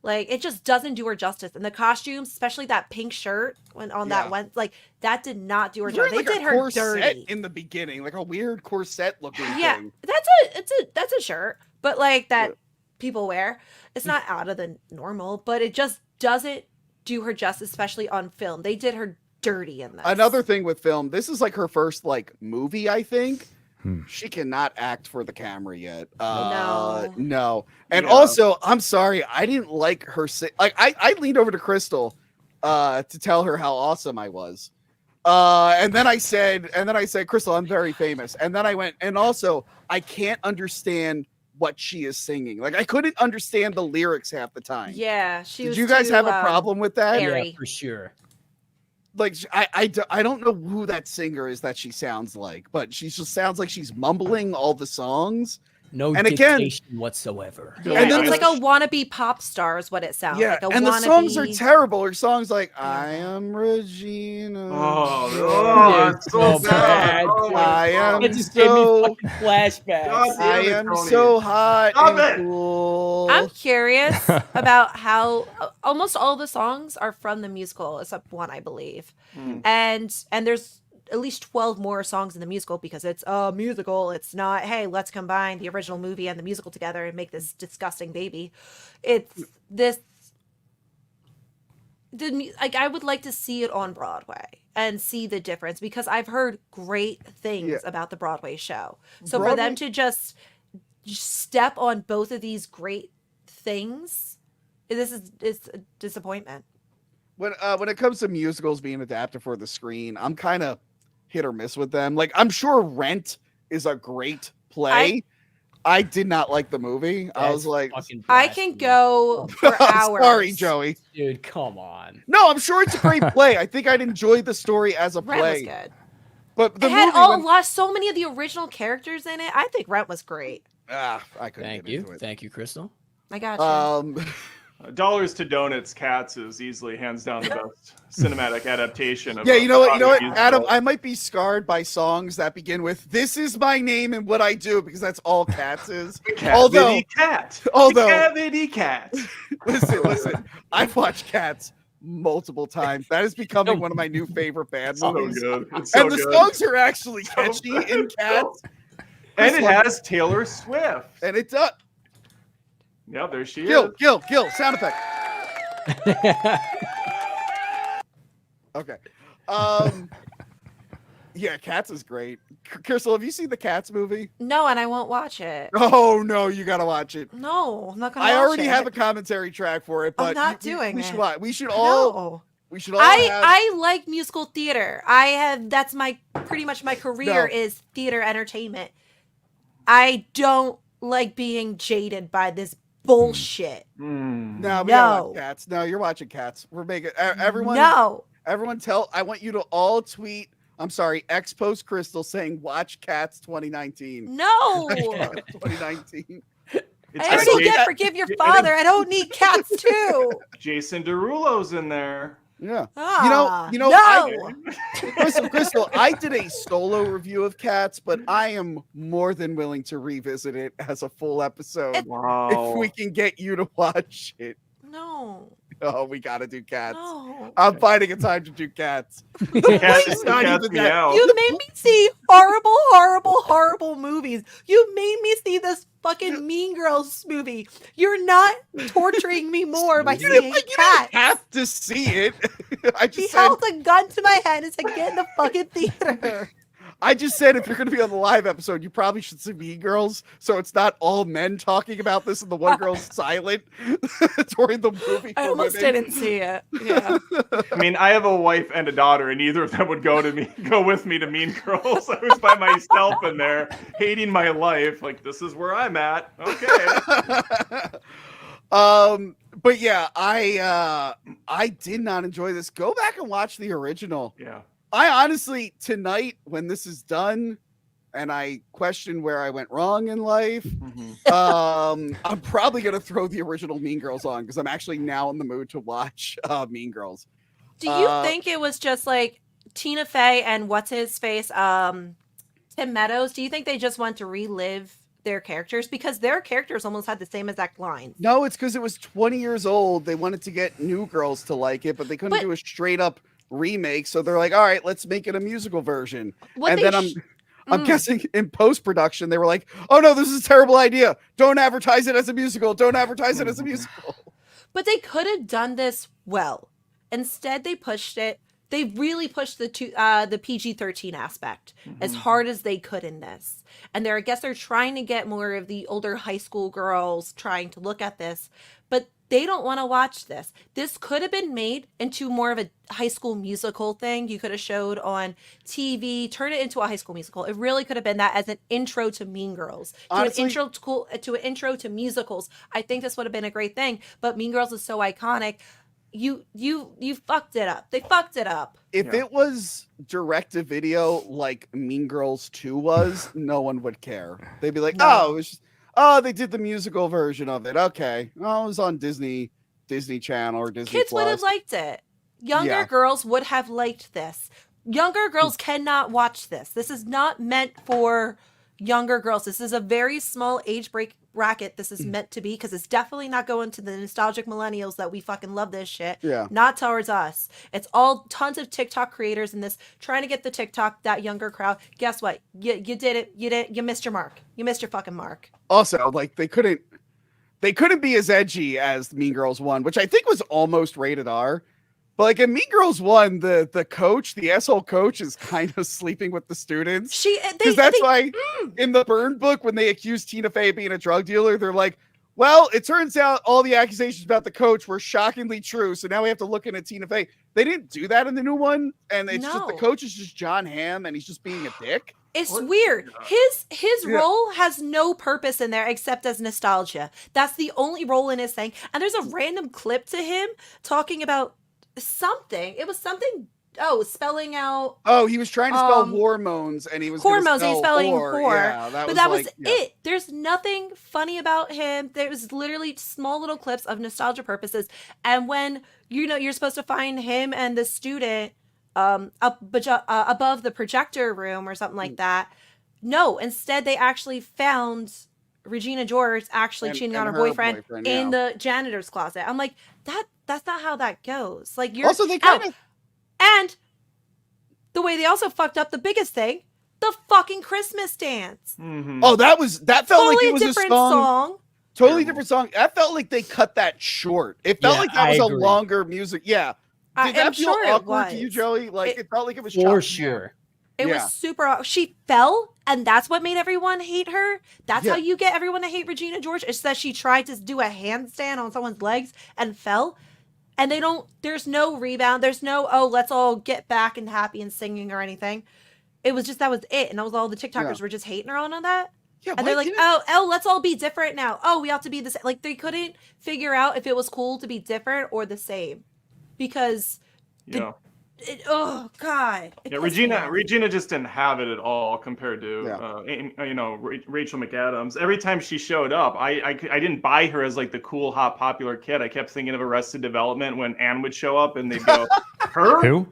like, it just doesn't do her justice. And the costumes, especially that pink shirt that went, like, that did not do her justice. They Like did a her corset dirty in the beginning, like a weird corset looking yeah, thing. that's a shirt, but like that people wear. It's not out of the normal, but it just doesn't do her justice, especially on film. They did her dirty in this. Another thing with film, this is like her first like movie, I think. She cannot act for the camera yet. No. And also, I'm sorry, I didn't like her. I leaned over to Crystal to tell her how awesome I was. And then I said, Crystal, I'm very famous. And then I went, and also, I can't understand what she is singing. Like, I couldn't understand the lyrics half the time. Yeah, Did you guys have a problem with that? airy. Yeah, for sure. Like, I don't know who that singer is that she sounds like, but she just sounds like she's mumbling all the songs. No And again- dictation whatsoever. Yeah, And then it's the- like a wannabe pop star is what it sounds like. A and the wannabe... songs are terrible. Her songs like "I am Regina." It's so so bad. bad. Oh my I am It just gave me so. fucking flashbacks. God I damn it, am Tony. so hot Stop and it. cool. I'm curious about how almost all the songs are from the musical, except one, I believe. And there's at least 12 more songs in the musical because it's a musical. It's not, hey, let's combine the original movie and the musical together and make this disgusting baby. It's this. Like, I would like to see it on Broadway and see the difference because I've heard great things about the Broadway show. So for them to just step on both of these great things, it's a disappointment. When it comes to musicals being adapted for the screen, I'm kind of hit or miss with them. Like, I'm sure Rent is a great play. I did not like the movie. I was like, I can go for hours. sorry, Joey. Dude, come on. No, I'm sure it's a great play. I think I'd enjoy the story as a Rent play. was good. But the It had movie so many of the original characters in it. I think Rent was great. I couldn't Thank get you. into it. Thank you, Crystal. I got you. Dollars to Donuts, Cats is easily hands down the best cinematic adaptation of Yeah, you know what, Broadway Adam? musical. I might be scarred by songs that begin with "This is my name and what I do" because that's all Cats is. Although, Cavity Cat. listen, I've watched Cats multiple times. That is becoming one of my new favorite band So movies. good. It's so And the good. songs are actually catchy in Cats, And it has Taylor Swift. and it does. Yeah, there she Gil, is. sound effect. Okay. Yeah, Cats is great. Crystal, have you seen the Cats movie? No, and I won't watch it. Oh no, you gotta watch it. No, I'm not gonna. I watch already it. have a commentary track for it, but I'm not we doing should it. watch. We should all. No. We should all. have, I like musical theater. That's my pretty much my career is theater entertainment. I don't like being jaded by this bullshit. No, we gotta watch Cats. No, you're watching Cats. We're making everyone. No. Everyone I want you to all tweet, I'm sorry, X post Crystal saying watch Cats 2019. No. 2019. I already get Forgive Your Father. I don't need Cats too. Jason Derulo's in there. Yeah. Ah, you know, no. Crystal, I did a solo review of Cats, but I am more than willing to revisit it as a full episode if we can get you to watch it. No. Oh, we gotta do Cats. No. I'm finding a time to do Cats. Cats meow. You made me see horrible, horrible, horrible movies. You made me see this fucking Mean Girls movie. You're not torturing me more by seeing You Cats. don't have to see it. He held a gun to my head and said, "Get in the fucking theater." I just said if you're going to be on the live episode, you probably should see Mean Girls, so it's not all men talking about this and the one girl's silent during the movie. I almost didn't see it. Yeah. I mean, I have a wife and a daughter, and neither of them would go with me to Mean Girls. I was by myself in there, hating my life. Like, this is where I'm at. Okay. But yeah, I did not enjoy this. Go back and watch the original. Yeah. I honestly, tonight, when this is done and I question where I went wrong in life, I'm probably going to throw the original Mean Girls on because I'm actually now in the mood to watch Mean Girls. Do you think it was just like Tina Fey and what's-his-face, Tim Meadows? Do you think they just want to relive their characters? Because their characters almost had the same exact lines. No, it's because it was 20 years old. They wanted to get new girls to like it, but they couldn't do a straight-up remake, so they're like, all right, let's make it a musical version. And then I'm guessing in post-production they were like, oh no, this is a terrible idea, don't advertise it as a musical, But they could have done this well. Instead they really pushed the PG-13 aspect as hard as they could in this. And I guess they're trying to get more of the older high school girls trying to look at this, but they don't want to watch this. This could have been made into more of a high school musical thing. You could have showed on TV, turn it into a high school musical. It really could have been that as an intro to Mean Girls, honestly, to an intro to musicals. I think this would have been a great thing. But Mean Girls is so iconic. You fucked it up. They fucked it up. If it was direct to video like Mean Girls 2 was, no one would care. They'd be like, oh, it was just, they did the musical version of it. Okay. Oh, it was on Disney Channel or Disney Kids Plus. would have liked it. Younger girls would have liked this. Younger girls cannot watch this. This is not meant for younger girls. This is a very small age bracket this is meant to be, because it's definitely not going to the nostalgic millennials that we fucking love this shit. Yeah. Not towards us. It's all tons of TikTok creators in this trying to get the TikTok, that younger crowd. Guess what? You did it. You missed your mark. You missed your fucking mark. Also, like they couldn't be as edgy as Mean Girls 1, which I think was almost rated R. But like in Mean Girls 1, the coach, the asshole coach, is kind of sleeping with the students. Because that's why in the Burn book, when they accused Tina Fey of being a drug dealer, they're like, well, it turns out all the accusations about the coach were shockingly true. So now we have to look into Tina Fey. They didn't do that in the new one. And it's just the coach is just John Hamm and he's just being a dick. It's weird. His role has no purpose in there except as nostalgia. That's the only role in his thing. And there's a random clip to him talking about something. It was something. Oh, spelling out. Oh, he was trying to spell hormones, and he was hormones. He's spelling whore. Yeah, that was it. There's nothing funny about him. There's literally small little clips of nostalgia purposes. And when you're supposed to find him and the student above the projector room or something like that. No, instead they actually found Regina George actually cheating on her boyfriend in the janitor's closet. I'm like, that's not how that goes. Like, you're also, they kind of, and the way they also fucked up the biggest thing, the fucking Christmas dance. Oh, that felt totally like it was a different song. Totally different song. That felt like they cut that short. It felt like that was a longer music. Yeah. Did that feel awkward to you, Joey? Like it felt like it was for sure. It was super. She fell, and that's what made everyone hate her. That's how you get everyone to hate Regina George. It's that she tried to do a handstand on someone's legs and fell. And there's no rebound. There's no, let's all get back and happy and singing or anything. It was just, that was it. And that was all the TikTokers were just hating her on that. Yeah, and they're like, let's all be different now. Oh, we have to be the same. Like, they couldn't figure out if it was cool to be different or the same. Because Oh God. Yeah, Regina just didn't have it at all compared to Rachel McAdams. Every time she showed up, I didn't buy her as like the cool, hot, popular kid. I kept thinking of Arrested Development when Anne would show up and they'd go, "Her? Who?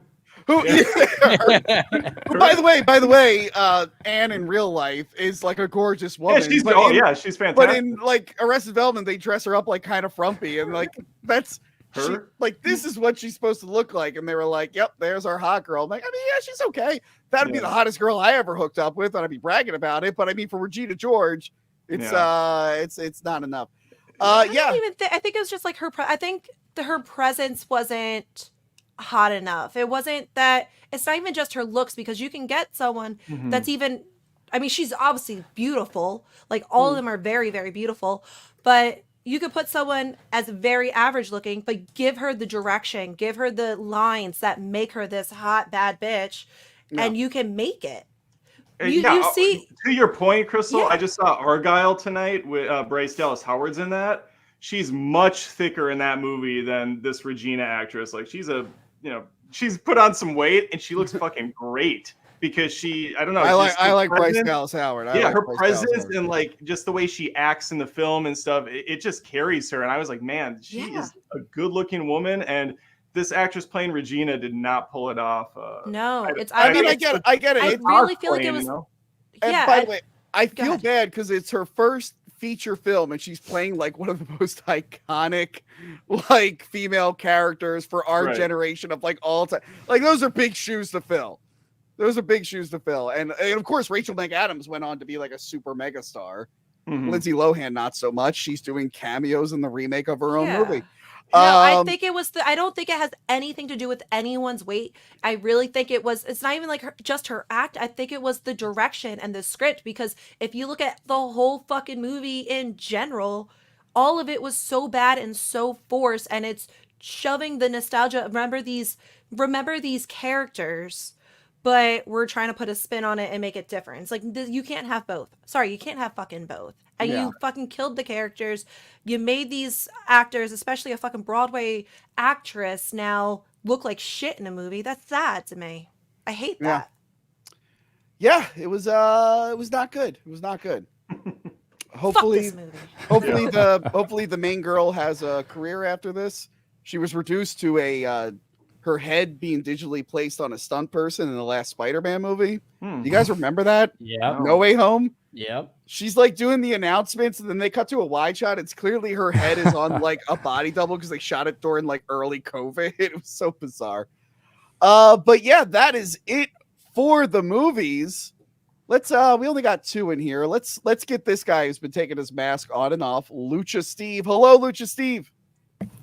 Who? Who, by the way, Anne in real life is like a gorgeous woman. Yeah, she's fantastic. But in like Arrested Development, they dress her up like kind of frumpy, and like that's her. This is what she's supposed to look like, and they were like, "Yep, there's our hot girl." I'm like, I mean, yeah, she's okay. That'd be the hottest girl I ever hooked up with, and I'd be bragging about it. But I mean, for Regina George, it's not enough. I think it was just like her. I think her presence wasn't hot enough. It wasn't that. It's not even just her looks, because you can get someone that's even. I mean, she's obviously beautiful. Like all of them are very, very beautiful, but you could put someone as very average looking, but give her the direction, give her the lines that make her this hot, bad bitch, and you can make it. You see, to your point, Crystal, I just saw Argyle tonight with Bryce Dallas Howard's in that. She's much thicker in that movie than this Regina actress. Like she's put on some weight and she looks fucking great. Because I don't know. I like Bryce Dallas Howard. Her presence and like just the way she acts in the film and stuff, it just carries her. And I was like, man, she is a good-looking woman, and this actress playing Regina did not pull it off. No, I get it. I really feel like it was. And by the way, I feel bad because it's her first feature film, and she's playing like one of the most iconic like female characters for our generation of like all time. Like those are big shoes to fill. Those are big shoes to fill. And of course, Rachel McAdams went on to be like a super mega star. Lindsay Lohan, not so much. She's doing cameos in the remake of her own movie. No, I think it was I don't think it has anything to do with anyone's weight. I really think it's not even like just her act. I think it was the direction and the script, because if you look at the whole fucking movie in general, all of it was so bad and so forced, and it's shoving the nostalgia. Remember these characters, but we're trying to put a spin on it and make it different. It's like, you can't have both. Sorry, you can't have fucking both. And you fucking killed the characters. You made these actors, especially a fucking Broadway actress, now look like shit in a movie. That's sad to me. I hate that. Yeah, it was not good. It was not good. Hopefully the main girl has a career after this. She was reduced to her head being digitally placed on a stunt person in the last Spider-Man movie. You guys remember that? Yeah. No Way Home? Yep. She's like doing the announcements, and then they cut to a wide shot. It's clearly her head is on like a body double because they shot it during like early COVID. It was so bizarre. But yeah, that is it for the movies. Let's we only got 2 in here. Let's get this guy who's been taking his mask on and off. Lucha Steve. Hello, Lucha Steve.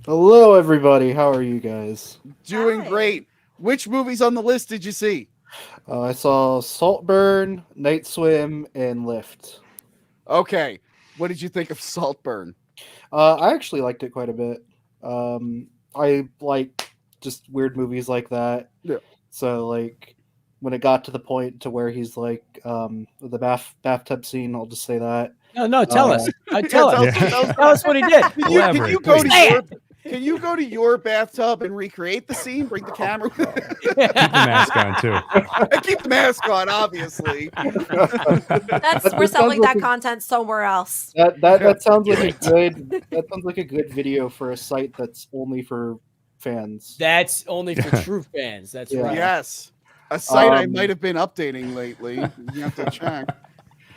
Hello, everybody. How are you guys? Doing great. Which movies on the list did you see? I saw Saltburn, Nightswim, and Lift. Okay. What did you think of Saltburn? I actually liked it quite a bit. I like just weird movies like that. Yeah. So, like, when it got to the point to where he's like, the bathtub scene, I'll just say that. No, tell us. Tell us what he did. Can you go to your bathtub and recreate the scene? Bring the camera. Keep the mask on too. And keep the mask on, obviously. We're selling that content somewhere else. That sounds like a good video for a site that's only for fans. That's only for true fans. That's right. Yes, a site I might have been updating lately. You have to check.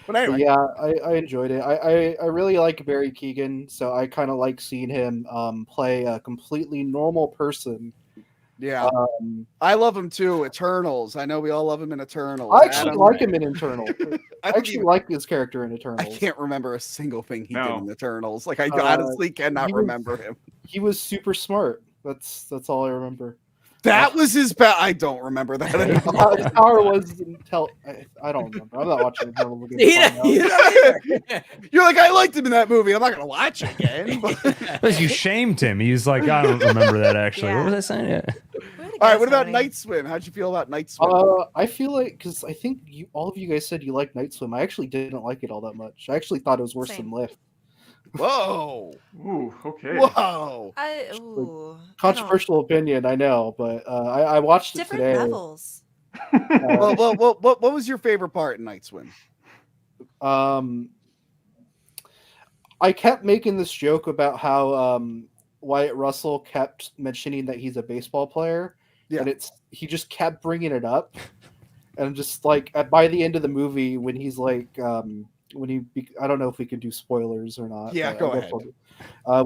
But anyway. Yeah, I enjoyed it. I really like Barry Keoghan, so I kind of like seeing him play a completely normal person. Yeah, I love him too. Eternals. I know we all love him in Eternals. I actually like him in Eternals. I actually like his character in Eternals. I can't remember a single thing he did in Eternals. Like I honestly cannot remember him. He was super smart. That's all I remember. That was his I don't remember that at all. His power was I don't remember. I'm not watching Eternals again. You're like, I liked him in that movie. I'm not gonna watch it again. But you shamed him. He was like, I don't remember that actually. What was I saying? Yeah. All right, what about Nightswim? How'd you feel about Nightswim? I feel like, because I think all of you guys said you liked Nightswim. I actually didn't like it all that much. I actually thought it was worse than Lift. Whoa. Ooh, okay. Whoa. I Controversial opinion, I know, but I watched it different today. levels. What was your favorite part in Nightswim? I kept making this joke about how Wyatt Russell kept mentioning that he's a baseball player, and he just kept bringing it up, and I'm just like by the end of the movie when he's like I don't know if we can do spoilers or not. Yeah, go ahead.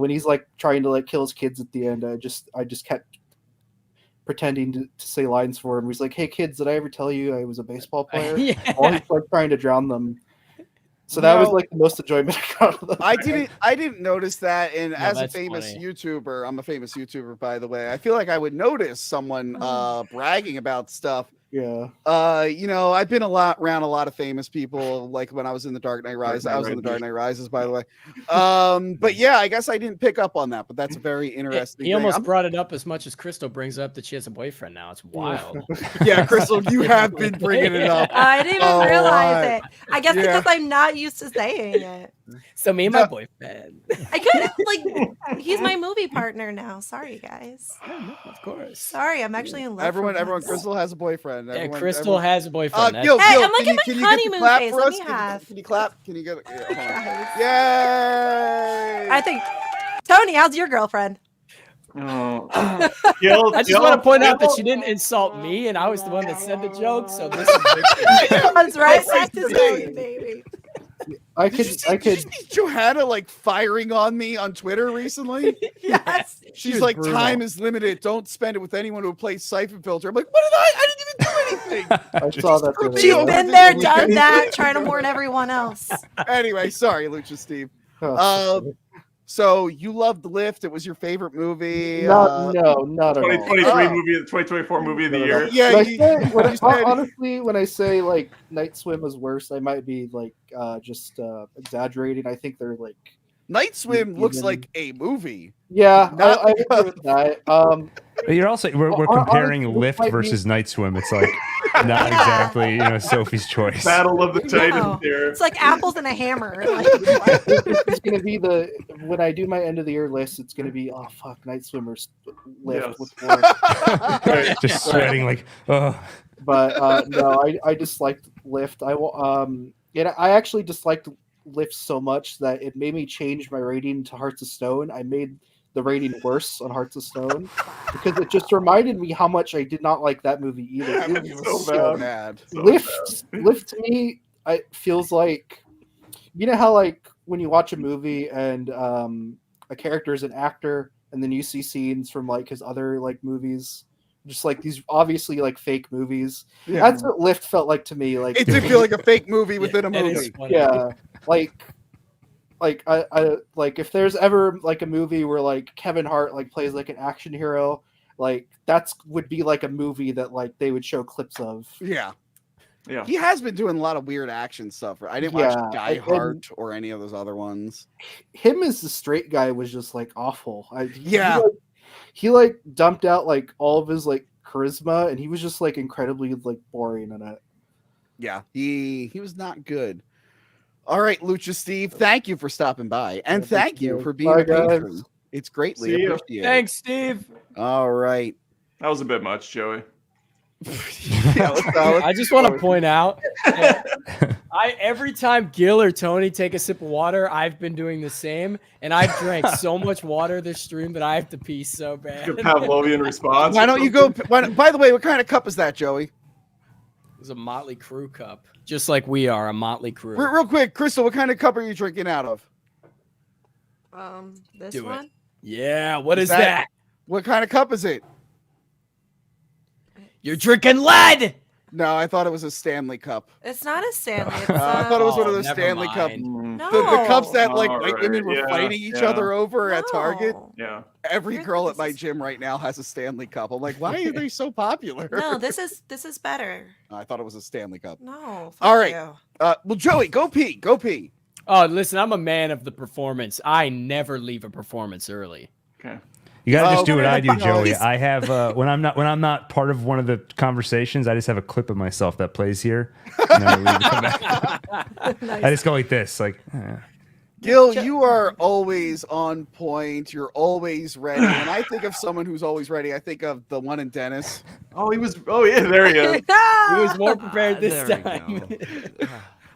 When he's like trying to like kill his kids at the end, I just kept pretending to say lines for him. He's like, "Hey kids, did I ever tell you I was a baseball player?" While he's like trying to drown them. So that was like the most enjoyment I got of the I didn't notice that, and as a famous YouTuber, I'm a famous YouTuber by the way. I feel like I would notice someone bragging about stuff. Yeah. I've been around a lot of famous people, like when I was in the Dark Knight Rises. I was in the Dark Knight Rises, by the way. But yeah, I guess I didn't pick up on that, but that's a very interesting He thing. almost brought it up as much as Crystal brings up that she has a boyfriend now. It's wild. Yeah, Crystal, you have been bringing it up. I didn't even realize it. I guess because I'm not used to saying it. So me and my boyfriend. I could he's my movie partner now. Sorry, guys. Of course. Sorry, I'm actually in love. Everyone, Crystal has a boyfriend. Crystal has a boyfriend. Gil, hey, Gil, I'm like in my honeymoon phase. Let me have. Can you clap? Can you get it? Yay! I think Tony, how's your girlfriend? I just want to point out that she didn't insult me, and I was the one that said the joke. So this is That's right. Back to Zoe, baby. I could Did you see Johanna like firing on me on Twitter recently? Yes. She's like, brutal. Time is limited. Don't spend it with anyone who plays Siphon Filter. I'm like, what did I didn't even do anything. I saw that. She's been there, done that, trying to warn everyone else. Anyway, sorry, Lucha Steve. So you loved Lift. It was your favorite movie. No, not at all. 2023 movie, the 2024 movie of the year. Yeah, honestly, when I say like Nightswim was worse, I might be like just exaggerating. I think they're like Nightswim looks like a movie. Yeah, I agree with that. You're also we're comparing Lift versus Nightswim. It's like not exactly Sophie's choice. Battle of the Titans here. It's like apples and a hammer. It's gonna be when I do my end of the year list. It's gonna be Nightswimmer's Lift with just sweating like oh. But no, I disliked Lift. I actually disliked Lift so much that it made me change my rating to Hearts of Stone. I made the rating worse on Hearts of Stone because it just reminded me how much I did not like that movie either. It was so bad. Lift to me, it feels like how like when you watch a movie and a character is an actor and then you see scenes from like his other like movies, just like these obviously like fake movies. Yeah. That's what Lift felt like to me. Like it did feel like a fake movie within a movie. Yeah, like I like if there's ever like a movie where like Kevin Hart like plays like an action hero, like would be like a movie that like they would show clips of. Yeah. He has been doing a lot of weird action stuff. I didn't watch Die Hard or any of those other ones. Him as the straight guy was just like awful. He like dumped out like all of his like charisma, and he was just like incredibly like boring in it. Yeah, he was not good. All right, Lucha Steve, thank you for stopping by, and thank you for being a patron. It's greatly appreciated. Thanks, Steve. All right, that was a bit much, Joey. I just want to point out every time Gil or Tony take a sip of water, I've been doing the same, and I've drank so much water this stream that I have to pee so bad. Your Pavlovian response. Why don't you go? By the way, what kind of cup is that, Joey? It was a Motley Crue cup, just like we are a Motley Crue. Real quick, Crystal, what kind of cup are you drinking out of? This one. It. Yeah, what is that? What kind of cup is it? You're drinking lead. No, I thought it was a Stanley cup. It's not a Stanley. It's I thought it was one of those Stanley cups. No. The cups that like white women were fighting each other over at Target. Yeah. Every girl at my gym right now has a Stanley cup. I'm like, why are they so popular? No, this is better. I thought it was a Stanley cup. No. All right. Well, Joey, go pee. Go pee. Oh, listen, I'm a man of the performance. I never leave a performance early. Okay. You gotta just do what I do, Joey. I have when I'm not part of one of the conversations, I just have a clip of myself that plays here. Nice. I just go like this, like. Gil, you are always on point. You're always ready. When I think of someone who's always ready, I think of the one in Dennis. Oh, yeah, there he is. He was more prepared this There we time. go.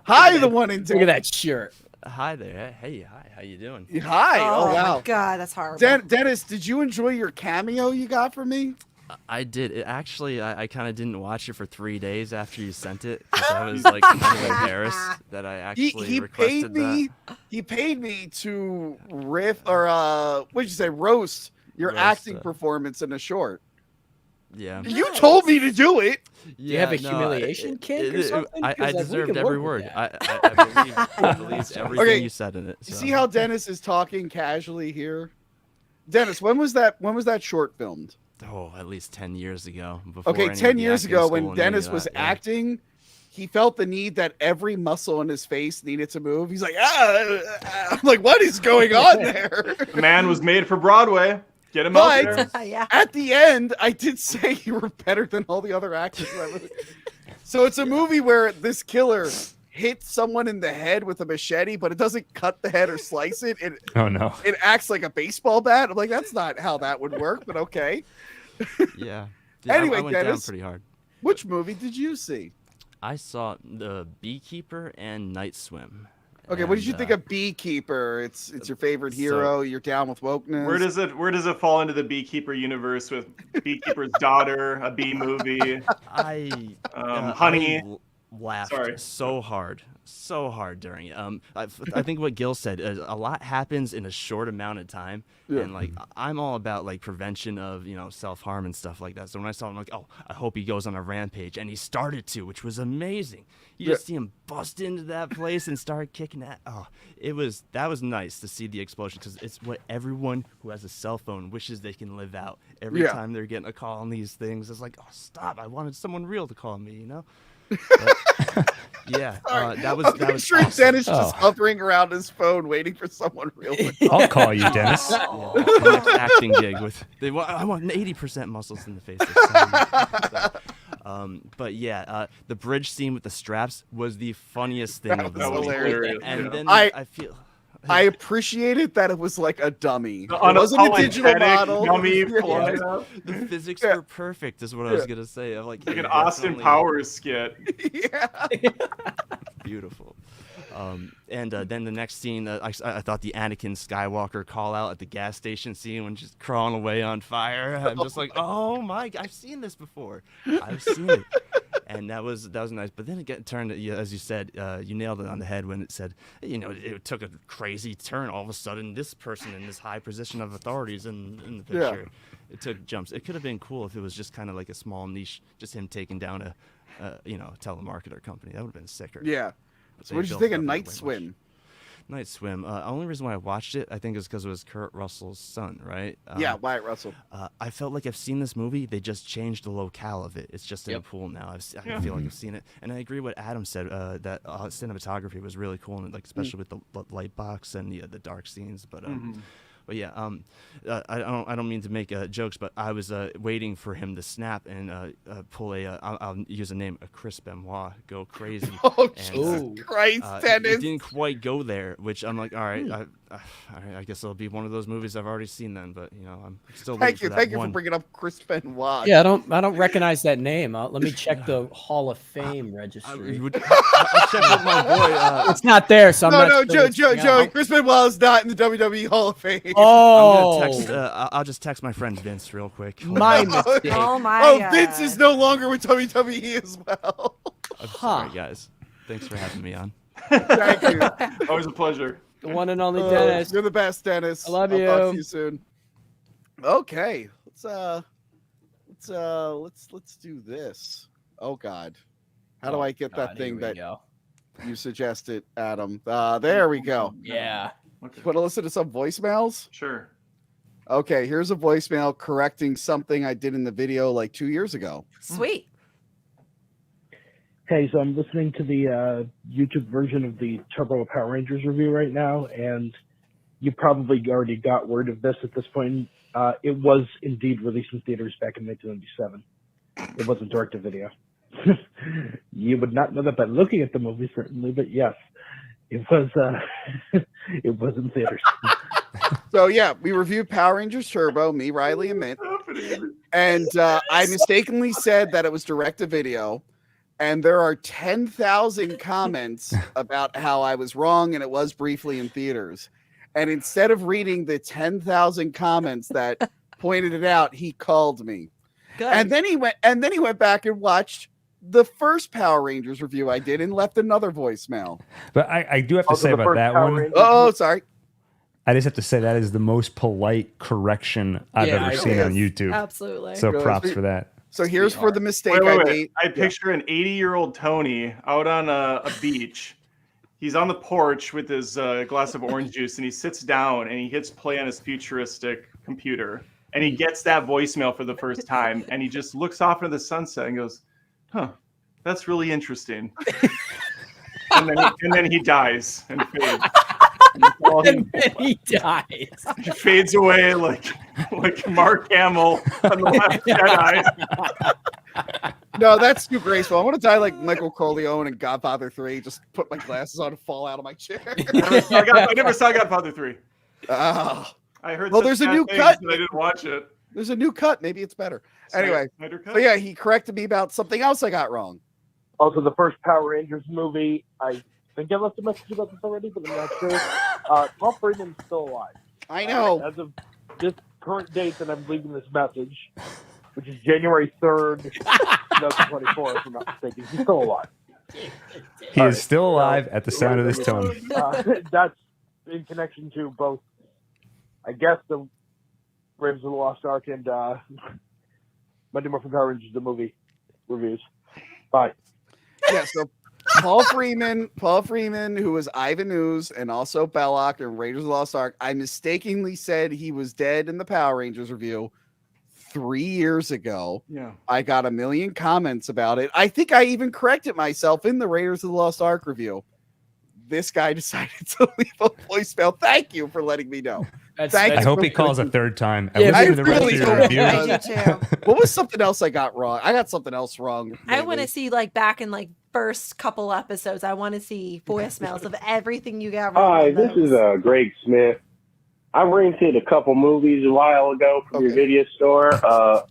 Hi, the one in Dennis. Look at that shirt. Hi there. Hey, hi. How you doing? Hi. Oh, wow. my God, that's horrible. Dennis, did you enjoy your cameo you got from me? I did. Actually, I kind of didn't watch it for 3 days after you sent it because I was like kind of embarrassed that I actually He requested paid me. that. He paid me to riff or what'd you say? Roast your Roast, acting performance in a short. Yeah. You told me to do it. Do you have a humiliation kink or something? I 'Cause, like, we deserved can every work with word. that. I believe everything Okay. you said in it. You so. see how Dennis is talking casually here? Dennis, when was that short filmed? Oh, at least 10 years ago. Before Okay, any of 10 the years acting ago school when and any Dennis of was that, yeah. acting, he felt the need that every muscle in his face needed to move. He's like, I'm like, what is going on there? The man was made for Broadway. Get him out But there. Yeah. at the end, I did say you were better than all the other actors in that movie. So it's a movie where this killer hits someone in the head with a machete, but it doesn't cut the head or slice it. Oh no. It acts like a baseball bat. I'm like, that's not how that would work, but okay. Yeah. Anyway, I went down Dennis. pretty hard. Which movie did you see? I saw the Beekeeper and Nightswim. Okay, what did you And, think of Beekeeper? It's your favorite hero. You're down with wokeness. Where does it fall into the Beekeeper universe with Beekeeper's daughter, a bee movie? I Honey. I laughed Sorry. so hard during it. I think what Gil said, a lot happens in a short amount of time, and like I'm all about like prevention of self-harm and stuff like that. So when I saw him, I'm like, oh, I hope he goes on a rampage, and he started to, which was amazing. You just see him bust into that place and start kicking that. Oh, that was nice to see the explosion because it's what everyone who has a cell phone wishes they can live out. Every time they're getting a call on these things, it's like, oh, stop! I wanted someone real to call me, But, yeah, that was Picturing awesome. Dennis just hovering around his phone, waiting for someone real. I'll call you, Dennis. Yeah, the next acting gig with I want 80% muscles in the face. But yeah, the bridge scene with the straps was the funniest thing of the was movie. hilarious. And then I feel I appreciated that it was like a dummy. It On wasn't a digital model. Dummy Yeah. pulling it up. the physics were perfect, is what I was gonna say. I'm like Like an yeah, Austin definitely Powers skit. Yeah. beautiful. And then the next scene, I thought the Anakin Skywalker call out at the gas station scene when she's crawling away on fire. I'm just like, oh my! I've seen this before. I've seen it, and that was nice. But then it turned, as you said, you nailed it on the head when it said, it took a crazy turn. All of a sudden, this person in this high position of authorities in the picture, it took jumps. It could have been cool if it was just kind of like a small niche, just him taking down a telemarketer company. That would have been sicker. Yeah. So They what did you built think of up way Nightswim? Nightswim. Only reason why I watched it, I think, is because it was Kurt Russell's son, right? Yeah, Wyatt Russell. I felt like I've seen this movie. They just changed the locale of it. It's just in a pool now. I feel like I've seen it, and I agree with Adam said that cinematography was really cool, and like especially with the light box and the dark scenes. But yeah, I don't mean to make jokes, but I was waiting for him to snap and pull I'll use a name, a Chris Benoit, go crazy. Oh, and, Jesus Christ, Dennis. it didn't quite go there, which I'm like, all right, I guess it'll be one of those movies I've already seen then. But I'm still waiting for that Thank you one. for bringing up Chris Benoit. Yeah, I don't recognize that name. Let me check the Hall of Fame registry. I'll check with my boy. It's not there, so I'm No, not sure Joey, what's going on. Chris Benoit is not in the WWE Hall of Fame. Oh, I'm gonna text. I'll just text my friend Vince real quick. Hold my on. mistake. Oh my Oh, God. Vince is no longer with WWE as well. I'm sorry, guys. Thanks for having me on. Thank you. Always a pleasure. The one and only Dennis. You're the best, Dennis. I love I'll you. talk to you soon. Okay, let's do this. Oh God, how do I get that God, thing here we that go. you suggested, Adam? There we go. Yeah. Okay. Want to listen to some voicemails? Sure. Okay, here's a voicemail correcting something I did in the video like 2 years ago. Sweet. Hey, so I'm listening to the YouTube version of the Turbo Power Rangers review right now, and you probably already got word of this at this point. It was indeed released in theaters back in 1997. It wasn't direct-to-video. You would not know that by looking at the movie, certainly, but yes, It was it was in theaters. So yeah, we reviewed Power Rangers Turbo, me, Riley, and Mint. And I mistakenly said that it was direct to video. And there are 10,000 comments about how I was wrong and it was briefly in theaters. And instead of reading the 10,000 comments that pointed it out, he called me. Good. And then he went back and watched the first Power Rangers review I did and left another voicemail. But I do have to Also, say the about first that Power one. Rangers- Oh, sorry. I just have to say that is the most polite correction I've Yeah, ever it seen on YouTube. Absolutely. So Really? props for that. So here's for the mistake Wait. I made. I picture an 80-year-old Tony out on a beach. He's on the porch with his glass of orange juice, and he sits down and he hits play on his futuristic computer, and he gets that voicemail for the first time, and he just looks off into the sunset and goes, "Huh, that's really interesting." and then he dies and fades. And then he dies. He fades away like Mark Hamill on the Last Jedi. No, that's too graceful. I want to die like Michael Corleone in Godfather 3. Just put my glasses on and fall out of my chair. I never saw Godfather 3. Oh. I heard. Well, such there's a bad new things, cut. but I didn't watch it. There's a new cut. Maybe it's better. Anyway, Snyder cut? so yeah, he corrected me about something else I got wrong. Also, the first Power Rangers movie, I think I left a message about this already, but I'm not sure. Paul Freeman's still alive. I know. As of this current date that I'm leaving this message, which is January 3rd, 2024, if I'm not mistaken. He's still alive. He is still alive at the sound of this tone. That's in connection to both, I guess, the Raiders of the Lost Ark and Mighty Morphin Power Rangers, the movie reviews. Bye. Yeah, so Paul Freeman, who was Ivan Ooze and also Belloc in Raiders of the Lost Ark, I mistakenly said he was dead in the Power Rangers review 3 years ago. Yeah. I got a million comments about it. I think I even corrected myself in the Raiders of the Lost Ark review. This guy decided to leave a voicemail. Thank you for letting me know. I hope he calls a third time. I Yeah, listened I to the rest really of your hope he review. does. I do too. What was something else I got wrong? I got something else wrong. I want to lately. see like back in like first couple episodes. I want to see voicemails of everything you got wrong. Hi, on this those. is Greg Smith. I rented a couple movies a while ago from your Okay. video store.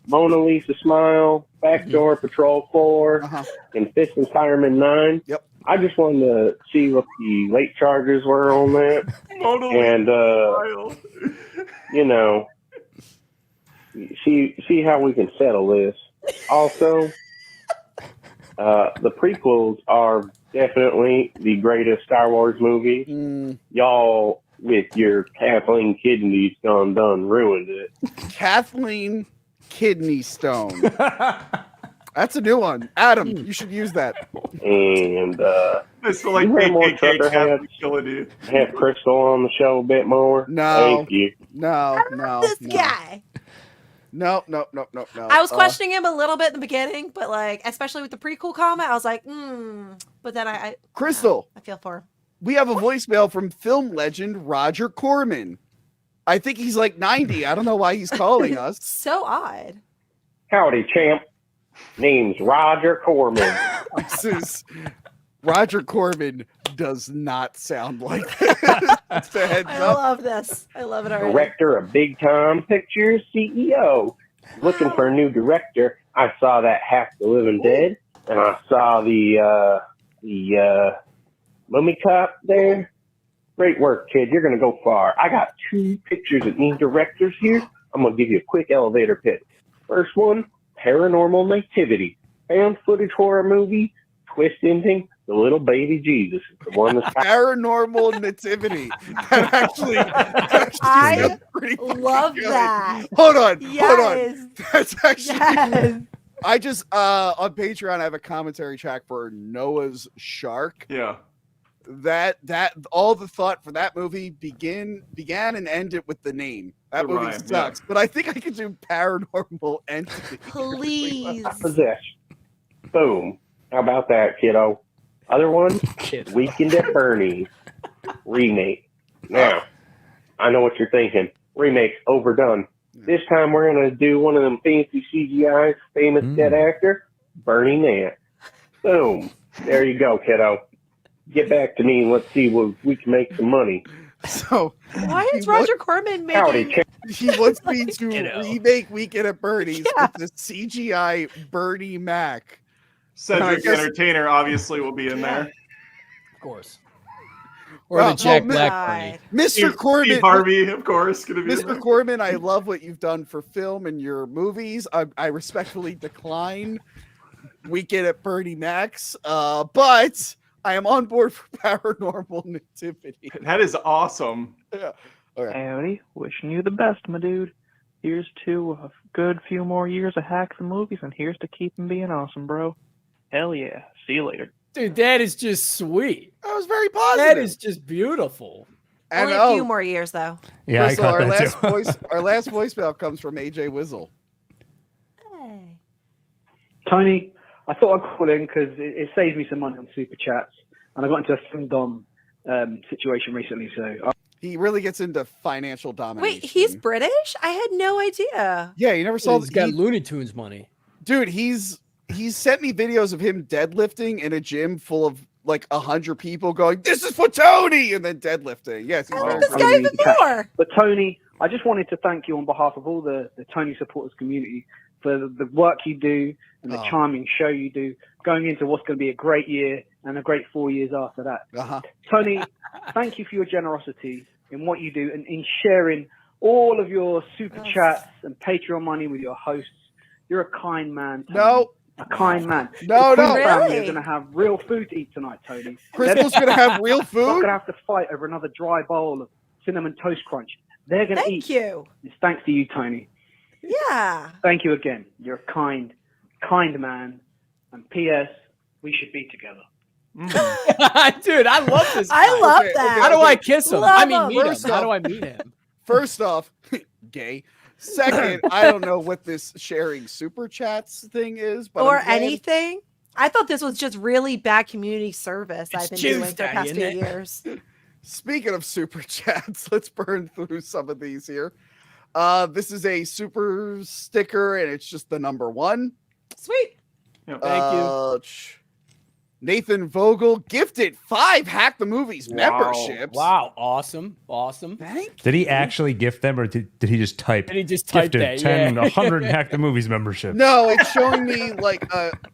Mona Lisa Smile, Backdoor Patrol 4, Uh-huh. and Fist and Fireman 9. Yep. I just wanted to see what the late charges were on that. And, you know, see how we can settle this. Also, the prequels are definitely the greatest Star Wars movie. Y'all, with your Kathleen Kidney Stone, done ruined it. Kathleen Kidney Stone. That's a new one. Adam, you should use that. And I feel like you have more KKK trucker Catholic heads. killer dude. Have Crystal on the show a bit more. No. Thank you. No. This guy. No. I was questioning him a little bit in the beginning, but like, especially with the prequel comment, I was like, But then I Crystal, I feel for him. we have a voicemail from film legend Roger Corman. I think he's like 90. I don't know why he's calling us. So odd. Howdy, champ. Name's Roger Corman. This is Roger Corman does not sound like this. Just a heads I up. love this. I love it already. Director of Big Time Pictures, CEO. Looking for a new director. I saw that Half the Living Dead, and I saw the Mummy Cop there. Great work, kid. You're gonna go far. I got 2 pictures of new directors here. I'm gonna give you a quick elevator pitch. First one, Paranormal Nativity, found footage horror movie, twist ending. The little baby Jesus is the one that's Paranormal Nativity. That actually I sounds pretty fucking love good. that. Hold on. Yes. That's actually Yes. I just on Patreon I have a commentary track for Noah's Shark. Yeah. That all the thought for that movie began and ended with the name. That The movie rhyme, sucks, but I think I could do Paranormal Entity. Please. possessed. Boom. How about that, kiddo? Other one, Weekend at Bernie's remake. Now, I know what you're thinking. Remake's overdone. This time we're going to do one of them fancy CGI, famous dead actor, Bernie Mac. Boom. There you go, kiddo. Get back to me and let's see what we can make some money. So Why is Roger Corman Howdy, making? he wants me to remake Weekend at Bernie's Yeah. with the CGI Bernie Mac. Cedric the guess- Entertainer obviously will be in there. Of course. Or the Jack Black Bernie. Mr. Steve Corbin, Harvey, of course, gonna be in there. Mr. Corbin, I love what you've done for film and your movies. I respectfully decline Weekend at Bernie Mac's, but I am on board for Paranormal Nativity. That is awesome. Yeah. Okay. Howdy, wishing you the best, my dude. Here's to a good few more years of hacks and movies, and here's to keep them being awesome, bro. Hell yeah. See you later. Dude, that is just sweet. That was very positive. That is just beautiful. And Only a few more years, though. Yeah, Crystal, I caught our that last too. our last voicemail comes from AJ Wizzle. Hey. Tony, I thought I'd call in because it saves me some money on super chats, and I got into a FinDom situation recently. So He really gets into financial domination. Wait, he's British? I had no idea. Yeah, you never saw. He's got Looney Tunes money. Dude, he's sent me videos of him deadlifting in a gym full of like 100 people going, "This is for Tony," and then deadlifting. Yes, he's very This guy even more. But Tony, I just wanted to thank you on behalf of all the Tony supporters community for the work you do and the charming show you do, going into what's going to be a great year and a great 4 years after that. Tony, thank you for your generosity in what you do and in sharing all of your super chats and Patreon money with your hosts. You're a kind man, Tony. No. A kind man. No, the no. Quinn family Really? are going to have real food to eat tonight, Tony. Crystal's going to have real Not food? going to have to fight over another dry bowl of cinnamon toast crunch. They're going to eat. Thank you. It's thanks to you, Tony. Yeah. Thank you again. You're a kind man. And P.S. We should be together. Dude, I love this guy. I love that. How do I kiss him? Love I mean, him. meet him. First How off- do I meet him? First off, gay. Second, I don't know what this sharing super chats thing is, but Or I'm glad- anything. I thought this was just really bad community service I've been doing for the Tuesday, past few isn't it? years. Speaking of super chats, let's burn through some of these here. This is a super sticker, and it's just the number one. Sweet. Thank you. Nathan Vogel gifted 5 Hack the Movies memberships. Wow, awesome. Awesome. Did he actually gift them, or did he just type? Did he just type gifted that? 10, Yeah. 100 Hack the Movies memberships? No, it's showing me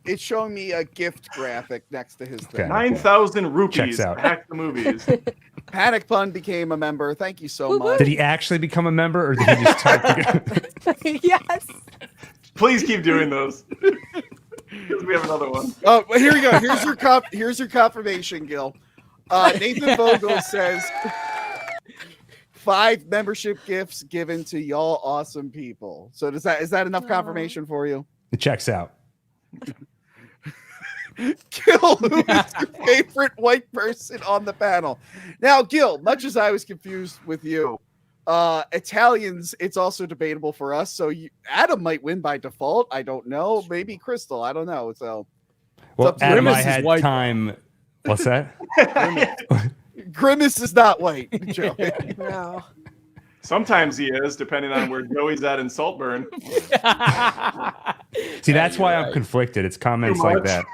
it's showing me a gift graphic next to his thing. 9,000 rupees. Checks out. Hack the movies. Panic Pun became a member. Thank you so much. Did he actually become a member, or did he just type? Yes. Please keep doing those. We have another one. Oh, well, here we go. Here's your confirmation, Gil. Nathan Vogel says 5 membership gifts given to y'all awesome people. So is that enough confirmation for you? It checks out. Gil, who is your favorite white person on the panel? Now, Gil, much as I was confused with you, Italians, it's also debatable for us. So Adam might win by default. I don't know. Maybe Crystal. I don't know. So, Well, up to Adam, I Grimace is had white. time. What's that? Grimace is not white, Joey. No. Sometimes he is, depending on where Joey's at in Saltburn. See, that's why I'm conflicted. It's comments Too like much. that.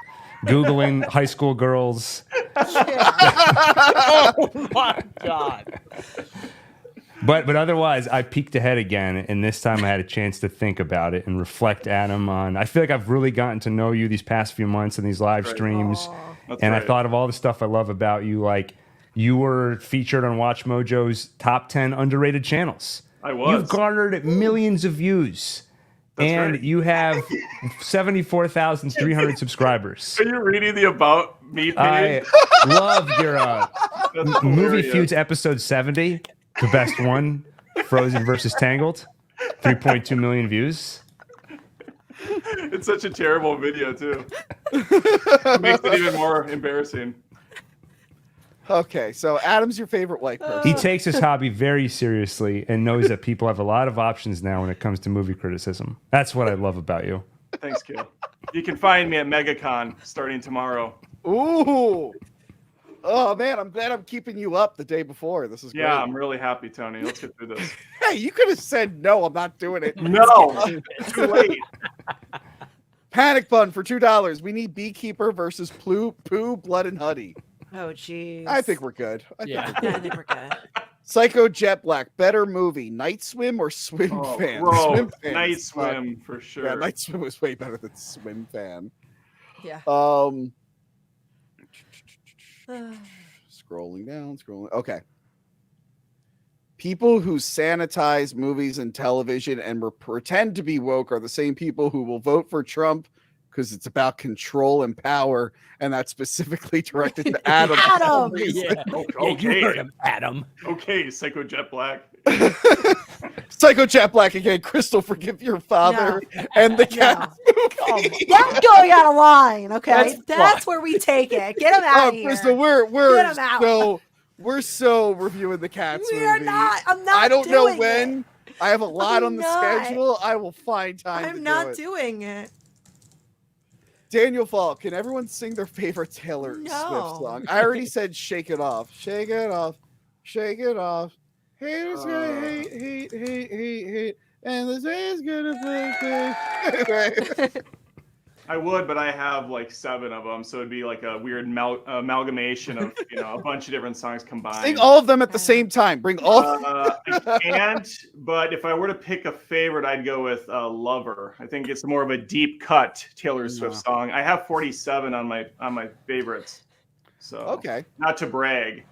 Googling high school girls. Oh my god. But otherwise, I peeked ahead again, and this time I had a chance to think about it and reflect, Adam, on. I feel like I've really gotten to know you these past few months in these live streams, That's and right. I thought of all the stuff I love about you. Like, you were featured on Watch Mojo's top 10 underrated channels. I was. You've garnered millions of views, and right. you have 74,300 subscribers. Are you reading the About Me I page? love your That's Movie hilarious. Feuds episode 70, the best one, Frozen versus Tangled, 3.2 million views. It's such a terrible video, too. It makes it even more embarrassing. Okay, so Adam's your favorite white person. He takes his hobby very seriously and knows that people have a lot of options now when it comes to movie criticism. That's what I love about you. Thanks, Gil. You can find me at MegaCon starting tomorrow. Ooh. Oh man, I'm glad I'm keeping you up the day before. This is great. Yeah, I'm really happy, Tony. Let's get through this. Hey, you could have said no, I'm not doing it. No, too late. Panic Pun for $2. We need Beekeeper versus Pooh, Blood and Honey. Oh, geez. I think we're good. Yeah. I think we're good. Psycho Jet Black, better movie, Nightswim or Swim Fan? Bro, Swim Fan. Night Swim for sure. Yeah, Nightswim was way better than Swim Fan. Yeah. Scrolling down, Okay. People who sanitize movies and television and pretend to be woke are the same people who will vote for Trump because it's about control and power, and that's specifically directed to Adam. Adam! Yeah. Okay. You heard him, Adam. Okay, Psycho Jet Black. Psycho Jet Black again. Crystal, forgive your father and the cat. That's going out of line, okay? That's That's where we take it. Get him out of here. Crystal, Get him out. we're so reviewing the Cats We movie. are not. I'm not. I don't know doing when. it. I have a lot I'm on the not. schedule. I will find time. I'm to not do it. doing it. Daniel Falk, can everyone sing their favorite Taylor Swift song? I already said "Shake It Off." Shake it off. Shake it off. Haters gonna hate, and the day is gonna play. I would, but I have like 7 of them, so it'd be like a weird amalgamation of a bunch of different songs combined. Sing all of them at the same time. Bring all. I can't, but if I were to pick a favorite, I'd go with "Lover." I think it's more of a deep cut Taylor Swift song. I have 47 on my favorites. So okay, not to brag.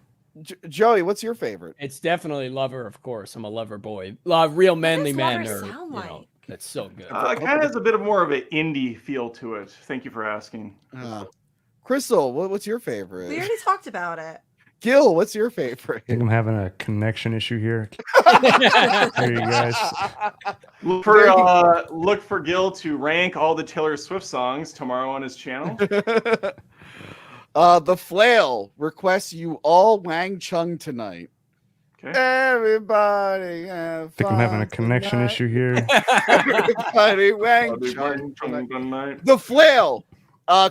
Joey, what's your favorite? It's definitely Lover, of course. I'm a Lover boy. Real manly men Lover are. sound like? That's so good. It kind of has a bit of more of an indie feel to it. Thank you for asking. Crystal, what's your favorite? We already talked about it. Gil, what's your favorite? I think I'm having a connection issue here. There you guys. Look for Gil to rank all the Taylor Swift songs tomorrow on his channel. The Flail requests you all Wang Chung tonight. Okay. Everybody have I think I'm having a connection issue here. Everybody Wang Chung tonight. The Flail.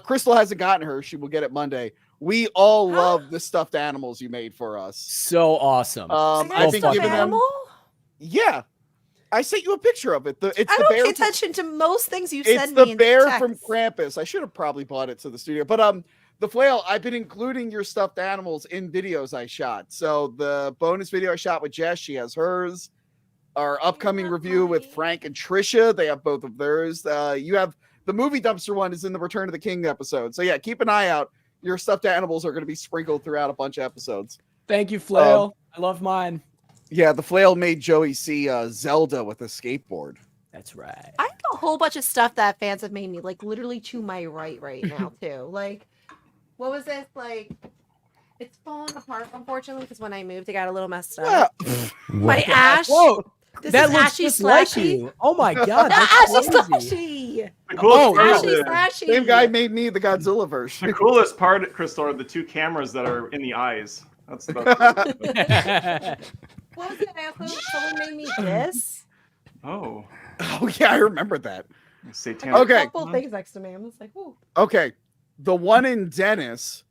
Crystal hasn't gotten her. She will get it Monday. We all love the stuffed animals you made for us. So awesome. I've been giving them. Yeah, I sent you a picture of it. I don't pay attention to most things you send me. It's the bear from Krampus. I should have probably bought it to the studio, but the Flail, I've been including your stuffed animals in videos I shot. So the bonus video I shot with Jess, she has hers. Our upcoming review with Frank and Trisha, they have both of theirs. You have the movie dumpster one is in the Return of the King episode. So yeah, keep an eye out. Your stuffed animals are going to be sprinkled throughout a bunch of episodes. Thank you, Flail. I love mine. Yeah, the Flail made Joey see Zelda with a skateboard. That's right. I have a whole bunch of stuff that fans have made me, like literally to my right now too. Like, what was this? Like, it's falling apart, unfortunately, because when I moved, it got a little messed up. My Ash. Whoa, this that is looks Ashy just like Slashy. you. Oh my god, Ashy that's crazy. Slashy. The coolest part Ashy is Slashy. Same guy made me the Godzilla version. the coolest part, Crystal, are the 2 cameras that are in the eyes. That's the What was it? Someone made me this. Oh yeah, I remember that. Satanic. Okay. A couple things next to me. I'm just like, ooh. Okay, the one in Dennis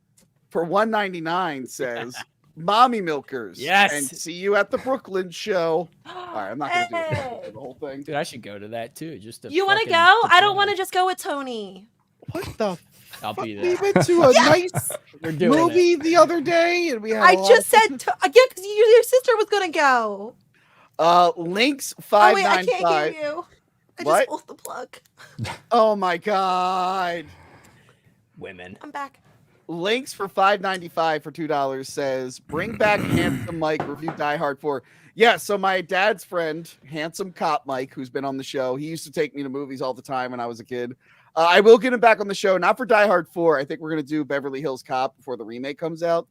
for $1.99 says "Mommy Milkers." Yes. and see you at the Brooklyn show. All right, I'm not gonna do the whole thing. Dude, I should go to that too. Just to You want to fucking go? I don't pretend. want to just go with Tony. What the? I'll be We there. went to a nice We're doing movie the other day, and we had. I a lot just of- said again because your sister was gonna go. Links Oh wait, I $5.95. can't hear you. I What? just pulled the plug. Oh my god. Women. I'm back. Links for $5.95 for $2 says bring back Handsome Mike, review Die Hard 4. Yeah, so my dad's friend, Handsome Cop Mike, who's been on the show, he used to take me to movies all the time when I was a kid. I will get him back on the show, not for Die Hard 4. I think we're going to do Beverly Hills Cop before the remake comes out.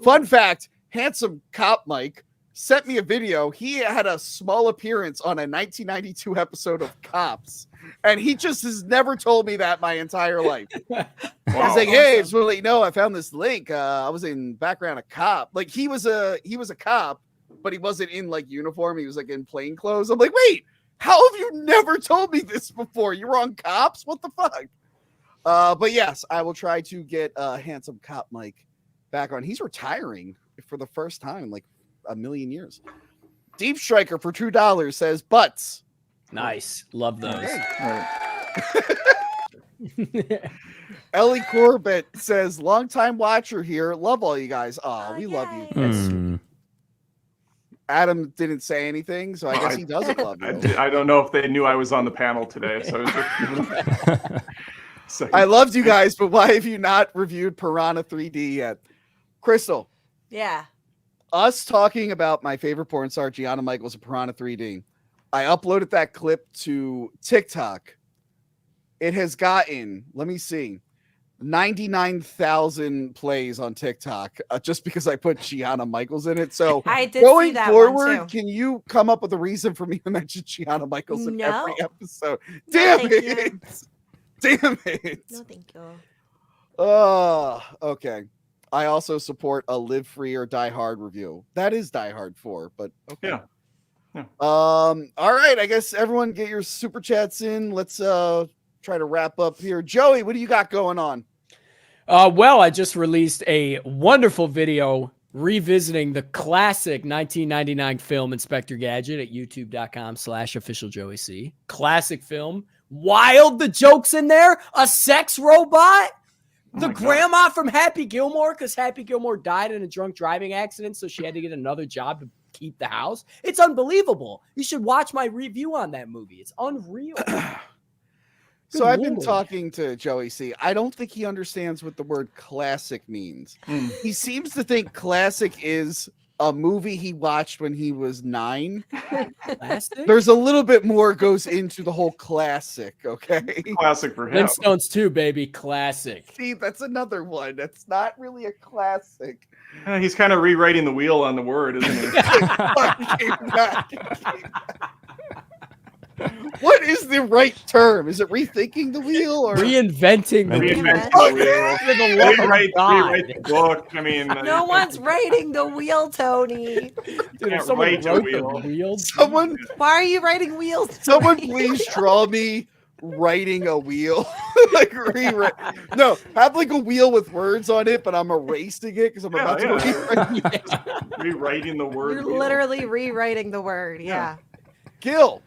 Fun fact, Handsome Cop Mike sent me a video. He had a small appearance on a 1992 episode of Cops, and he just has never told me that my entire life. He's like, hey, just want to let you know, I found this link. I was in background a cop. Like he was a cop, but he wasn't in like uniform. He was like in plain clothes. I'm like, wait, how have you never told me this before? You were on Cops? What the fuck? But yes, I will try to get Handsome Cop Mike back on. He's retiring for the first time in like a million years. Deep Striker for $2 says butts. Nice. Love those. Okay. Ellie Corbett says, "Long-time watcher here. Love all you guys. Oh, we love you. That's sweet." Adam didn't say anything, so I guess he doesn't love you. I don't know if they knew I was on the panel today. So I loved you guys, but why have you not reviewed Piranha 3D yet? Crystal. Yeah. Us talking about my favorite porn star, Gianna Michaels of Piranha 3D. I uploaded that clip to TikTok. It has gotten, let me see, 99,000 plays on TikTok just because I put Gianna Michaels in it. So I did going see that one, forward, too. can you come up with a reason for me to mention Gianna Michaels in every No. episode? No, Damn thank it. you. Damn it. No, thank you. Oh, okay. I also support a Live Free or Die Hard review. That is Die Hard 4, but okay. Yeah. All right. I guess everyone get your super chats in. Let's try to wrap up here. Joey, what do you got going on? Well, I just released a wonderful video revisiting the classic 1999 film Inspector Gadget at youtube.com/officialjoeyc. Classic film. Wild, the jokes in there. A sex robot. The grandma from Happy Gilmore, because Happy Gilmore died in a drunk driving accident, so she had to get another job to keep the house. It's unbelievable. You should watch my review on that movie. It's unreal. So I've been talking to Joey C. I don't think he understands what the word classic means. He seems to think classic is a movie he watched when he was 9. Classic? There's a little bit more goes into the whole classic, okay? Classic for him. Flintstones 2, baby. Classic. See, that's another one. That's not really a classic. He's kind of rewriting the wheel on the word, isn't he? What is the right term? Is it rethinking the wheel or reinventing the wheel? Rewrite the book. I mean, No one's writing the wheel, Tony. Dude, if can't someone write wrote the the wheel. wheel, Someone, Why are you writing wheels? someone Tony? please draw me writing a wheel. Like rewrite. No, have like a wheel with words on it, but I'm erasing it because I'm about to rewrite. Rewriting the word. You're wheel. literally rewriting the word. Yeah. Gil.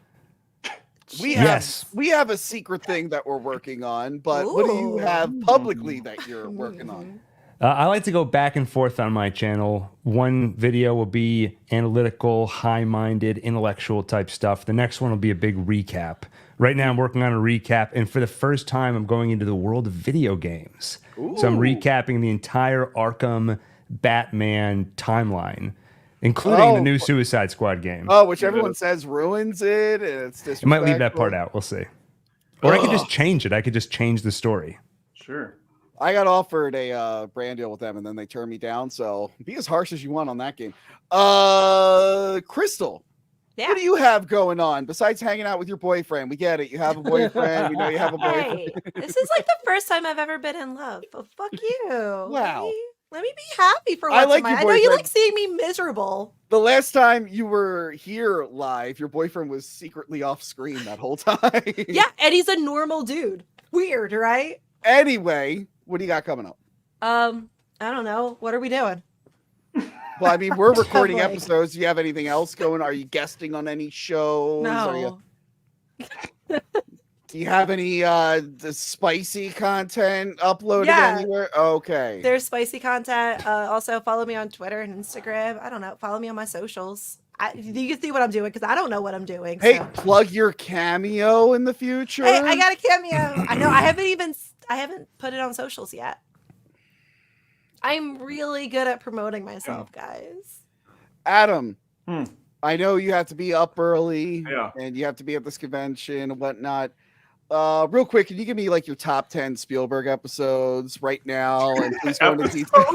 We have Yes. we have a secret thing that we're working on, but what do you have publicly that you're working on? I like to go back and forth on my channel. One video will be analytical, high-minded, intellectual type stuff. The next one will be a big recap. Right now I'm working on a recap, and for the first time I'm going into the world of video games. So I'm recapping the entire Arkham Batman timeline, including the new Suicide Squad game. Oh, which everyone says ruins it, and it's disrespectful. I might leave that part out. We'll see. Or I could just change it. I could just change the story. Sure. I got offered a brand deal with them, and then they turned me down. So be as harsh as you want on that game. Crystal, what do you have going on besides hanging out with your boyfriend? We get it. You have a boyfriend. We know you have a boyfriend. Hey, this is like the first time I've ever been in love. But fuck you. Wow. Let me be happy for I once. like in your my- I know you boyfriend. like seeing me miserable. The last time you were here live, your boyfriend was secretly off screen that whole time. Yeah, and he's a normal dude. Weird, right? Anyway, what do you got coming up? I don't know. What are we doing? Well, I mean, we're recording Like- episodes. Do you have anything else going? Are you guesting on any shows? Are you- No. Do you have any the spicy content uploaded Yeah. anywhere? Okay. There's spicy content. Also, follow me on Twitter and Instagram. I don't know. Follow me on my socials. You can see what I'm doing because I don't know what I'm doing. Hey, so. plug your Cameo in the future. Hey, I got a cameo. I know. I haven't put it on socials yet. I'm really good at promoting myself, guys. Adam, I know you have to be up early Yeah. and you have to be at this convention and whatnot. Real quick, can you give me like your top 10 Spielberg episodes right now? And please go into detail.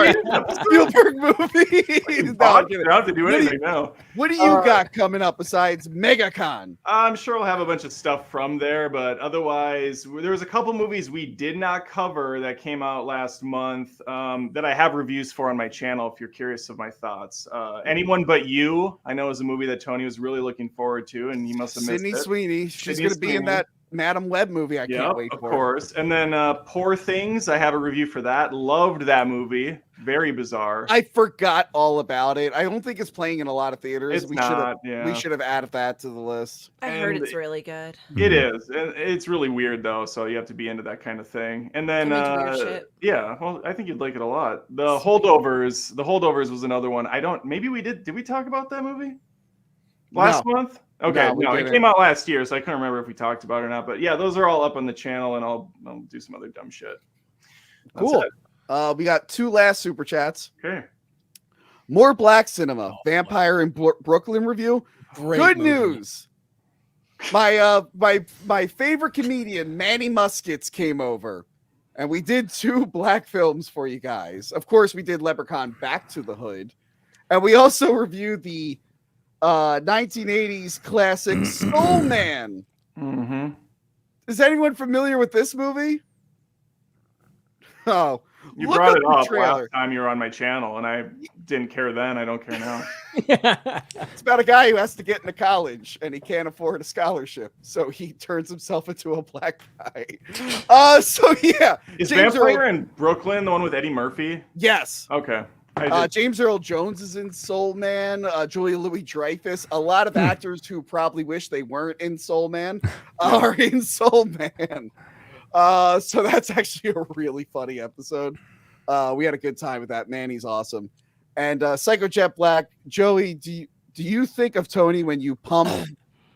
Spielberg movies. No, I'm You kidding. don't have to do What do anything you- now. What do you got coming up besides MegaCon? I'm sure we'll have a bunch of stuff from there, but otherwise, there was a couple movies we did not cover that came out last month that I have reviews for on my channel if you're curious of my thoughts. Anyone But You, I know, is a movie that Tony was really looking forward to, and he must have missed Sydney it. Sweeney. She's Sydney going to be in Sweeney. that Madam Web movie. I can't wait of for. course. And then Poor Things. I have a review for that. Loved that movie. Very bizarre. I forgot all about it. I don't think it's playing in a lot of theaters. It's not. We should have added that to the list. I heard it's really good. It is. It's really weird though, so you have to be into that kind of thing. And then yeah, well, I think you'd like it a lot. The Holdovers was another one. Did we talk about that movie last month? Okay, no, it came out last year, so I couldn't remember if we talked about it or not. But yeah, those are all up on the channel, and I'll do some other dumb shit. That's cool. it. We got 2 last super chats. Okay. More Black Cinema, Vampire in Brooklyn review. Great Good movie. news. My favorite comedian, Manny Muskets, came over, and we did 2 black films for you guys. Of course, we did Leprechaun Back to the Hood, and we also reviewed the 1980s classic Soul Man. Mm-hmm. Is anyone familiar with this movie? Oh, you brought it up last time you were on my channel, and I didn't care then. I don't care now. It's about a guy who has to get into college, and he can't afford a scholarship, so he turns himself into a black guy. So yeah, is Vampire in Brooklyn the one with Eddie Murphy? Yes. Okay. James Earl Jones is in Soul Man. Julia Louis-Dreyfus. A lot of actors who probably wish they weren't in Soul Man are in Soul Man. So that's actually a really funny episode. We had a good time with that. Manny's awesome. And Psycho Jet Black, Joey, do you think of Tony when you pump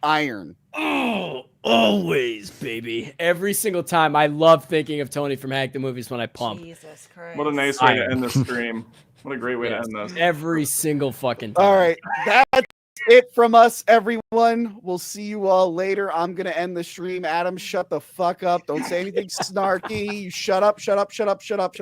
iron? Oh, always, baby. Every single time. I love thinking of Tony from Hank the Movies when I pump. Jesus Christ. What a nice way to end the stream. What a great way to end this. Every single fucking time. All right. That's it from us, everyone. We'll see you all later. I'm going to end the stream. Adam, shut the fuck up. Don't say anything snarky. You shut up, shut up, shut up, shut up.